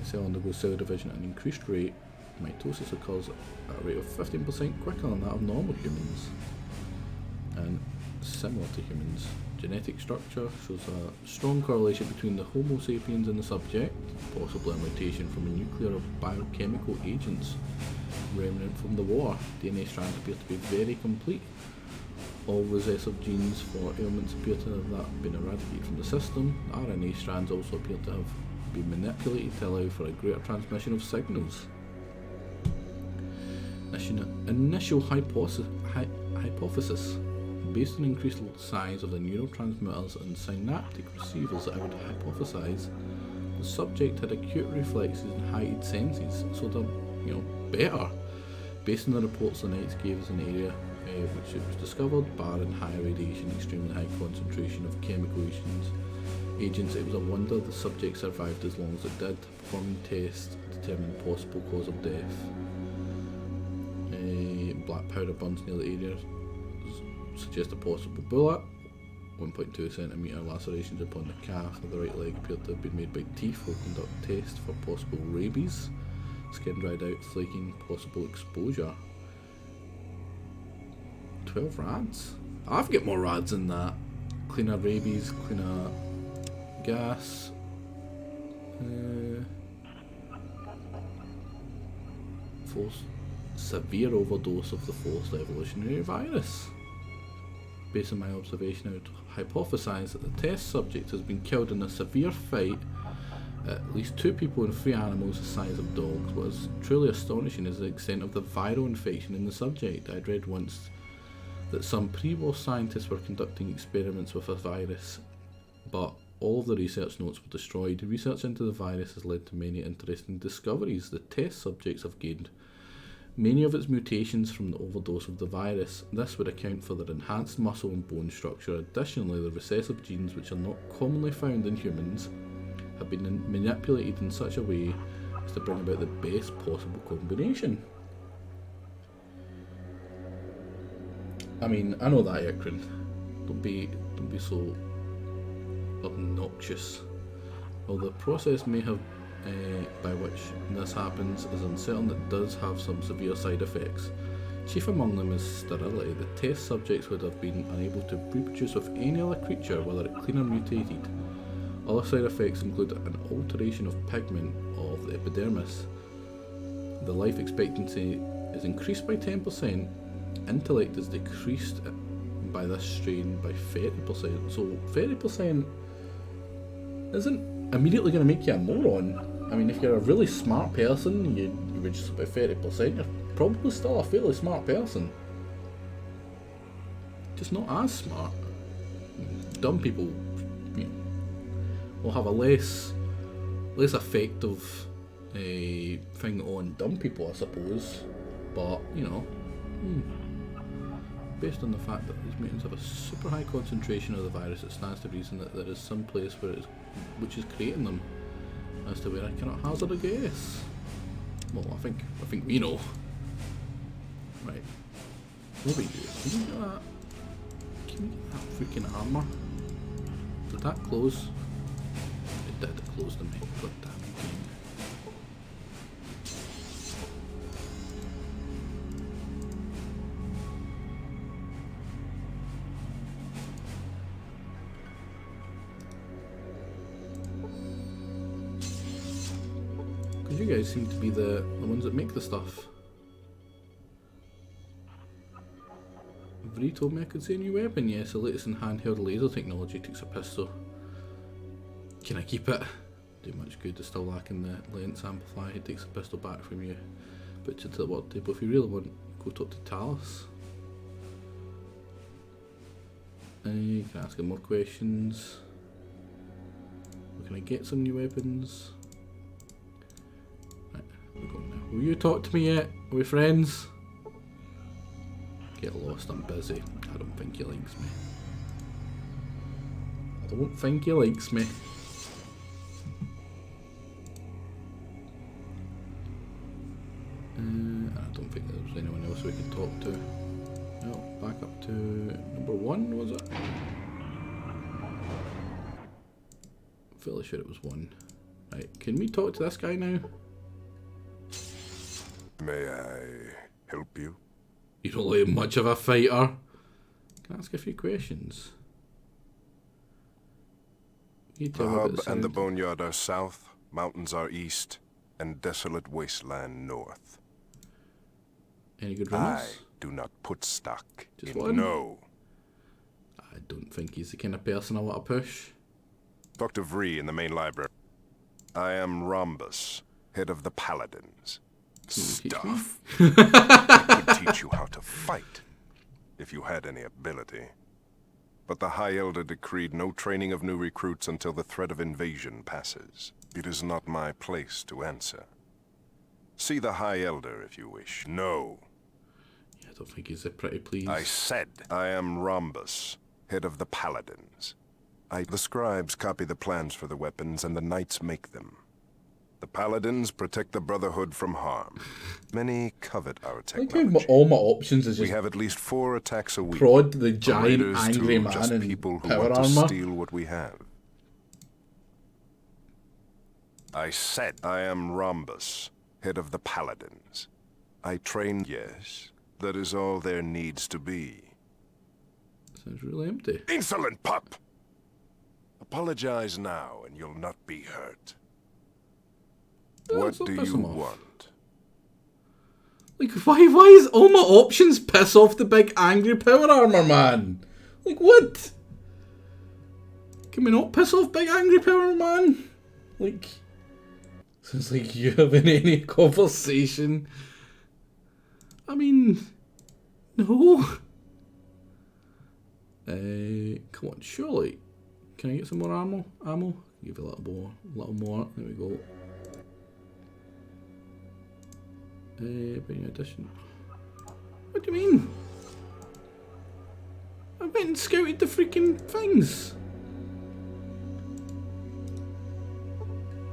Cell undergoes cell division at an increased rate. Mitosis occurs at a rate of 15% quicker than that of normal humans. And similar to humans. Genetic structure shows a strong correlation between the Homo sapiens and the subject, possibly a mutation from a nuclear or biochemical agents remnant from the war. DNA strands appear to be very complete. All recessive genes for ailments appear to have been eradicated from the system. RNA strands also appear to have been manipulated to allow for a greater transmission of signals. Initial hypothesis. Based on increased size of the neurotransmitters and synaptic receivers, I would hypothesize the subject had acute reflexes and heightened senses, so they're, better. Based on the reports the Knights gave us an area which it was discovered, barren, high radiation, extremely high concentration of chemical agents, it was a wonder the subject survived as long as it did. Performing tests determined possible cause of death. Black powder burns near the area suggest a possible bullet. 1.2 centimetre lacerations upon the calf of the right leg appeared to have been made by teeth. Will conduct tests for possible rabies. Skin dried out, flaking, possible exposure. 12 rads? I've got more rads than that. Cleaner rabies, cleaner gas. Forced severe overdose of the forced evolutionary virus. Based on my observation, I would hypothesize that the test subject has been killed in a severe fight. At least 2 people and 3 animals the size of dogs. What is truly astonishing is the extent of the viral infection in the subject. I'd read once that some pre-war scientists were conducting experiments with a virus, but all of the research notes were destroyed. Research into the virus has led to many interesting discoveries. The test subjects have gained many of its mutations from the overdose of the virus. This would account for their enhanced muscle and bone structure. Additionally, the recessive genes, which are not commonly found in humans, have been manipulated in such a way as to bring about the best possible combination. I mean, I know that, Ekrin. Don't be so obnoxious. While the process may have by which this happens is uncertain, it does have some severe side effects. Chief among them is sterility. The test subjects would have been unable to reproduce with any other creature, whether it clean or mutated. Other side effects include an alteration of pigment of the epidermis. The life expectancy is increased by 10%. Intellect is decreased by this strain by 30%. So 30% isn't immediately going to make you a moron. I mean, if you're a really smart person, you reduce it by 30%, you're probably still a fairly smart person. Just not as smart. Dumb people will have a less effective thing on dumb people, I suppose. But, based on the fact that these mutants have a super high concentration of the virus, it stands to reason that there is some place which is creating them, as to where I cannot hazard a guess. Well, I think we know. Right. What do we do? Can we get that? Can we get that freaking armour? Did that close? It did. It closed on me. God damn it. You guys seem to be the ones that make the stuff. Vree told me I could see a new weapon. Yes, the latest in handheld laser technology takes a pistol. Can I keep it? Do much good. It's still lacking the lens amplifier. It takes a pistol back from you. Puts it to the work table. If you really want, go talk to Talos. You can ask him more questions. Can I get some new weapons? Will you talk to me yet? Are we friends? Get lost, I'm busy. I don't think he likes me. don't think he likes me. I don't think there was anyone else we could talk to. No, back up to number 1, was it? Fairly sure it was 1. Right, can we talk to this guy now? May I help you? You don't look much of a fighter. Can I ask a few questions? You The tell me about hub and the sound. boneyard are south, mountains are east, and desolate wasteland north. Any good I runners? do not put stock Just in one? no. I don't think he's the kind of person I want to push. Dr. Vree in the main library. I am Rhombus, head of the Paladins. Can you teach me? Stuff. I could teach you how to fight, if you had any ability. But the High Elder decreed no training of new recruits until the threat of invasion passes. It is not my place to answer. See the High Elder if you wish. No. Yeah, I don't think he's a pretty please. I said I am Rhombus, head of the Paladins. The scribes copy the plans for the weapons and the knights make them. The Paladins protect the Brotherhood from harm. Many covet our I like technology. how all my options is We just have at least 4 attacks a week. prod the From giant raiders angry to man just in people who power want to armor. steal what we have. I said I am Rhombus, head of the Paladins. I train. Yes, that is all there needs to be. Sounds really empty. Insolent pup! Apologize now, and you'll not be hurt. Yeah, What so do piss you him off. want? Like, why is all my options piss off the big angry power armor man? Like, what? Can we not piss off big angry power man? Like, sounds like you having any conversation. I mean, no. Come on, surely. Can I get some more ammo? Give you a little more. There we go. But in addition, what do you mean? I went and scouted the freaking things.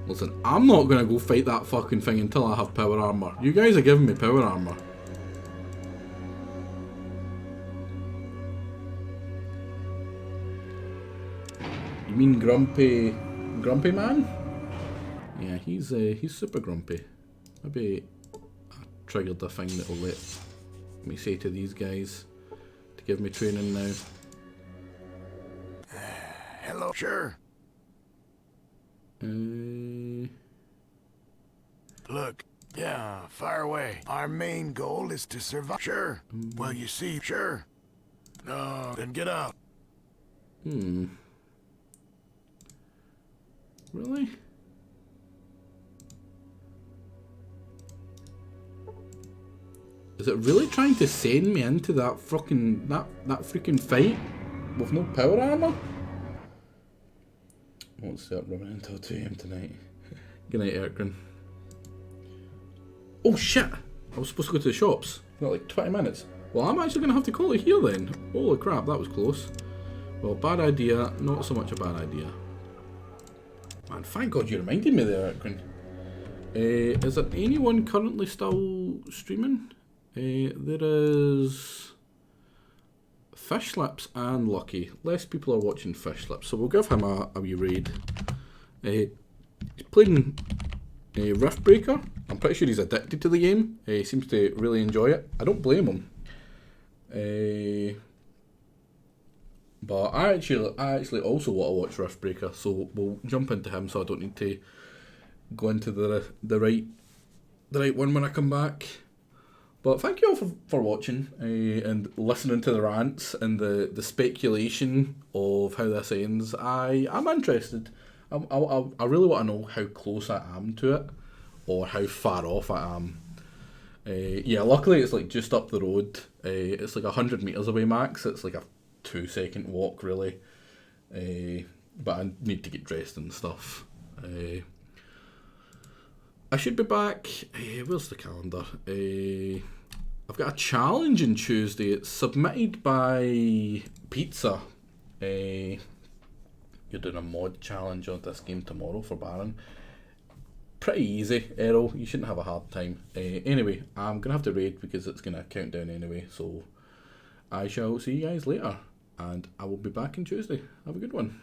Listen, I'm not gonna go fight that fucking thing until I have power armor. You guys are giving me power armor. You mean grumpy man? Yeah, he's super grumpy. Maybe I triggered the thing that'll let me say to these guys to give me training now. Hello, sure. Look, yeah, fire away. Our main goal is to survive. Sure. Well, you see, sure. No, then get out. Really? Is it really trying to send me into that fucking that freaking fight with no power armor? I won't start running until 2 AM tonight. Good night, Erkrin. Oh shit! I was supposed to go to the shops. Got like 20 minutes. Well, I'm actually gonna have to call it here then. Holy crap, that was close. Well, bad idea, not so much a bad idea. Man, thank God you reminded me there, Erkrin. Is there anyone currently still streaming? There is Fish Slips and Lucky. Less people are watching Fish Slips, so we'll give him a wee raid. He's playing Riftbreaker. I'm pretty sure he's addicted to the game. He seems to really enjoy it. I don't blame him. But I actually also want to watch Riftbreaker, so we'll jump into him so I don't need to go into the right one when I come back. But thank you all for watching and listening to the rants and the speculation of how this ends. I'm interested. I really want to know how close I am to it or how far off I am. Yeah, luckily it's like just up the road. It's like 100 meters away max. It's like a 2-second walk really. But I need to get dressed and stuff. I should be back. Where's the calendar? I've got a challenge on Tuesday. It's submitted by Pizza. You'll you're doing a mod challenge on this game tomorrow for Baron. Pretty easy, Errol. You shouldn't have a hard time. Anyway, I'm going to have to raid because it's going to count down anyway. So I shall see you guys later. And I will be back on Tuesday. Have a good one.